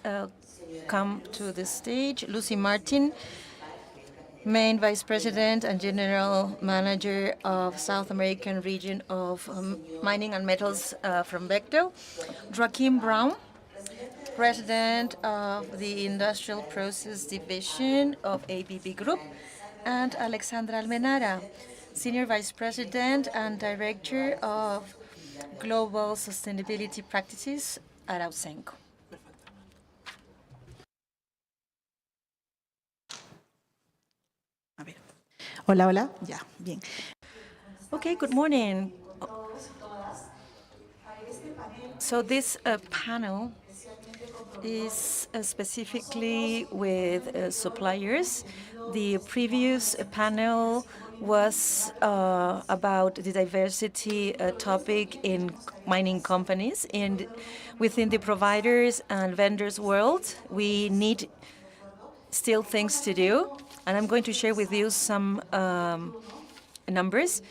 B: come to the stage. Lucy Martin, main vice president and general manager of South American region of mining and metals from Bechtel. Joaquim Brown, president of the industrial process division of ABB Group. And Alexandra Almenara, senior vice president and director of global sustainability practices at Ausenco.
G: Hola, hola. Ya, bien.
B: Okay, good morning. So this panel is specifically with suppliers. The previous panel was about the diversity topic in mining companies. And within the providers and vendors world, we need still things to do. And I'm going to share with you some numbers.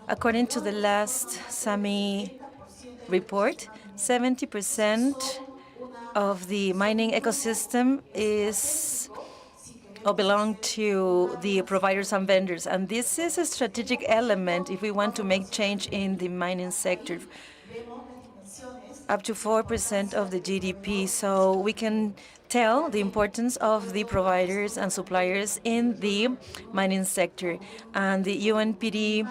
B: According to the last SAMI report, 70% of the mining ecosystem is or belong to the providers and vendors. And this is a strategic element if we want to make change in the mining sector, up to 4% of the GDP. So we can tell the importance of the providers and suppliers in the mining sector. And the UNPD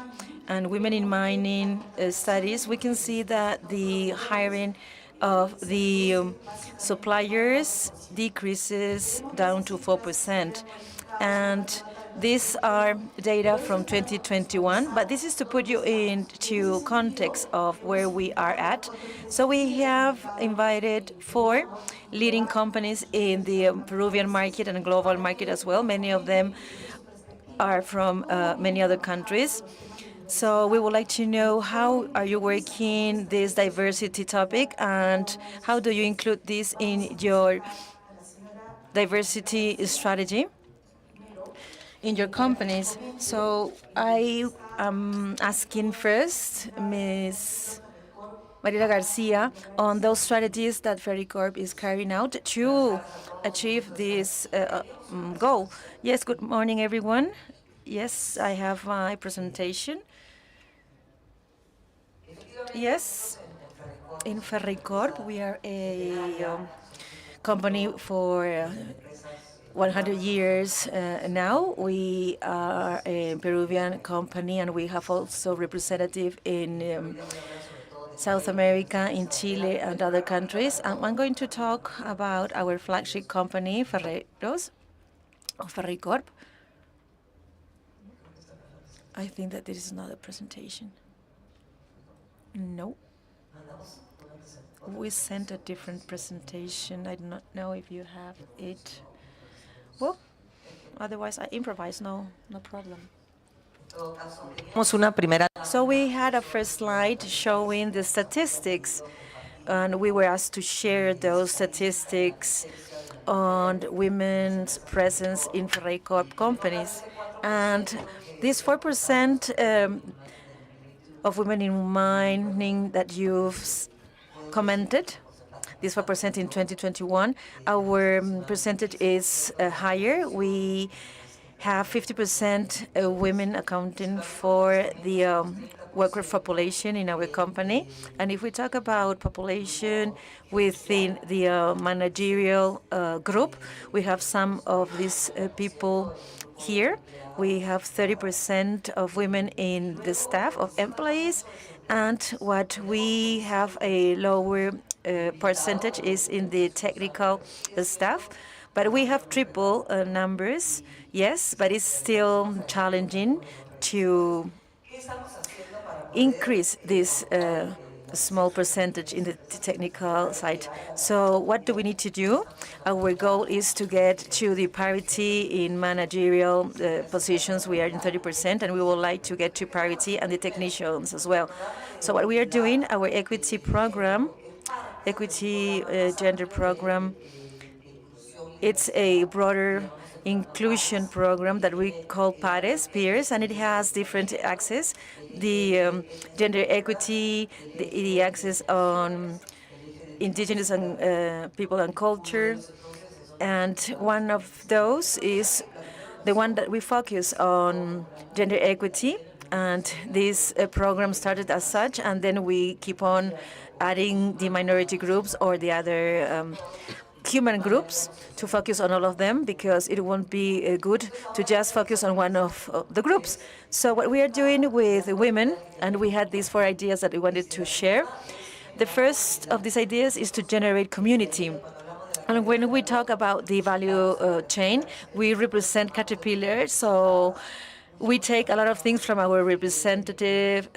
B: and Women in Mining studies, we can see that the hiring of the suppliers decreases down to 4%. And these are data from 2021, but this is to put you into context of where we are at. So we have invited 4 leading companies in the Peruvian market and global market as well. Many of them are from many other countries. So we would like to know how are you working this diversity topic and how do you include this in your diversity strategy in your companies. So I am asking first Ms. Mariela Garcia on those strategies that Ferreicorp is carrying out to achieve this goal. Yes, good morning, everyone. Yes, I have my presentation. Yes, in Ferreicorp, we are a company for 100 years now. We are a Peruvian company, and we have also representative in South America, in Chile, and other countries. And I'm going to talk about our flagship company, Ferreiros, or Ferreicorp. I think that this is not a presentation. No. We sent a different presentation. I do not know if you have it. Well, otherwise I improvise, no problem. So we had a first slide showing the statistics, and we were asked to share those statistics on women's presence in Ferreicorp companies. And this 4% of women in mining that you've commented, this 4% in 2021. Our percentage is higher. We have 50% women accounting for the worker population in our company. And if we talk about population within the managerial group, we have some of these people here. We have 30% of women in the staff of employees, and what we have a lower percentage is in the technical staff. But we have triple numbers, yes, but it's still challenging to increase this small percentage in the technical side. So what do we need to do? Our goal is to get to the parity in managerial positions. We are in 30%, and we would like to get to parity and the technicians as well. So what we are doing, our equity program, equity gender program, it's a broader inclusion program that we call peers, and it has different axes. The gender equity, the axis on indigenous and people and culture, and one of those is the one that we focus on gender equity. And this program started as such, and then we keep on adding the minority groups or the other human groups to focus on all of them, because it won't be good to just focus on one of the groups. So what we are doing with women, and we had these 4 ideas that we wanted to share. The first of these ideas is to generate community. And when we talk about the value chain, we represent Caterpillar, so we take a lot of things from our represented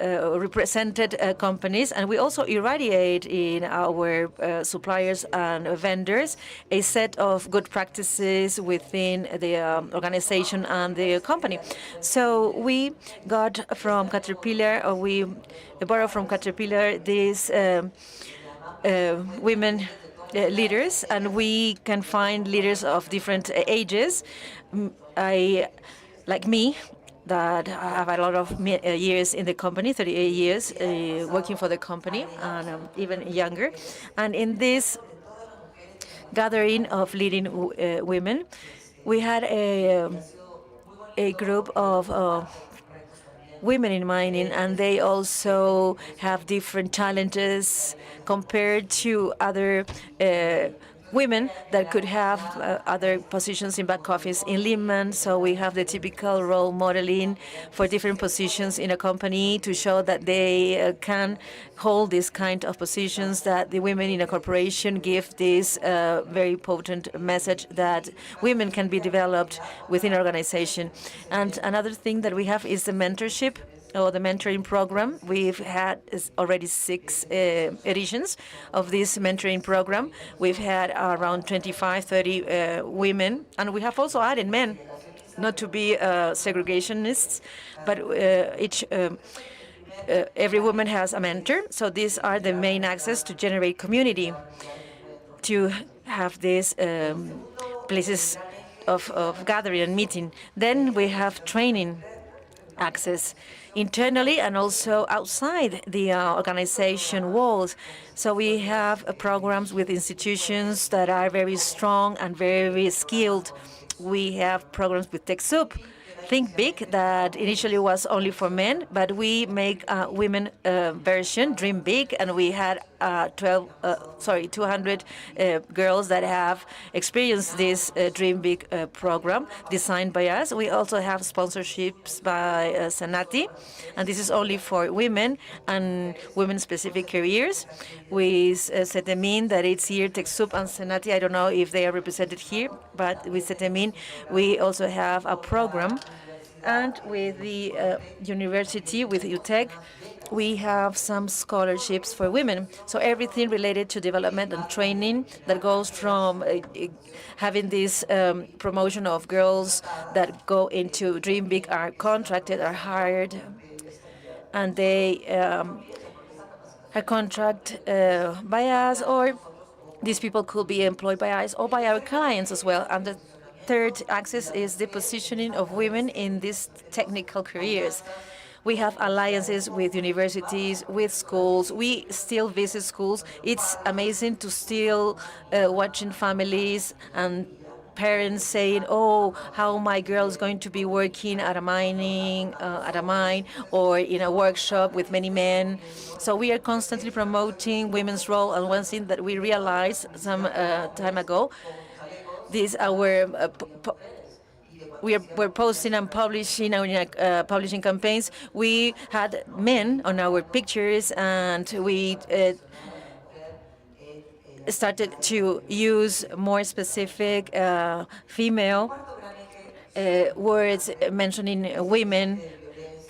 B: companies, and we also irradiate in our suppliers and vendors a set of good practices within the organization and the company. So we got from Caterpillar, or we borrow from Caterpillar, these women leaders, and we can find leaders of different ages. Like me, that have a lot of years in the company, 38 years working for the company, and even younger. And in this gathering of leading women, we had a group of women in mining, and they also have different challenges compared to other women that could have other positions in back office in Lehman. So we have the typical role modeling for different positions in a company to show that they can hold this kind of positions, that the women in a corporation give this very potent message that women can be developed within an organization. And another thing that we have is the mentorship, or the mentoring program. We've had already 6 editions of this mentoring program. We've had around 25, 30 women, and we have also added men, not to be segregationists, but every woman has a mentor. So these are the main axes to generate community, to have these places of gathering and meeting. Then we have training access internally and also outside the organization walls. So we have programs with institutions that are very strong and very skilled. We have programs with TechSoup, Think Big, that initially was only for men, but we make a women version, Dream Big, and we had 200 girls that have experienced this Dream Big program designed by us. We also have sponsorships by Senati, and this is only for women and women-specific careers. We Setemin, that it's here, TechSoup and Senati. I don't know if they are represented here, but with Setemin, we also have a program. And with the university, with UTEC, we have some scholarships for women. So everything related to development and training that goes from having this promotion of girls that go into Dream Big are contracted, are hired, and they are contracted by us, or these people could be employed by us or by our clients as well. And the third axis is the positioning of women in these technical careers. We have alliances with universities, with schools. We still visit schools. It's amazing to still watching families and parents saying, "Oh, how my girl is going to be working at a mine, or in a workshop with many men." So we are constantly promoting women's role. And one thing that we realized some time ago, this our we're posting and publishing our publishing campaigns. We had men on our pictures, and we started to use more specific female words mentioning women.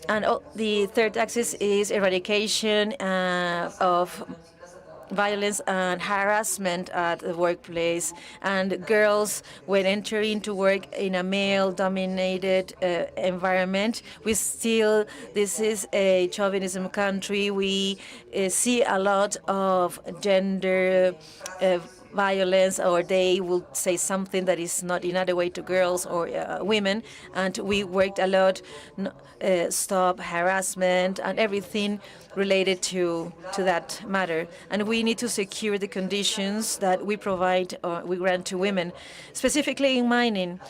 B: And the third axis is eradication of violence and harassment at the workplace. And girls, when entering to work in a male-dominated environment, this is a chauvinism country. We see a lot of gender violence, or they will say something that is not in other way to girls or women. And we worked a lot, stop harassment and everything related to that matter. And we need to secure the conditions that we provide or we grant to women, specifically in mining,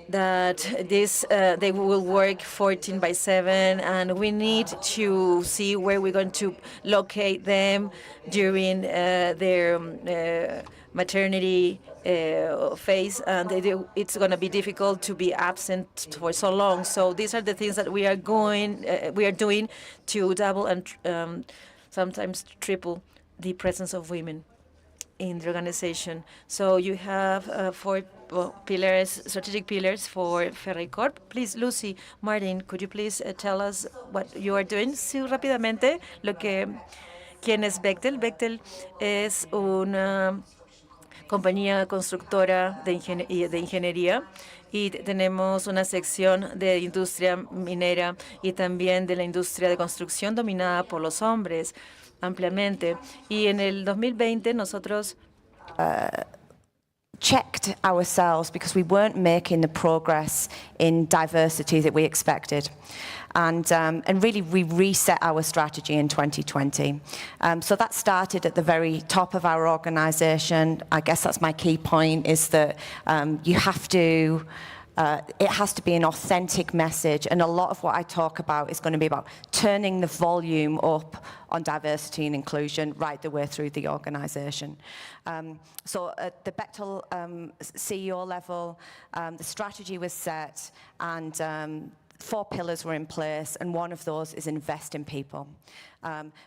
B: that they will work 14/7, and we need to see where we're going to locate them during their maternity phase, and it's going to be difficult to be absent for so long. So these are the things that we are doing to double and sometimes triple the presence of women in the organization. So you have four pillars, strategic pillars for Ferricorp. Please, Lucy, Martin, could you please tell us what you are doing? Sí, rápidamente, ¿quién es Bechtel? Bechtel es una compañía constructora de ingeniería, y tenemos una sección de industria minera y también de la industria de construcción dominada por los hombres ampliamente. Y en el 2020 nosotros
H: checked ourselves because we weren't making the progress in diversity that we expected. And really, we reset our strategy in 2020. So that started at the very top of our organization. I guess that's my key point, is that you have to it has to be an authentic message, and a lot of what I talk about is going to be about turning the volume up on diversity and inclusion right the way through the organization. So at the Bechtel CEO level, the strategy was set, and 4 pillars were in place, and one of those is invest in people,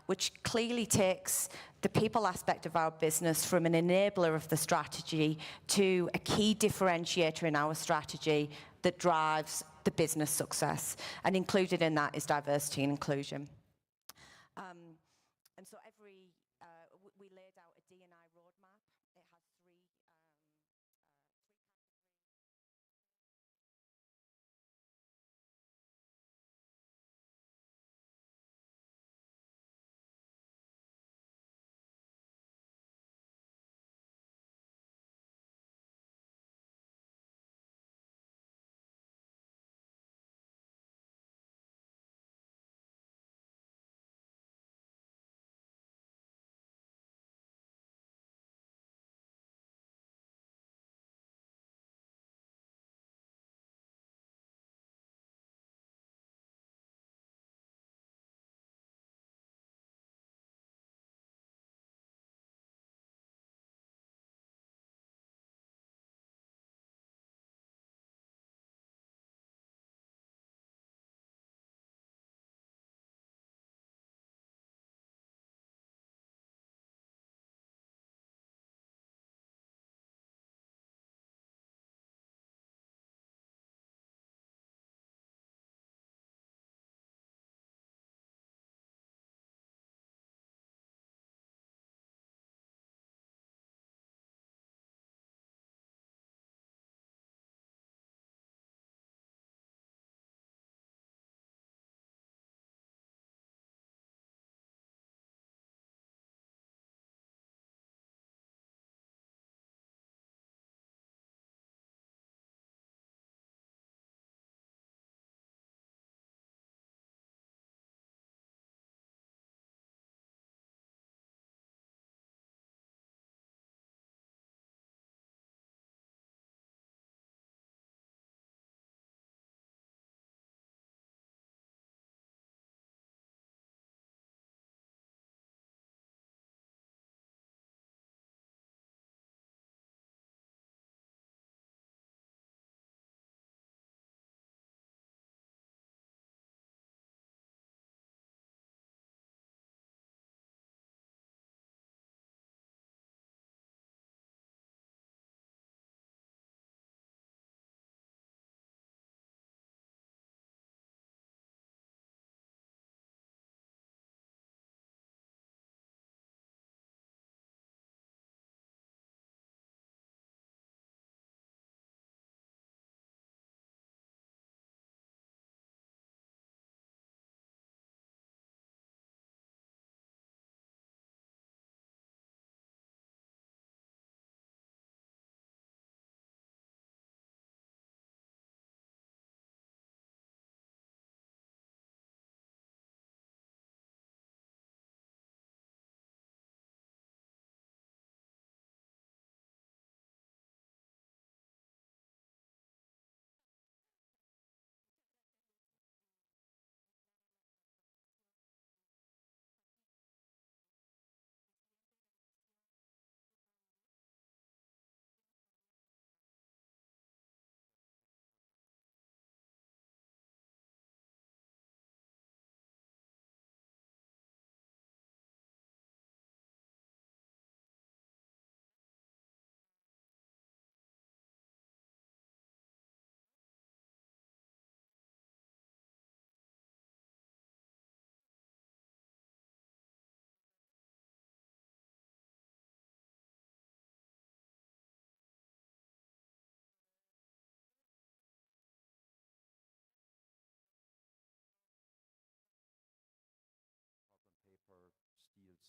H: which clearly takes the people aspect of our business from an enabler of the strategy to a key differentiator in our strategy that drives the business success. And included in that is diversity and inclusion. And so we laid out a D&I roadmap. It has 3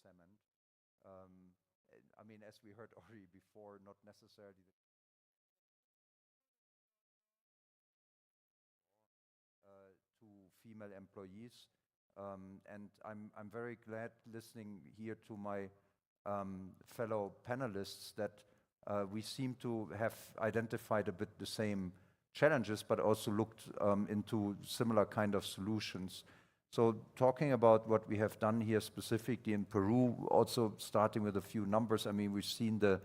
D: cement. I mean, as we heard already before, not necessarily to female employees. And I'm very glad listening here to my fellow panelists that we seem to have identified a bit the same challenges, but also looked into similar kind of solutions. So talking about what we have done here specifically in Peru, also starting with a few numbers, I mean, we've seen the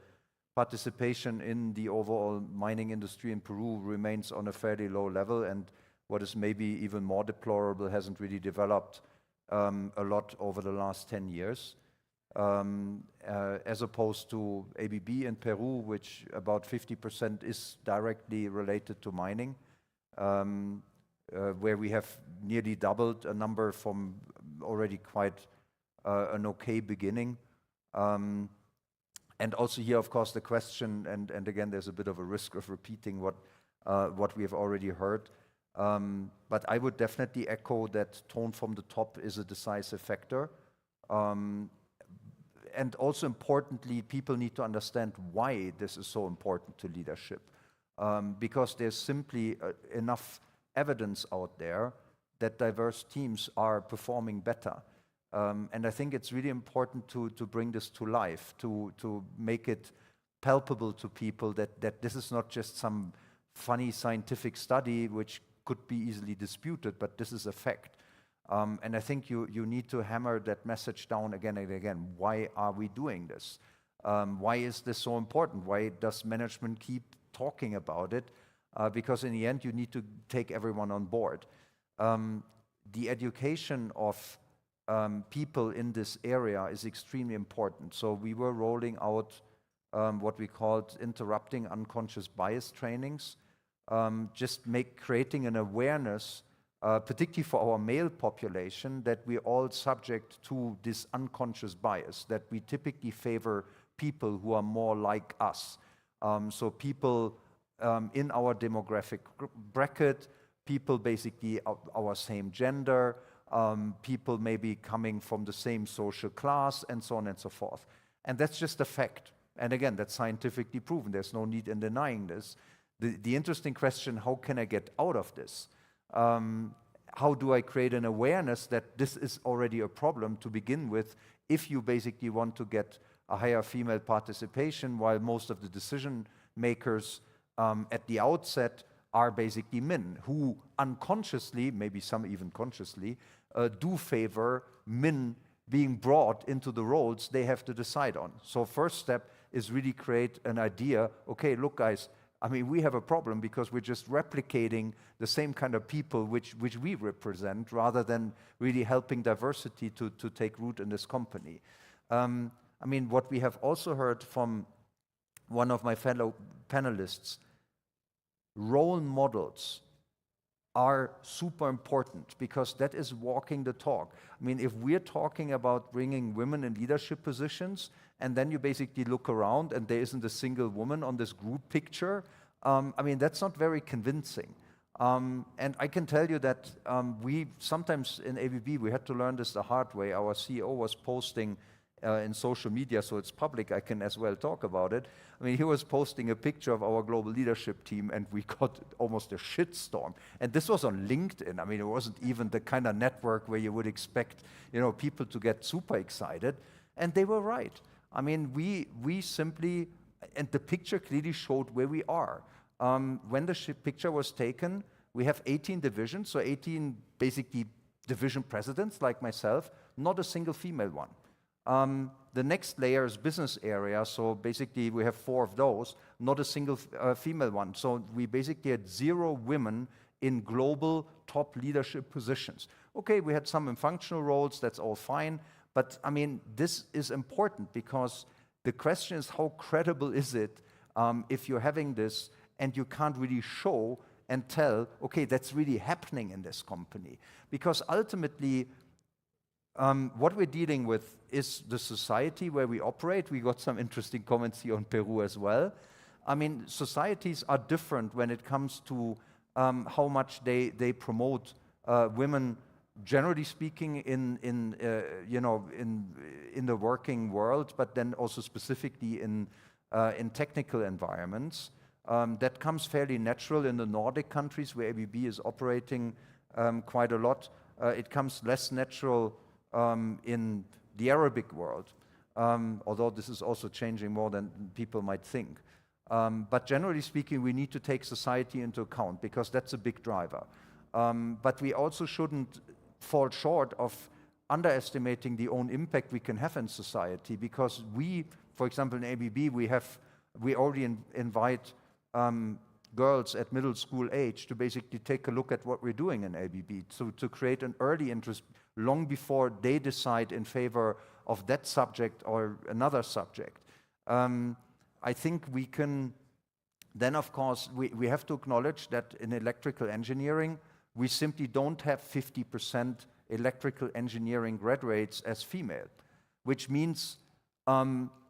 D: participation in the overall mining industry in Peru remains on a fairly low level, and what is maybe even more deplorable, hasn't really developed a lot over the last 10 years. As opposed to ABB in Peru, which about 50% is directly related to mining, where we have nearly doubled a number from already quite an okay beginning. And also here, of course, the question, and again, there's a bit of a risk of repeating what we have already heard, but I would definitely echo that tone from the top is a decisive factor. And also importantly, people need to understand why this is so important to leadership, because there's simply enough evidence out there that diverse teams are performing better. And I think it's really important to bring this to life, to make it palpable to people that this is not just some funny scientific study which could be easily disputed, but this is a fact. And I think you need to hammer that message down again and again. Why are we doing this? Why is this so important? Why does management keep talking about it? Because in the end, you need to take everyone on board. The education of people in this area is extremely important. So we were rolling out what we called interrupting unconscious bias trainings, creating an awareness, particularly for our male population, that we're all subject to this unconscious bias, that we typically favor people who are more like us. So people in our demographic bracket, people basically our same gender, people maybe coming from the same social class, and so on and so forth. And that's just a fact. And again, that's scientifically proven. There's no need in denying this. The interesting question, how can I get out of this? How do I create an awareness that this is already a problem to begin with, if you basically want to get a higher female participation, while most of the decision makers at the outset are basically men, who unconsciously, maybe some even consciously, do favor men being brought into the roles they have to decide on. So first step is really create an idea, okay, look guys, I mean, we have a problem because we're just replicating the same kind of people which we represent, rather than really helping diversity to take root in this company. I mean, what we have also heard from one of my fellow panelists, role models are super important, because that is walking the talk. I mean, if we're talking about bringing women in leadership positions, and then you basically look around and there isn't a single woman on this group picture, I mean, that's not very convincing. And I can tell you that we sometimes in ABB, we had to learn this the hard way. Our CEO was posting in social media, so it's public, I can as well talk about it. I mean, he was posting a picture of our global leadership team, and we got almost a shitstorm. And this was on LinkedIn. I mean, it wasn't even the kind of network where you would expect, people to get super excited. And they were right. I mean, we simply, and the picture clearly showed where we are. When the picture was taken, we have 18 divisions, so 18 basically division presidents like myself, not a single female one. The next layer is business area, so basically we have 4 of those, not a single female one. So we basically had 0 women in global top leadership positions. Okay, we had some in functional roles, that's all fine, but I mean, this is important, because the question is, how credible is it if you're having this and you can't really show and tell, okay, that's really happening in this company? Because ultimately, what we're dealing with is the society where we operate. We got some interesting comments here on Peru as well. I mean, societies are different when it comes to how much they promote women, generally speaking, in in the working world, but then also specifically in technical environments. That comes fairly natural in the Nordic countries where ABB is operating quite a lot. It comes less natural in the Arabic world, although this is also changing more than people might think. But generally speaking, we need to take society into account because that's a big driver. But we also shouldn't fall short of underestimating the own impact we can have in society, because we, for example, in ABB, we already invite girls at middle school age to basically take a look at what we're doing in ABB, to create an early interest long before they decide in favor of that subject or another subject. I think we can, then of course, we have to acknowledge that in electrical engineering, we simply don't have 50% electrical engineering graduates as female, which means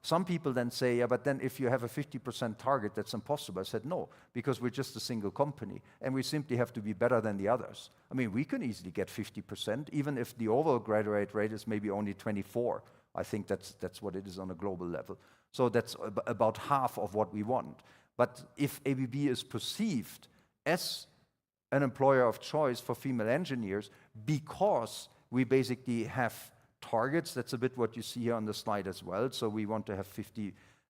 D: some people then say, yeah, but then if you have a 50% target, that's impossible. I said, no, because we're just a single company, and we simply have to be better than the others. I mean, we can easily get 50%, even if the overall graduate rate is maybe only 24. I think that's what it is on a global level. So that's about half of what we want. But if ABB is perceived as an employer of choice for female engineers because we basically have targets, that's a bit what you see here on the slide as well. So we want to have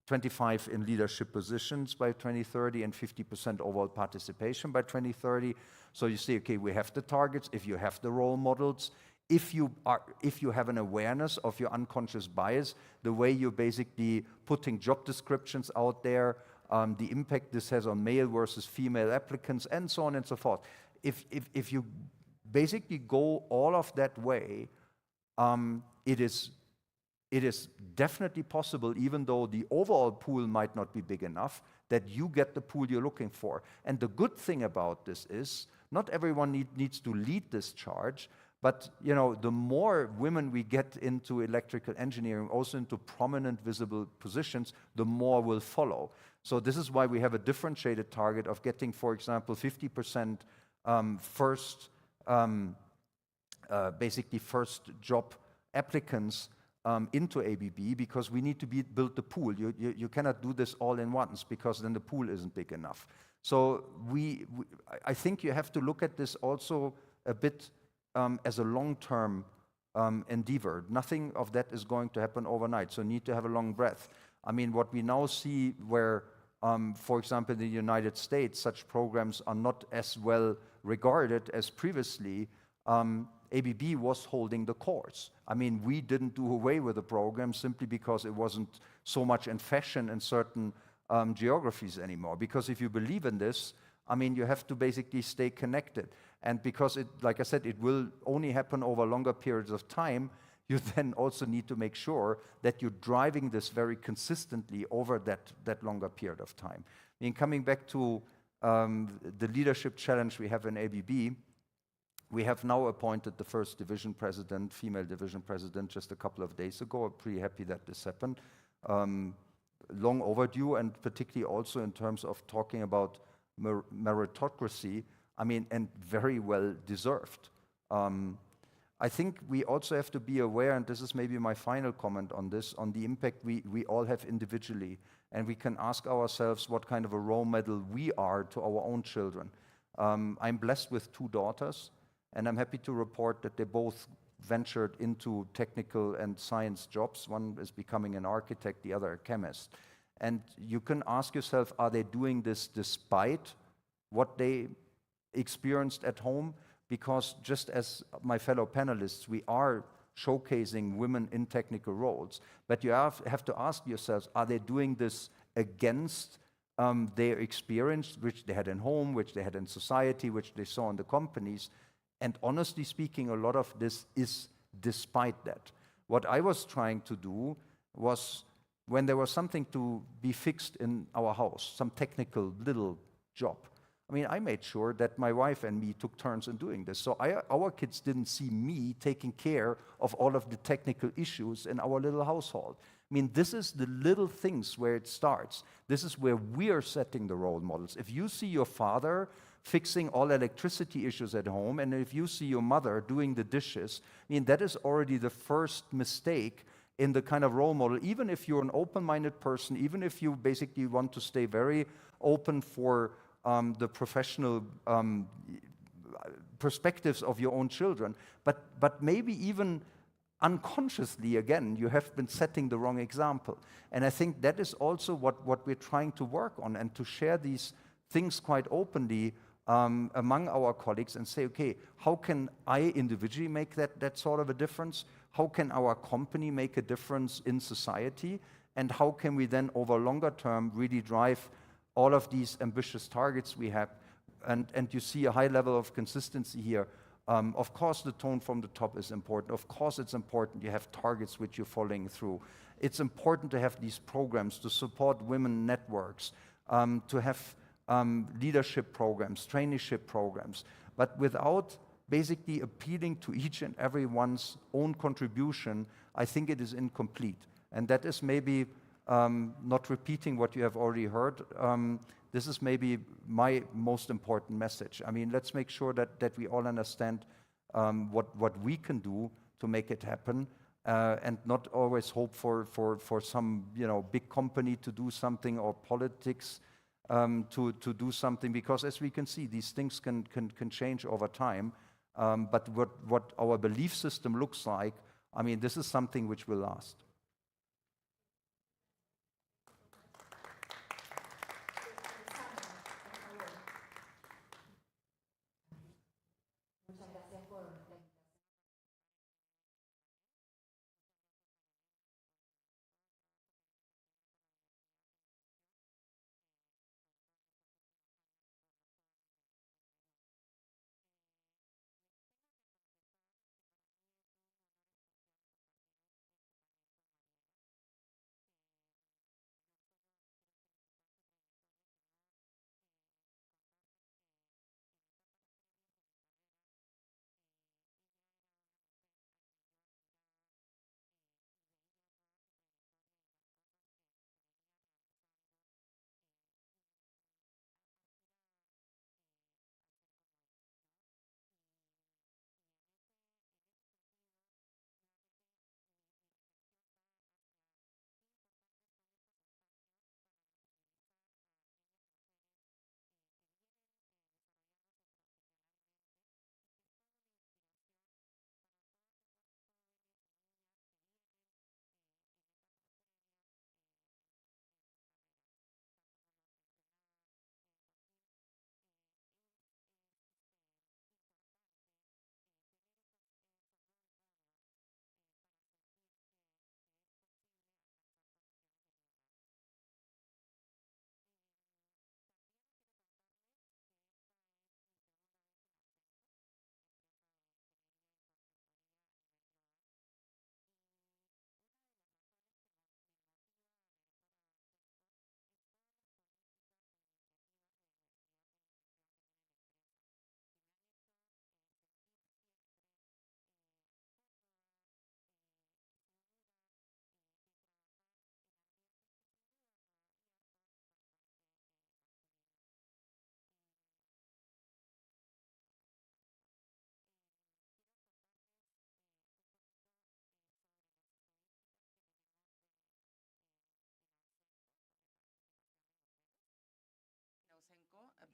D: 25 in leadership positions by 2030 and 50% overall participation by 2030. So you say, okay, we have the targets. If you have the role models, if you have an awareness of your unconscious bias, the way you're basically putting job descriptions out there, the impact this has on male versus female applicants, and so on and so forth. If you basically go all of that way, it is definitely possible, even though the overall pool might not be big enough, that you get the pool you're looking for. And the good thing about this is not everyone needs to lead this charge, but the more women we get into electrical engineering, also into prominent visible positions, the more will follow. So this is why we have a differentiated target of getting, for example, 50% basically first job applicants into ABB, because we need to build the pool. You cannot do this all in once, because then the pool isn't big enough. So I think you have to look at this also a bit as a long-term endeavor. Nothing of that is going to happen overnight, so need to have a long breath. I mean, what we now see where, for example, in the United States, such programs are not as well regarded as previously, ABB was holding the course. I mean, we didn't do away with the program simply because it wasn't so much in fashion in certain geographies anymore. Because if you believe in this, I mean, you have to basically stay connected. And because like I said, it will only happen over longer periods of time, you then also need to make sure that you're driving this very consistently over that longer period of time. I mean, coming back to the leadership challenge we have in ABB, we have now appointed the first division president, female division president, just a couple of days ago. I'm pretty happy that this happened. Long overdue, and particularly also in terms of talking about meritocracy, I mean, and very well deserved. I think we also have to be aware, and this is maybe my final comment on this, on the impact we all have individually. And we can ask ourselves what kind of a role model we are to our own children. I'm blessed with 2 daughters, and I'm happy to report that they both ventured into technical and science jobs. One is becoming an architect, the other a chemist. And you can ask yourself, are they doing this despite what they experienced at home? Because just as my fellow panelists, we are showcasing women in technical roles. But you have to ask yourselves, are they doing this against their experience, which they had in home, which they had in society, which they saw in the companies? And honestly speaking, a lot of this is despite that. What I was trying to do was, when there was something to be fixed in our house, some technical little job, I mean, I made sure that my wife and me took turns in doing this. So our kids didn't see me taking care of all of the technical issues in our little household. I mean, this is the little things where it starts. This is where we are setting the role models. If you see your father fixing all electricity issues at home, and if you see your mother doing the dishes, I mean, that is already the first mistake in the kind of role model, even if you're an open-minded person, even if you basically want to stay very open for the professional perspectives of your own children, but maybe even unconsciously, again, you have been setting the wrong example. And I think that is also what we're trying to work on, and to share these things quite openly among our colleagues and say, okay, how can I individually make that sort of a difference? How can our company make a difference in society? And how can we then, over longer term, really drive all of these ambitious targets we have? And you see a high level of consistency here. Of course, the tone from the top is important. Of course, it's important you have targets which you're following through. It's important to have these programs to support women networks, to have leadership programs, traineeship programs, but without basically appealing to each and everyone's own contribution, I think it is incomplete. And that is maybe not repeating what you have already heard. This is maybe my most important message. I mean, let's make sure that we all understand what we can do to make it happen, and not always hope for some big company to do something, or politics to do something, because as we can see, these things can change over time. But what our belief system looks like, I mean, this is something which will last.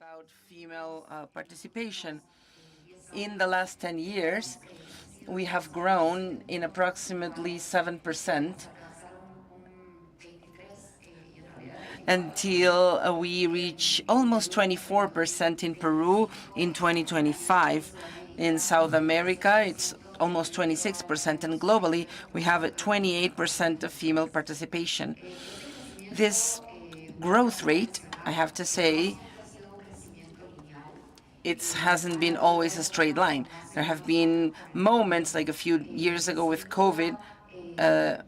A: About female participation. In the last 10 years, we have grown in approximately 7% until we reach almost 24% in Peru in 2025. In South America, it's almost 26%, and globally, we have a 28% of female participation. This growth rate, I have to say, it hasn't been always a straight line. There have been moments, like a few years ago with COVID, and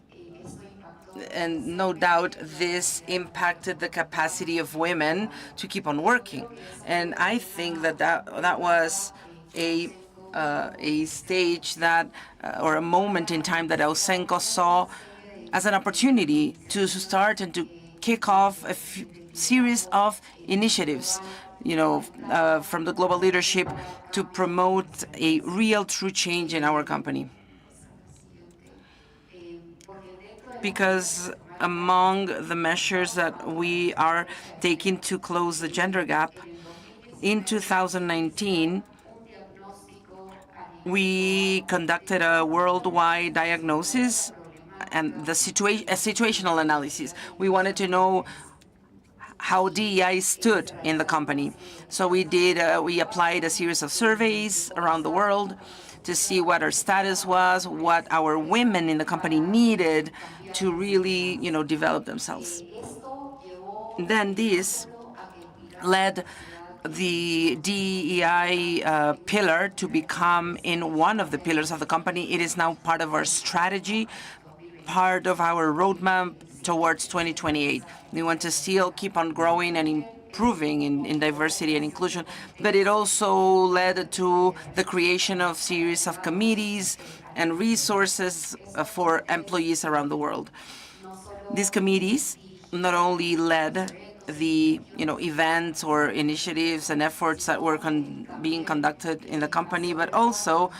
A: no doubt this impacted the capacity of women to keep on working. And I think that was a stage that, or a moment in time that Ausenco saw as an opportunity to start and to kick off a series of initiatives, from the global leadership to promote a real, true change in our company. because among the measures that we are taking to close the gender gap, in 2019, we conducted a worldwide diagnosis and a situational analysis. We wanted to know how DEI stood in the company. So we applied a series of surveys around the world to see what our status was, what our women in the company needed to really, develop themselves. Then this led the DEI pillar to become in one of the pillars of the company. It is now part of our strategy, part of our roadmap towards 2028. We want to still keep on growing and improving in diversity and inclusion, but it also led to the creation of series of committees and resources for employees around the world. These committees not only led the events or initiatives and efforts that were being conducted in the company, but also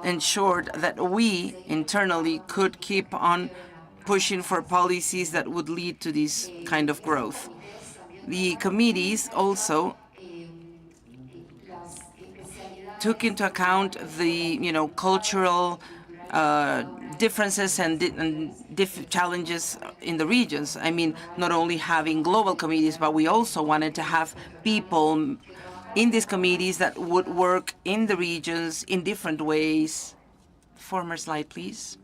A: ensured that we internally could keep on pushing for policies that would lead to this kind of growth. The committees also took into account the cultural differences and challenges in the regions. I mean, not only having global committees, but we also wanted to have people in these committees that would work in the regions in different ways. Former slide, please.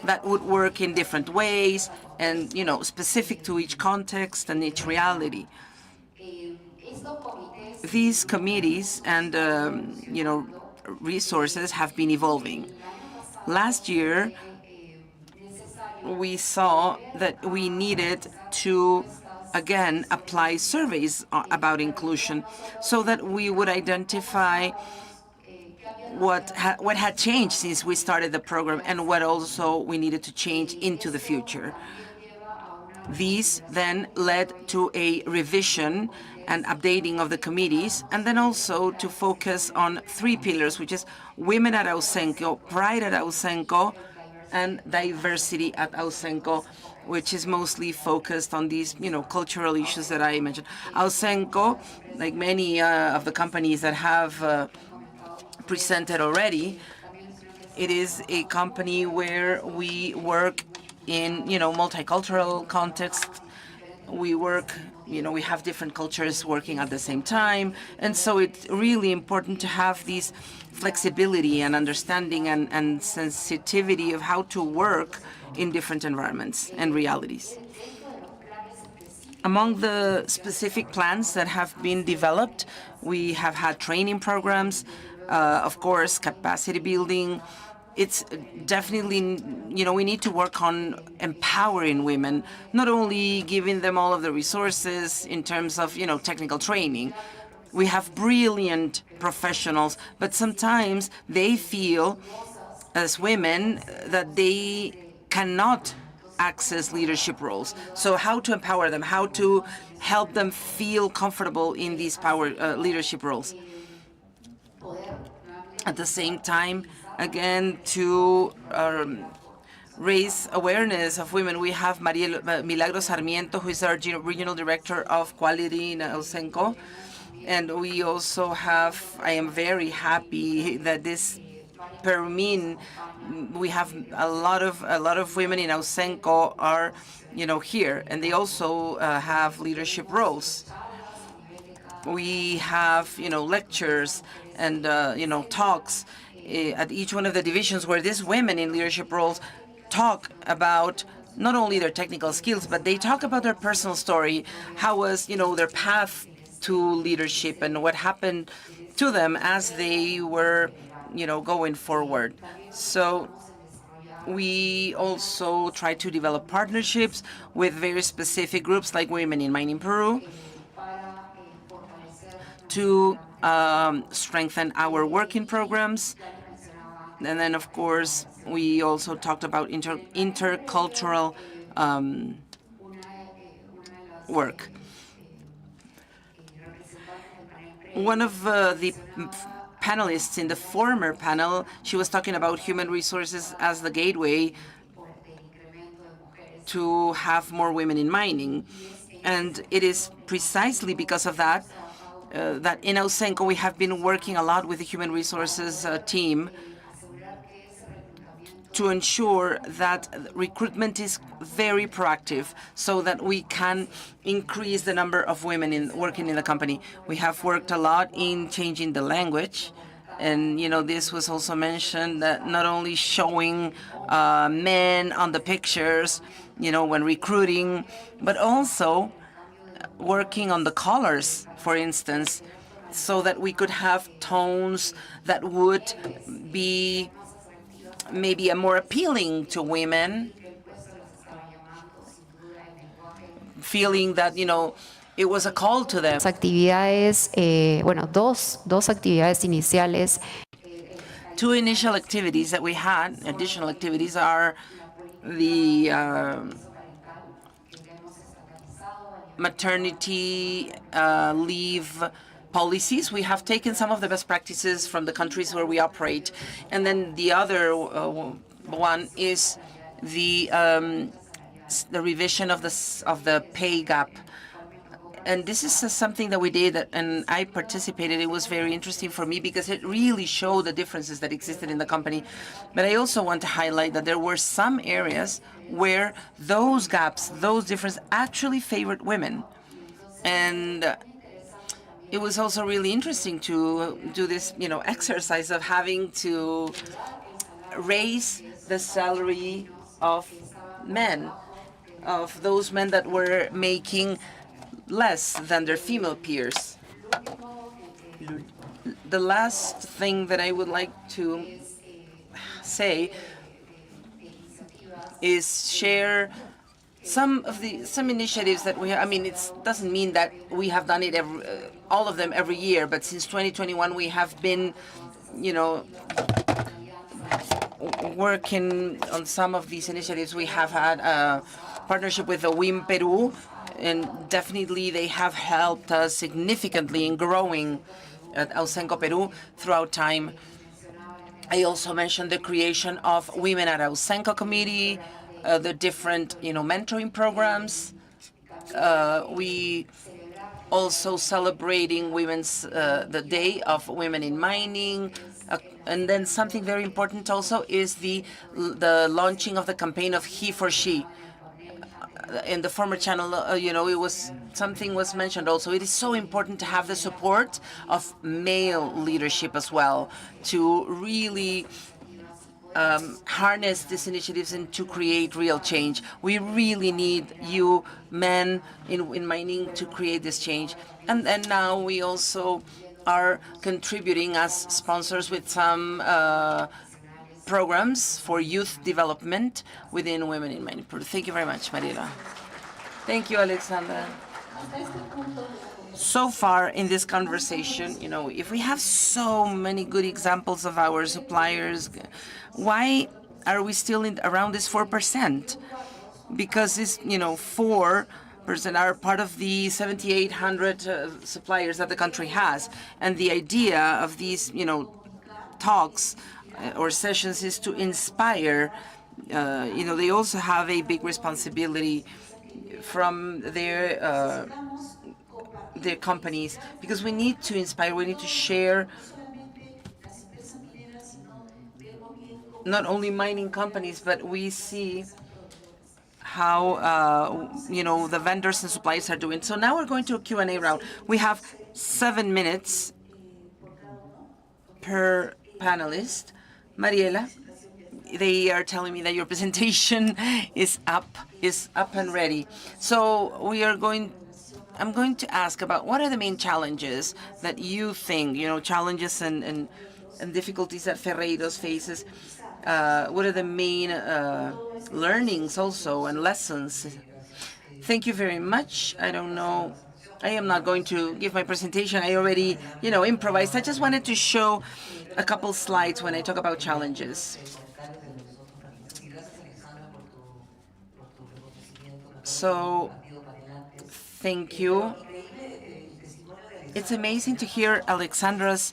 A: That would work in different ways and, specific to each context and each reality. These committees and, resources have been evolving. Last year, we saw that we needed to, again, apply surveys about inclusion so that we would identify what had changed since we started the program and what also we needed to change into the future. These then led to a revision and updating of the committees, and then also to focus on 3 pillars, which is women at Ausenco, pride at Ausenco, and diversity at Ausenco, which is mostly focused on these, cultural issues that I mentioned. Ausenco, like many of the companies that have presented already, it is a company where we work in, multicultural context. We work, we have different cultures working at the same time. And so it's really important to have these flexibility and understanding and sensitivity of how to work in different environments and realities. Among the specific plans that have been developed, we have had training programs, of course, capacity building. It's definitely, we need to work on empowering women, not only giving them all of the resources in terms of, technical training. We have brilliant professionals, but sometimes they feel, as women, that they cannot access leadership roles. So how to empower them, how to help them feel comfortable in these leadership roles. At the same time, again, to raise awareness of women, we have Milagros Sarmiento, who is our Regional Director of Quality in Ausenco. And we also have, I am very happy that this Perumin, we have a lot of women in Ausenco are, here, and they also have leadership roles. We have, lectures and, talks at each one of the divisions where these women in leadership roles talk about not only their technical skills, but they talk about their personal story, how was, their path to leadership and what happened to them as they were, going forward. So we also try to develop partnerships with very specific groups like Women in Mining Peru to strengthen our working programs. And then, of course, we also talked about intercultural work. One of the panelists in the former panel, she was talking about human resources as the gateway to have more women in mining. And it is precisely because of that that in Ausenco we have been working a lot with the human resources team to ensure that recruitment is very proactive so that we can increase the number of women working in the company. We have worked a lot in changing the language. And, this was also mentioned, that not only showing men on the pictures, when recruiting, but also working on the colors, for instance, so that we could have tones that would be maybe more appealing to women, feeling that, it was a call to them.
I: Actividades, dos actividades iniciales.
A: Two initial activities that we had, additional activities, are the maternity leave policies. We have taken some of the best practices from the countries where we operate. And then the other one is the revision of the pay gap. And this is something that we did, and I participated. It was very interesting for me because it really showed the differences that existed in the company. But I also want to highlight that there were some areas where those gaps, those differences actually favored women. And it was also really interesting to do this, exercise of having to raise the salary of men, of those men that were making less than their female peers. The last thing that I would like to say is share some initiatives that we have. I mean, it doesn't mean that we have done it all of them every year, but since 2021 we have been, working on some of these initiatives. We have had a partnership with the WIM Peru, and definitely they have helped us significantly in growing at Ausenco Peru throughout time. I also mentioned the creation of Women at Ausenco Committee, the different, mentoring programs. We also celebrating the Day of Women in Mining. And then something very important also is the launching of the campaign of He for She. In the former channel, something was mentioned also. It is so important to have the support of male leadership as well, to really harness these initiatives and to create real change. We really need you men in mining to create this change. And now we also are contributing as sponsors with some programs for youth development within women in mining. Thank you very much, Mariela. Thank you, Alexandra. So far in this conversation, if we have so many good examples of our suppliers, why are we still around this 4%? Because this, 4% are part of the 7,800 suppliers that the country has. And the idea of these, talks or sessions is to inspire. They also have a big responsibility from their companies, because we need to inspire, we need to share not only mining companies, but we see how the vendors and suppliers are doing. So now we're going to a Q&A round. We have 7 minutes per panelist. Mariela, they are telling me that your presentation is up and ready. So I'm going to ask about what are the main challenges that you think, challenges and difficulties that Ferreiros faces. What are the main learnings also and lessons? Thank you very much. I don't know. I am not going to give my presentation. I already, improvised. I just wanted to show a couple slides when I talk about challenges. So, thank you. It's amazing to hear Alexandra's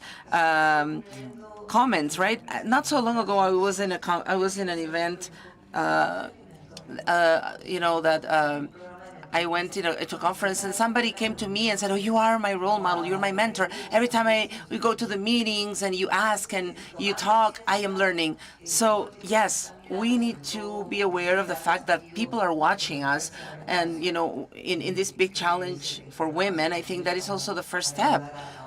A: comments, right? Not so long ago, I was in an event that I went to a conference and somebody came to me and said, "Oh, you are my role model. You're my mentor. Every time we go to the meetings and you ask and you talk, I am learning." So yes, we need to be aware of the fact that people are watching us, and in this big challenge for women, I think that is also the first step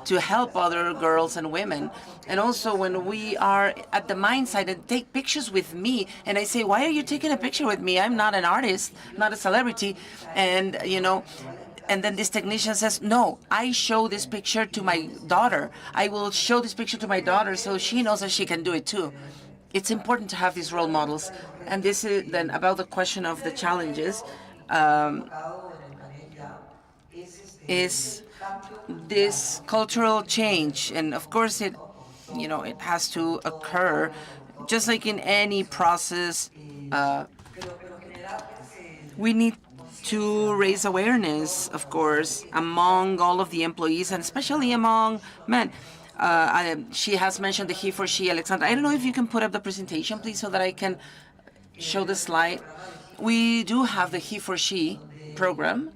A: to help other girls and women. And also when we are at the mine site and take pictures with me, and I say, "Why are you taking a picture with me? I'm not an artist, not a celebrity." And and then this technician says, "No, I show this picture to my daughter. I will show this picture to my daughter so she knows that she can do it too." It's important to have these role models. And this is then about the question of the challenges, is this cultural change. And of course it has to occur just like in any process. We need to raise awareness, of course, among all of the employees and especially among men. She has mentioned the he for she, Alexandra. I don't know if you can put up the presentation, please, so that I can show the slide. We do have the he for she program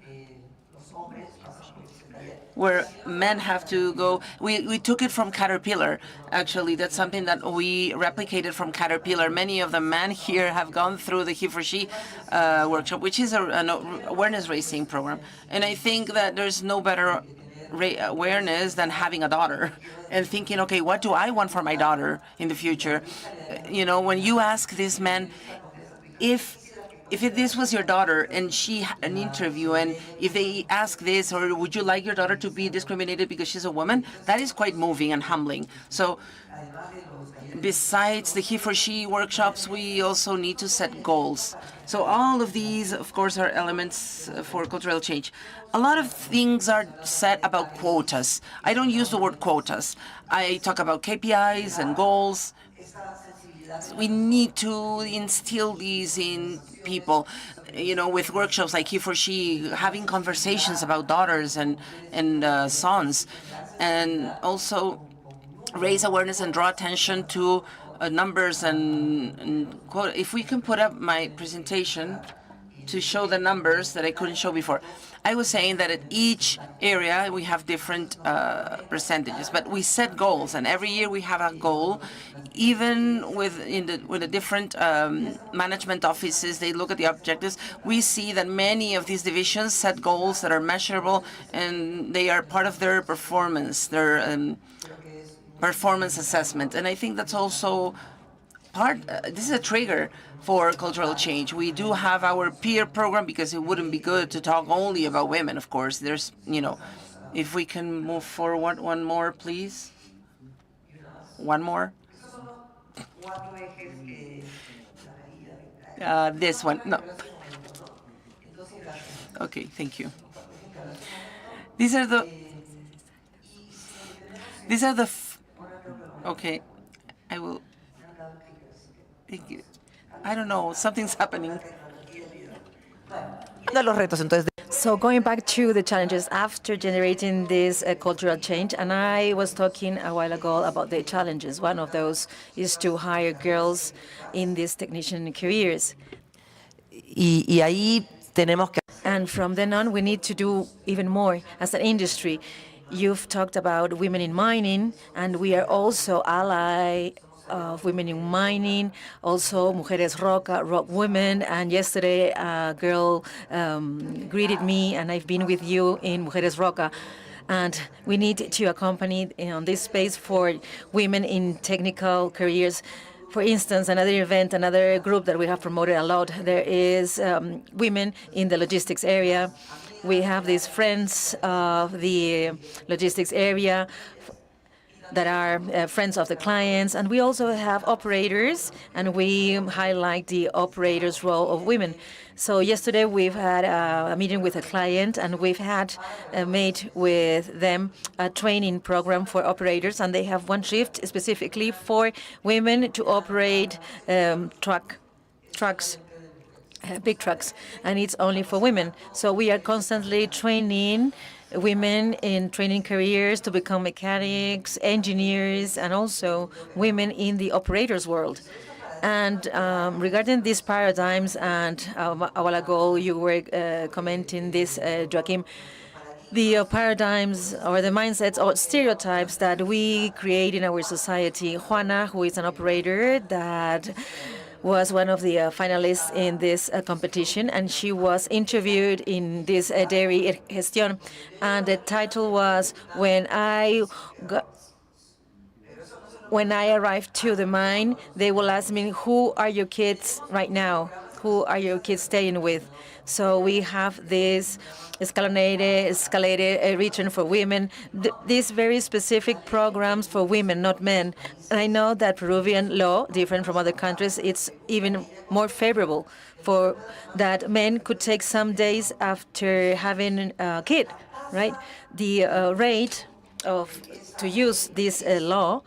A: where men have to go. We took it from Caterpillar, actually. That's something that we replicated from Caterpillar. Many of the men here have gone through the he for she workshop, which is an awareness raising program. And I think that there's no better awareness than having a daughter and thinking, okay, what do I want for my daughter in the future? When you ask this man, if this was your daughter and she had an interview, and if they ask this, or would you like your daughter to be discriminated because she's a woman, that is quite moving and humbling. So besides the he for she workshops, we also need to set goals. So all of these, of course, are elements for cultural change. A lot of things are said about quotas. I don't use the word quotas. I talk about KPIs and goals. We need to instill these in people, with workshops like he for she, having conversations about daughters and sons, and also raise awareness and draw attention to numbers and quote. If we can put up my presentation to show the numbers that I couldn't show before. I was saying that at each area we have different percentages, but we set goals, and every year we have a goal. Even with the different management offices, they look at the objectives. We see that many of these divisions set goals that are measurable, and they are part of their performance, performance assessment. And I think that's also this is a trigger for cultural change. We do have our peer program because it wouldn't be good to talk only about women, of course. There's, if we can move forward one more, please. One more. This one, no. Okay, thank you. These are the, okay, I will. Thank you. I don't know, something's happening.
B: So going back to the challenges after generating this cultural change, and I was talking a while ago about the challenges. One of those is to hire girls in these technician careers. And from then on, we need to do even more as an industry. You've talked about women in mining, and we are also ally of women in mining, also Mujeres Roca, Rock Women. And yesterday, a girl greeted me, and I've been with you in Mujeres Roca. And we need to accompany on this space for women in technical careers. For instance, another event, another group that we have promoted a lot, there is women in the logistics area. We have these friends of the logistics area that are friends of the clients, and we also have operators, and we highlight the operators' role of women. So yesterday we've had a meeting with a client, and we've had made with them a training program for operators, and they have one shift specifically for women to operate trucks. Big trucks, and it's only for women. So we are constantly training women in training careers to become mechanics, engineers, and also women in the operators world. And regarding these paradigms, and a while ago you were commenting this, Joaquim, the paradigms or the mindsets or stereotypes that we create in our society. Juana, who is an operator that was one of the finalists in this competition, and she was interviewed in this dairy gestión, and the title was When I arrive to the mine, they will ask me, who are your kids right now? Who are your kids staying with? So we have this escalated return for women, these very specific programs for women, not men. And I know that Peruvian law, different from other countries, it's even more favorable for that men could take some days after having a kid, right? The rate to use this law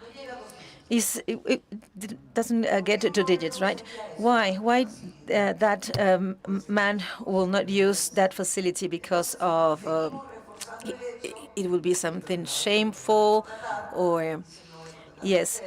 B: it doesn't get to digits, right? Why that man will not use that facility? Because of it will be something shameful, or yes.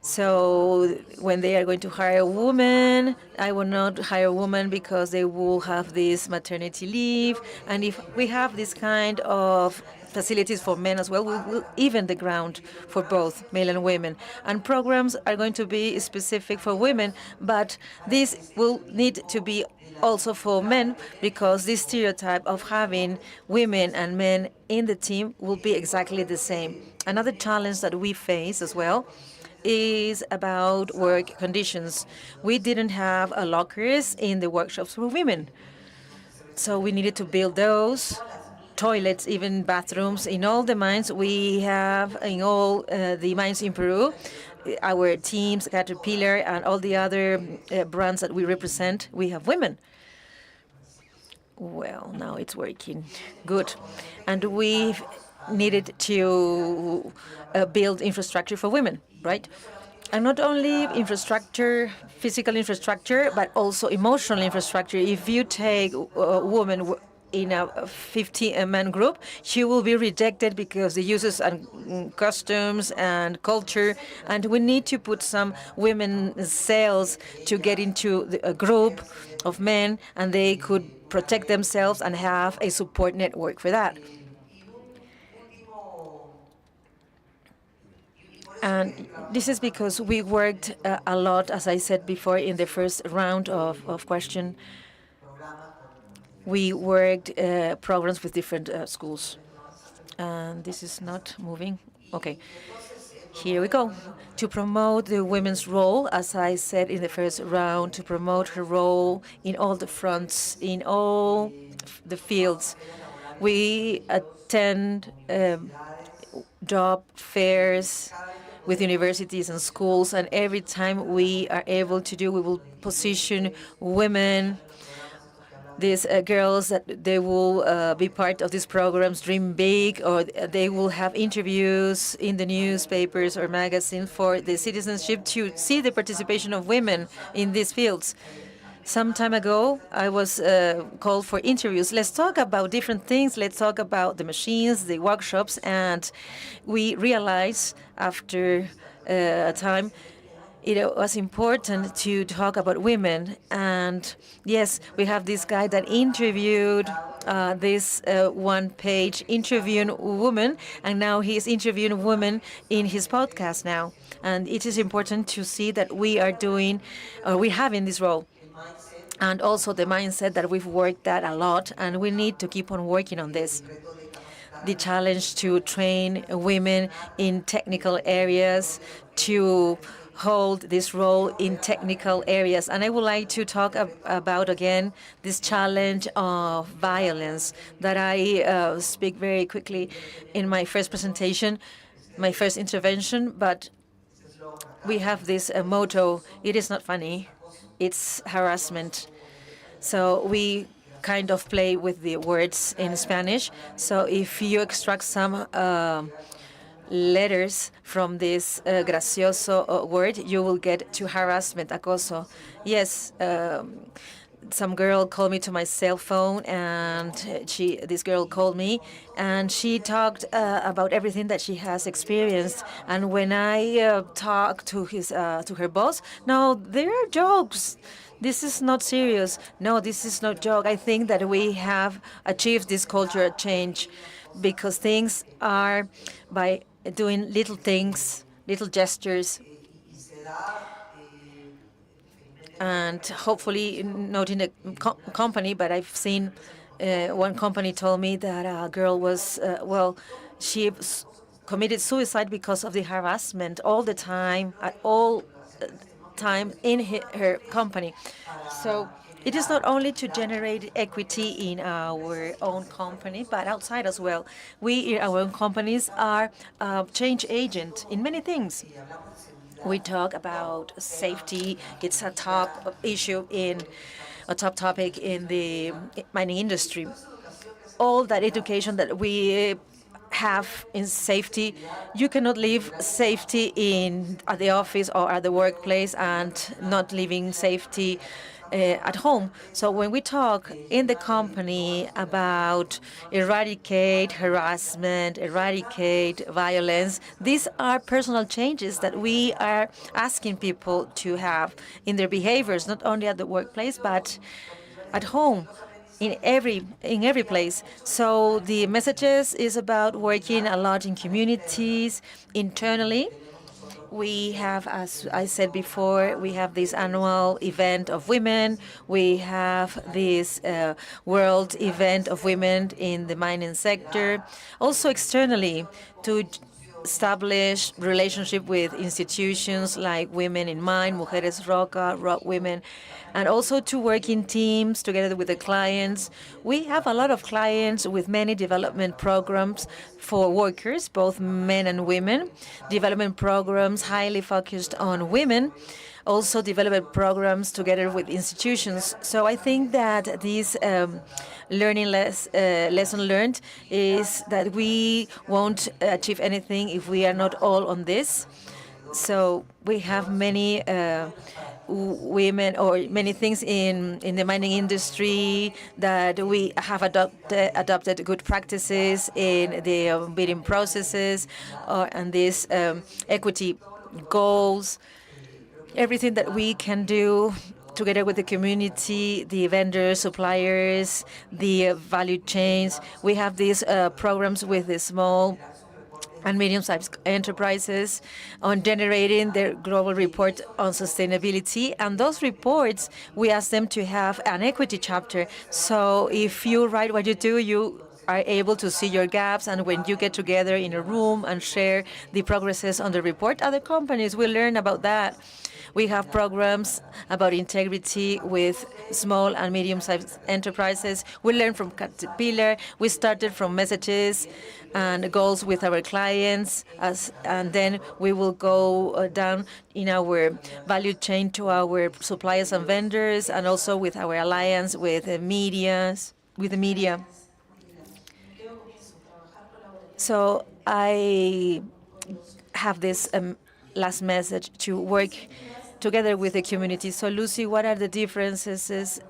B: So when they are going to hire a woman, I will not hire a woman because they will have this maternity leave. And if we have this kind of facilities for men as well, we will even the ground for both male and women. And programs are going to be specific for women, but this will need to be also for men, because this stereotype of having women and men in the team will be exactly the same. Another challenge that we face as well is about work conditions. We didn't have lockers in the workshops for women, so we needed to build those. Toilets, even bathrooms in all the mines we have, in all the mines in Peru. Our teams, Caterpillar, and all the other brands that we represent, we have women. Well, now it's working good. And we needed to build infrastructure for women, right? And not only infrastructure, physical infrastructure, but also emotional infrastructure. If you take a woman in a 50-man group, she will be rejected because the uses and customs and culture, and we need to put some women cells to get into a group of men, and they could protect themselves and have a support network for that. And this is because we worked a lot, as I said before, in the first round of question. We worked programs with different schools. And this is not moving. Okay, here we go. To promote the women's role, as I said in the first round, to promote her role in all the fronts, in all the fields. We attend job fairs with universities and schools, and every time we are able to do, we will position women, these girls, that they will be part of these programs, Dream Big, or they will have interviews in the newspapers or magazines for the citizenship to see the participation of women in these fields. Some time ago, I was called for interviews. Let's talk about different things. Let's talk about the machines, the workshops, and we realized after a time it was important to talk about women. And yes, we have this guy that interviewed this one-page interviewing woman, and now he is interviewing women in his podcast now. And it is important to see that we are doing, we have in this role. And also the mindset that we've worked at a lot, and we need to keep on working on this. The challenge to train women in technical areas, to hold this role in technical areas. And I would like to talk about, again, this challenge of violence that I speak very quickly in my first presentation, my first intervention, but we have this motto, it is not funny, it's harassment. So we kind of play with the words in Spanish. So if you extract some letters from this gracioso word, you will get to harassment, acoso. Yes, some girl called me to my cell phone, and this girl called me, and she talked about everything that she has experienced. And when I talked to her boss, no, there are jokes. This is not serious. No, this is not joke. I think that we have achieved this cultural change because things are by doing little things, little gestures, and hopefully not in a company, but I've seen one company told me that a girl was, she committed suicide because of the harassment all the time, at all time in her company. So it is not only to generate equity in our own company, but outside as well. We in our own companies are a change agent in many things. We talk about safety. It's a top issue a top topic in the mining industry. All that education that we have in safety, you cannot leave safety at the office or at the workplace and not leaving safety at home. So when we talk in the company about eradicate harassment, eradicate violence, these are personal changes that we are asking people to have in their behaviors, not only at the workplace, but at home, in every place. So the messages is about working a lot in communities, internally. We have, as I said before, we have this annual event of women. We have this world event of women in the mining sector. Also externally, to establish relationship with institutions like Women in Mine, Mujeres Roca, Rock Women, and also to work in teams together with the clients. We have a lot of clients with many development programs for workers, both men and women, development programs highly focused on women, also development programs together with institutions. So I think that this lesson learned is that we won't achieve anything if we are not all on this. So we have many women or many things in the mining industry that we have adopted good practices in the bidding processes and these equity goals, everything that we can do together with the community, the vendors, suppliers, the value chains. We have these programs with the small and medium-sized enterprises on generating their global report on sustainability. And those reports, we ask them to have an equity chapter. So if you write what you do, you are able to see your gaps. And when you get together in a room and share the progresses on the report, other companies will learn about that. We have programs about integrity with small and medium-sized enterprises. We learn from Caterpillar. We started from messages and goals with our clients, and then we will go down in our value chain to our suppliers and vendors, and also with our alliance with the media. So I have this last message to work together with the community. So Lucy, what are the differences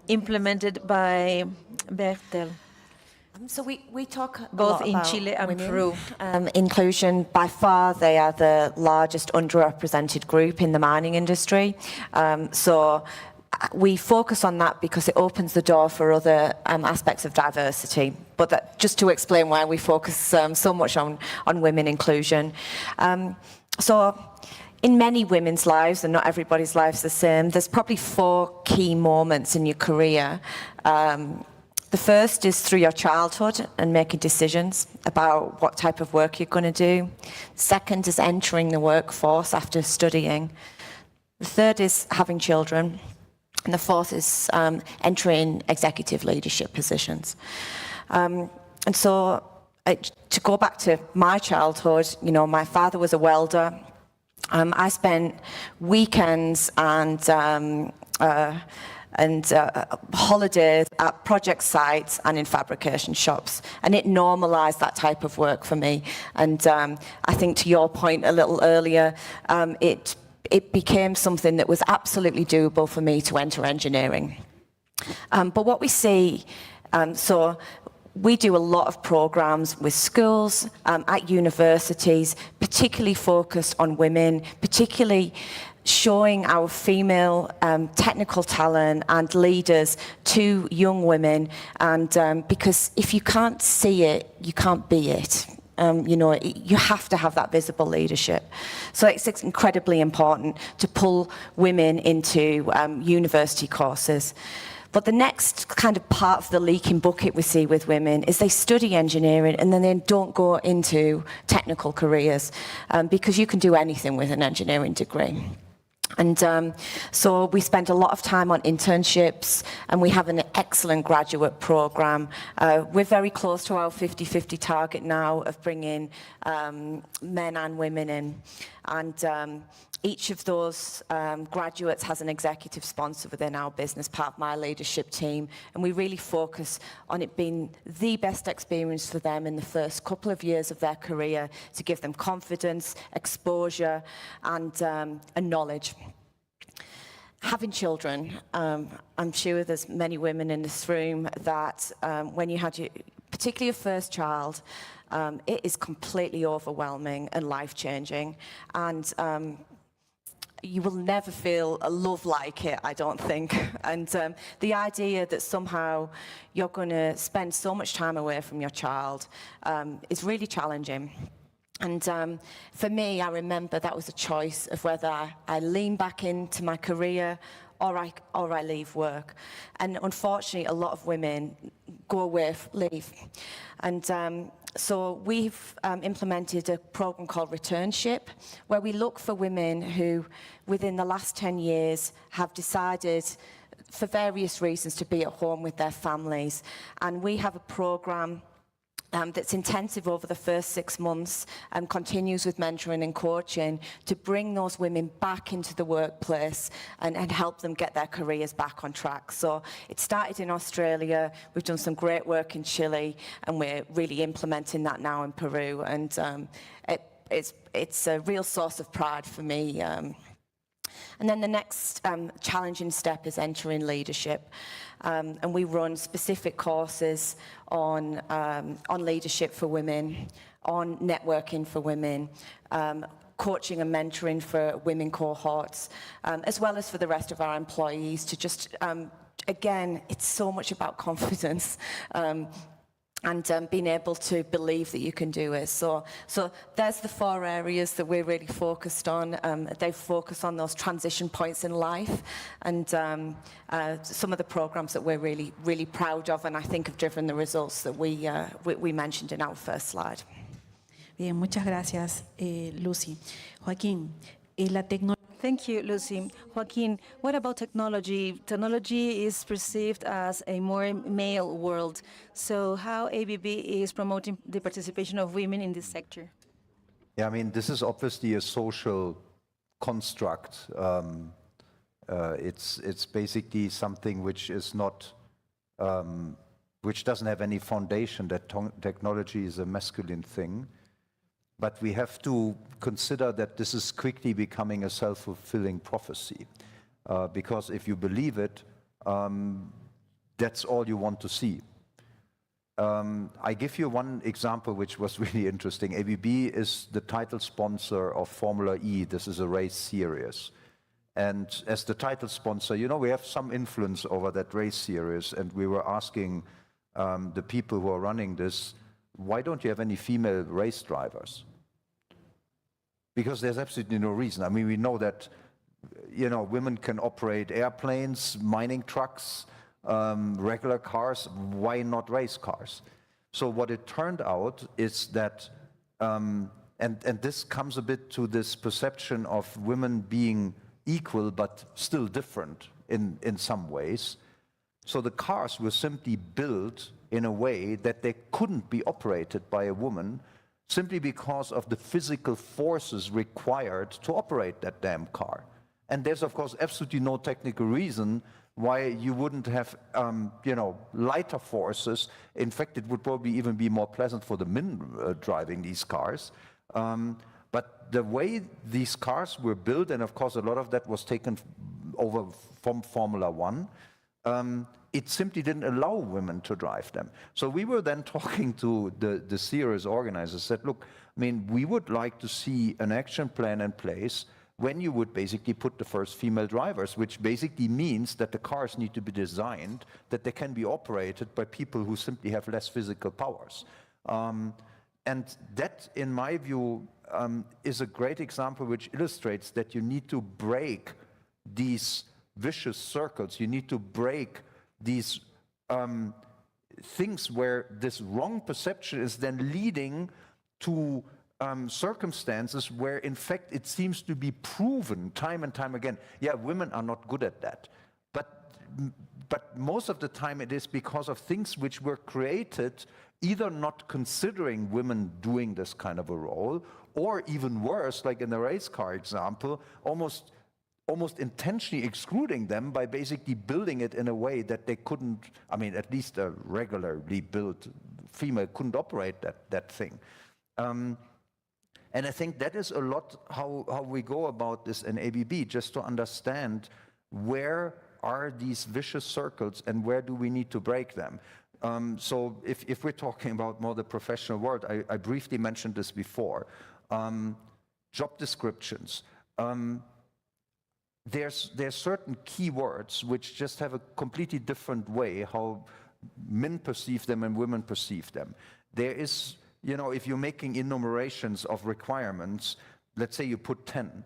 B: implemented by Bertel?
H: So we talk
B: both in
H: about
B: Chile and
H: women.
B: Peru.
H: Inclusion, by far, they are the largest underrepresented group in the mining industry. So we focus on that because it opens the door for other aspects of diversity. But just to explain why we focus so much on women inclusion. So in many women's lives, and not everybody's lives the same, there's probably 4 key moments in your career. The first is through your childhood and making decisions about what type of work you're going to do. Second is entering the workforce after studying. The third is having children. And the fourth is entering executive leadership positions. And so to go back to my childhood, you know, my father was a welder. I spent weekends and holidays at project sites and in fabrication shops, and it normalized that type of work for me. And I think to your point a little earlier, it it became something that was absolutely doable for me to enter engineering. But what we see, so we do a lot of programs with schools, at universities, particularly focused on women, particularly showing our female technical talent and leaders to young women. And because if you can't see it, you can't be it. You know, you have to have that visible leadership. So it's incredibly important to pull women into university courses. But the next kind of part of the leaking bucket we see with women is they study engineering and then they don't go into technical careers because you can do anything with an engineering degree. And so we spend a lot of time on internships, and we have an excellent graduate program. We're very close to our 50-50 target now of bringing men and women in. And each of those graduates has an executive sponsor within our business, part of my leadership team, and we really focus on it being the best experience for them in the first couple of years of their career to give them confidence, exposure, and knowledge. Having children, I'm sure there's many women in this room that when you had particularly your first child, it is completely overwhelming and life-changing, and you will never feel a love like it, I don't think. And the idea that somehow you're going to spend so much time away from your child is really challenging. And for me, I remember that was a choice of whether I lean back into my career or I leave work. And unfortunately, a lot of women go away, leave. And so we've implemented a program called Returnship, where we look for women who, within the last 10 years, have decided for various reasons to be at home with their families. And we have a program that's intensive over the first 6 months and continues with mentoring and coaching to bring those women back into the workplace and help them get their careers back on track. So it started in Australia, we've done some great work in Chile, and we're really implementing that now in Peru, and it's a real source of pride for me. And then the next challenging step is entering leadership. And we run specific courses on leadership for women, on networking for women, coaching and mentoring for women cohorts, as well as for the rest of our employees to just, again, it's so much about confidence. And being able to believe that you can do it. So there's the 4 areas that we're really focused on. They focus on those transition points in life, and some of the programs that we're really, really proud of, and I think have driven the results that we mentioned in our first slide.
G: Bien, muchas gracias, Lucy. Joaquín, la tecnología.
B: Thank you, Lucy. Joaquin, what about technology? Technology is perceived as a more male world. So how ABB is promoting the participation of women in this sector?
D: Yeah, I mean, this is obviously a social construct. It's basically something which is not, which doesn't have any foundation that technology is a masculine thing. But we have to consider that this is quickly becoming a self-fulfilling prophecy. Because if you believe it, that's all you want to see. I give you one example which was really interesting. ABB is the title sponsor of Formula E. This is a race series. And as the title sponsor, you know, we have some influence over that race series. And we were asking the people who are running this, why don't you have any female race drivers? Because there's absolutely no reason. I mean, we know that, you know, women can operate airplanes, mining trucks, regular cars. Why not race cars? So what it turned out is that, and this comes a bit to this perception of women being equal but still different in some ways. So the cars were simply built in a way that they couldn't be operated by a woman simply because of the physical forces required to operate that damn car. And there's, of course, absolutely no technical reason why you wouldn't have, you know, lighter forces. In fact, it would probably even be more pleasant for the men driving these cars. But the way these cars were built, and of course a lot of that was taken over from Formula One, it simply didn't allow women to drive them. So we were then talking to the series organizers, said, look, I mean, we would like to see an action plan in place when you would basically put the first female drivers, which basically means that the cars need to be designed that they can be operated by people who simply have less physical powers. And that, in my view, is a great example which illustrates that you need to break these vicious circles. You need to break these things where this wrong perception is then leading to circumstances where, in fact, it seems to be proven time and time again, yeah, women are not good at that. But most of the time it is because of things which were created either not considering women doing this kind of a role, or even worse, like in the race car example, almost intentionally excluding them by basically building it in a way that they couldn't, I mean, at least a regularly built female couldn't operate that thing. And I think that is a lot how we go about this in ABB, just to understand where are these vicious circles and where do we need to break them. So if we're talking about more the professional world, I briefly mentioned this before. Job descriptions. There's certain keywords which just have a completely different way how men perceive them and women perceive them. There is, you know, if you're making enumerations of requirements, let's say you put 10,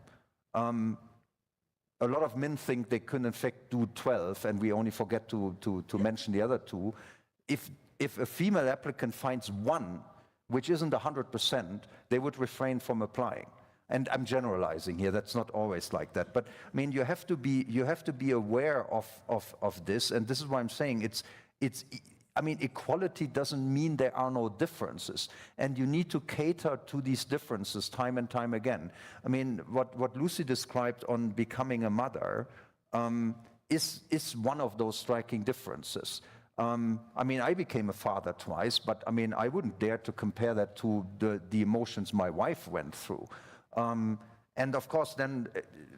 D: a lot of men think they can in fact do 12, and we only forget to mention the other two. If a female applicant finds one, which isn't 100%, they would refrain from applying. And I'm generalizing here, that's not always like that. But I mean, you have to be aware of this, and this is why I'm saying I mean, equality doesn't mean there are no differences, and you need to cater to these differences time and time again. I mean, what Lucy described on becoming a mother is one of those striking differences. I mean, I became a father twice, but I mean, I wouldn't dare to compare that to the emotions my wife went through. And of course then,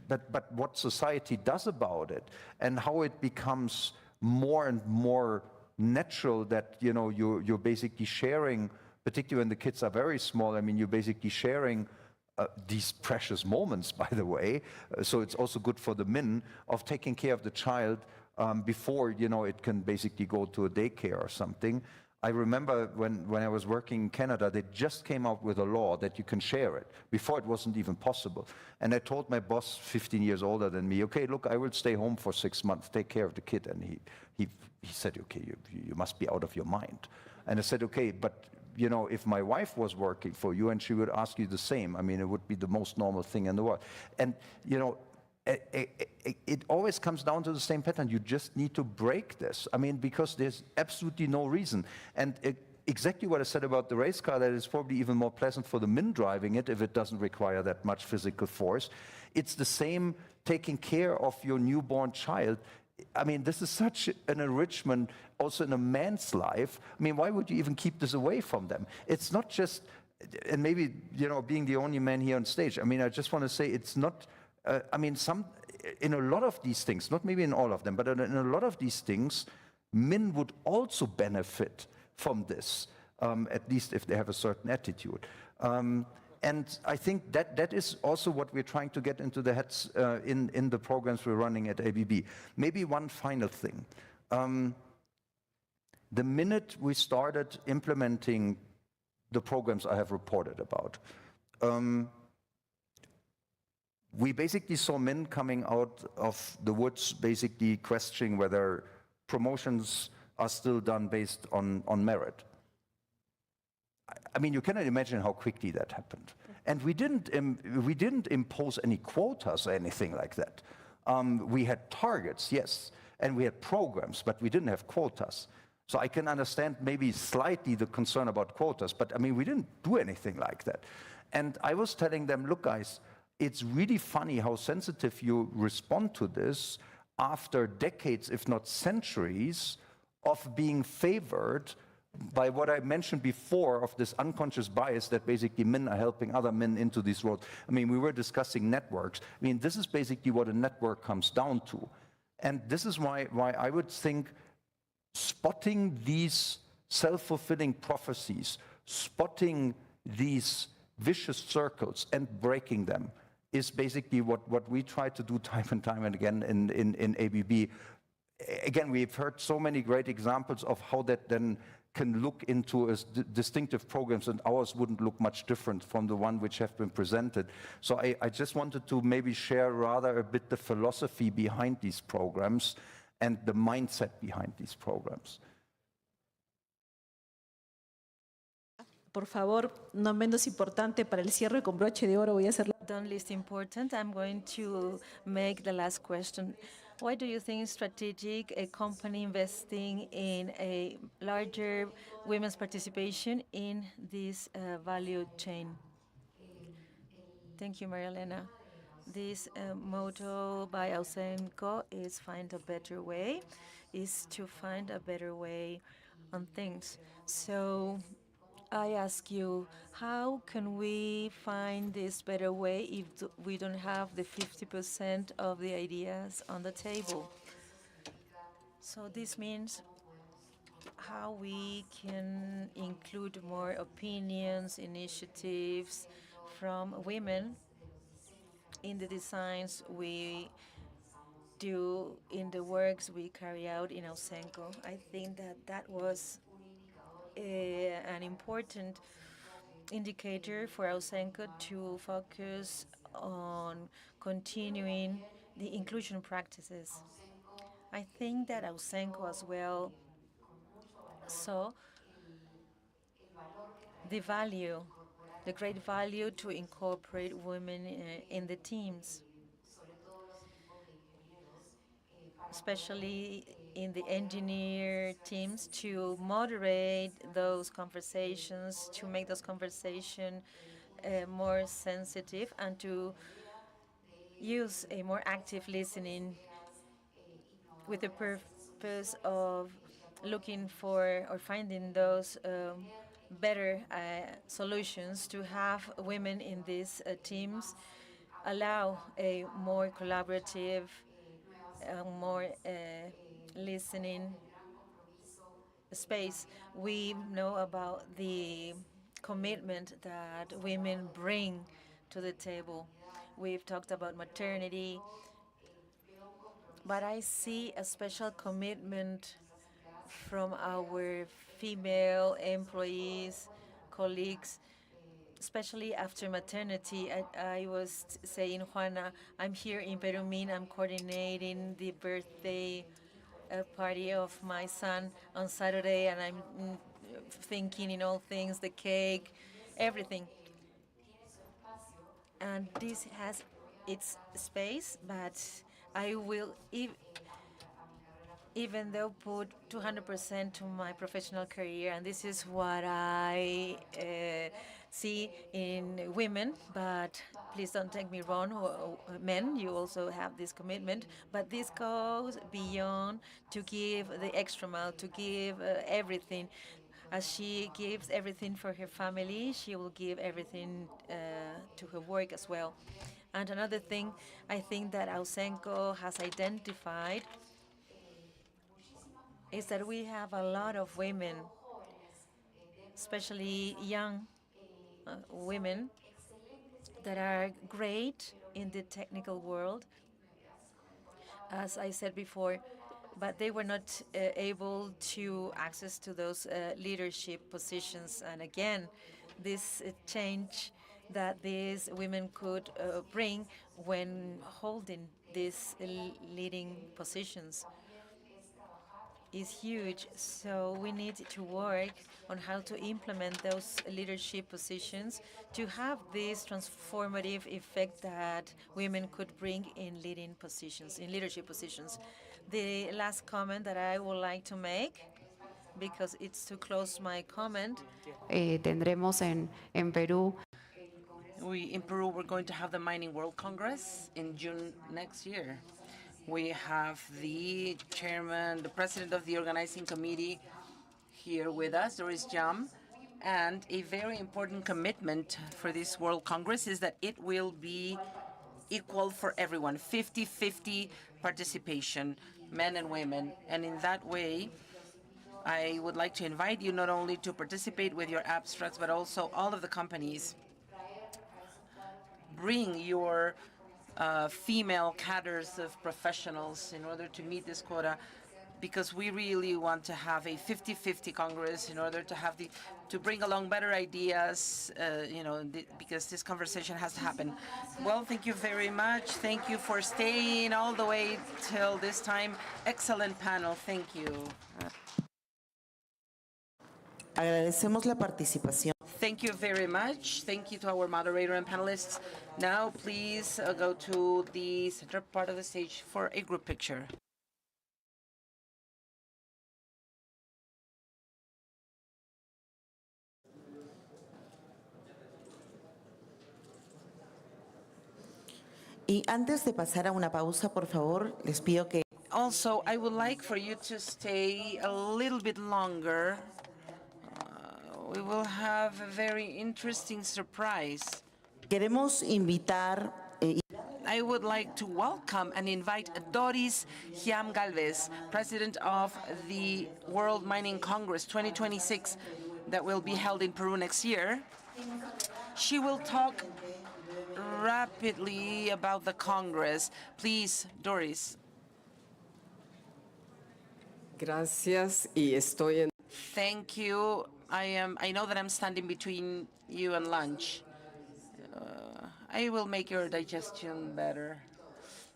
D: but what society does about it and how it becomes more and more natural that, you know, you're basically sharing, particularly when the kids are very small, I mean, you're basically sharing these precious moments, by the way, so it's also good for the men of taking care of the child before, you know, it can basically go to a daycare or something. I remember when I was working in Canada, they just came out with a law that you can share it. Before it wasn't even possible. And I told my boss, 15 years older than me, okay, look, I will stay home for 6 months, take care of the kid. And he said, okay, you must be out of your mind. And I said, okay, but you know, if my wife was working for you and she would ask you the same, I mean, it would be the most normal thing in the world. And, you know, it always comes down to the same pattern. You just need to break this. I mean, because there's absolutely no reason. And exactly what I said about the race car, that it's probably even more pleasant for the men driving it if it doesn't require that much physical force. It's the same taking care of your newborn child. I mean, this is such an enrichment also in a man's life. I mean, why would you even keep this away from them? It's not just, and maybe, you know, being the only man here on stage, I mean, I just want to say it's not, I mean, in a lot of these things, not maybe in all of them, but in a lot of these things, men would also benefit from this, at least if they have a certain attitude. And I think that is also what we're trying to get into the heads in the programs we're running at ABB. Maybe one final thing. The minute we started implementing the programs I have reported about, we basically saw men coming out of the woods basically questioning whether promotions are still done based on merit. I mean, you cannot imagine how quickly that happened. And we didn't impose any quotas or anything like that. We had targets, yes, and we had programs, but we didn't have quotas. So I can understand maybe slightly the concern about quotas, but I mean, we didn't do anything like that. And I was telling them, look, guys, it's really funny how sensitive you respond to this after decades, if not centuries, of being favored by what I mentioned before of this unconscious bias that basically men are helping other men into these roles. I mean, we were discussing networks. I mean, this is basically what a network comes down to. And this is why I would think spotting these self-fulfilling prophecies, spotting these vicious circles and breaking them is basically what we try to do time and time and again in ABB. Again, we've heard so many great examples of how that then can look into as distinctive programs, and ours wouldn't look much different from the one which have been presented. So I just wanted to maybe share rather a bit the philosophy behind these programs and the mindset behind these programs.
G: Por favor, no menos importante, para el cierre con broche de oro voy a hacer la...
B: Don't least important, I'm going to make the last question. Why do you think it's strategic a company investing in a larger women's participation in this value chain? Thank you, Maria Elena. This motto by Ausenco is find a better way, is to find a better way on things. So I ask you, how can we find this better way if we don't have the 50% of the ideas on the table? So this means how we can include more opinions, initiatives from women in the designs we do, in the works we carry out in Ausenco. I think that was an important indicator for Ausenco to focus on continuing the inclusion practices. I think that Ausenco as well saw the value, the great value to incorporate women in the teams, especially in the engineer teams, to moderate those conversations, to make those conversations more sensitive, and to use a more active listening with the purpose of looking for or finding those better solutions to have women in these teams, allow a more collaborative, more listening space. We know about the commitment that women bring to the table. We've talked about maternity, but I see a special commitment from our female employees, colleagues, especially after maternity. I was saying, Juana, I'm here in Perumin, I'm coordinating the birthday party of my son on Saturday, and I'm thinking in all things, the cake, everything. And this has its space, but I will, even though, put 200% to my professional career, and this is what I see in women. But please don't take me wrong, men, you also have this commitment, but this goes beyond to give the extra mile, to give everything. As she gives everything for her family, she will give everything to her work as well. And another thing I think that Ausenco has identified is that we have a lot of women, especially young women, that are great in the technical world, as I said before, but they were not able to access to those leadership positions. And again, this change that these women could bring when holding these leading positions is huge. So we need to work on how to implement those leadership positions to have this transformative effect that women could bring in leading positions, in leadership positions. The last comment that I would like to make, because it's to close my comment.
I: Tendremos en Perú.
A: In Peru, we're going to have the Mining World Congress in June next year. We have the chairman, the president of the organizing committee. here with us, Doris Jam. And a very important commitment for this World Congress is that it will be equal for everyone, 50-50 participation, men and women. And in that way, I would like to invite you not only to participate with your abstracts, but also all of the companies. Bring your female cadres of professionals in order to meet this quota, because we really want to have a 50-50 Congress in order to bring along better ideas, because this conversation has to happen. Well, thank you very much. Thank you for staying all the way till this time. Excellent panel. Thank you.
C: Agradecemos la participación.
A: Thank you very much. Thank you to our moderator and panelists. Now, please go to the center part of the stage for a group picture.
C: Y antes de pasar a una pausa, por favor, les pido que...
A: Also, I would like for you to stay a little bit longer. We will have a very interesting surprise.
C: Queremos invitar...
A: I would like to welcome and invite Doris Hiam Galvez, President of the World Mining Congress 2026 that will be held in Peru next year. She will talk rapidly about the Congress. Please, Doris.
J: Gracias, y estoy en...
A: Thank you. I know that I'm standing between you and lunch. I will make your digestion better.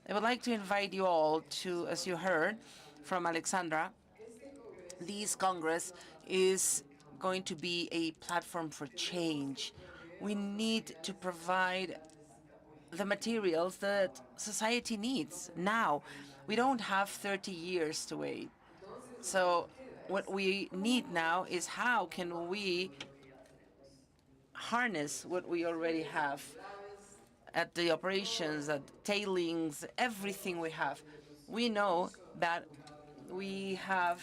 A: I would like to invite you all to, as you heard from Alexandra, this Congress is going to be a platform for change. We need to provide the materials that society needs now. We don't have 30 years to wait. So what we need now is how can we harness what we already have at the operations, at tailings, everything we have. We know that we have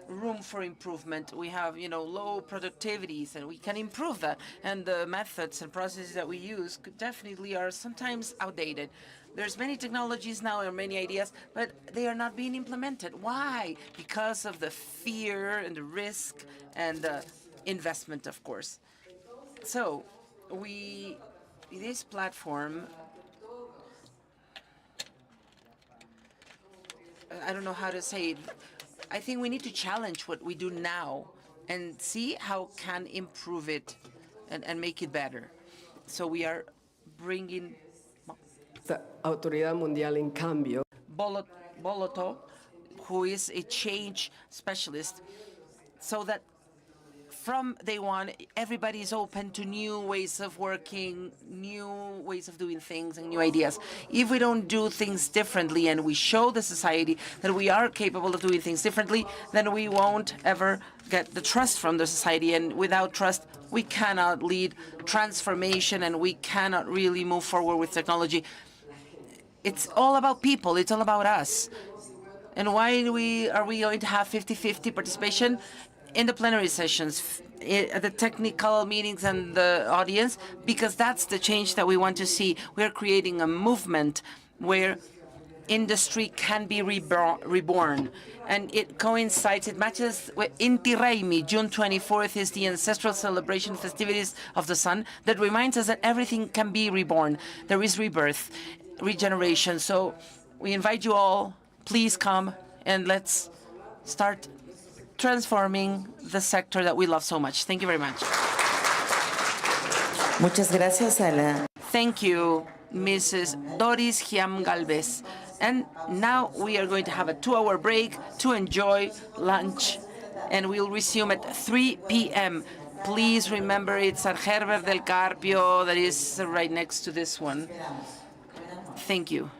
A: room for improvement. We have, low productivities, and we can improve that. And the methods and processes that we use definitely are sometimes outdated. There's many technologies now and many ideas, but they are not being implemented. Why? Because of the fear and the risk and the investment, of course. So this platform, I don't know how to say it. I think we need to challenge what we do now and see how can improve it and make it better. So we are bringing
J: La Autoridad Mundial en Cambio.
A: Boloto, who is a change specialist, so that from day one, everybody is open to new ways of working, new ways of doing things, and new ideas. If we don't do things differently and we show the society that we are capable of doing things differently, then we won't ever get the trust from the society. And without trust, we cannot lead transformation and we cannot really move forward with technology. It's all about people. It's all about us. And why are we going to have 50-50 participation? In the plenary sessions, at the technical meetings and the audience, because that's the change that we want to see. We're creating a movement where industry can be reborn. And it coincides, it matches with Inti Raymi. June 24th is the ancestral celebration festivities of the sun that reminds us that everything can be reborn. There is rebirth, regeneration. So we invite you all, please come and let's start transforming the sector that we love so much. Thank you very much.
C: Muchas gracias a la...
A: Thank you, Mrs. Doris Hiam Galvez. And now we are going to have a 2-hour break to enjoy lunch, and we'll resume at 3 p.m. Please remember it's at Herbert del Carpio that is right next to this one. Thank you.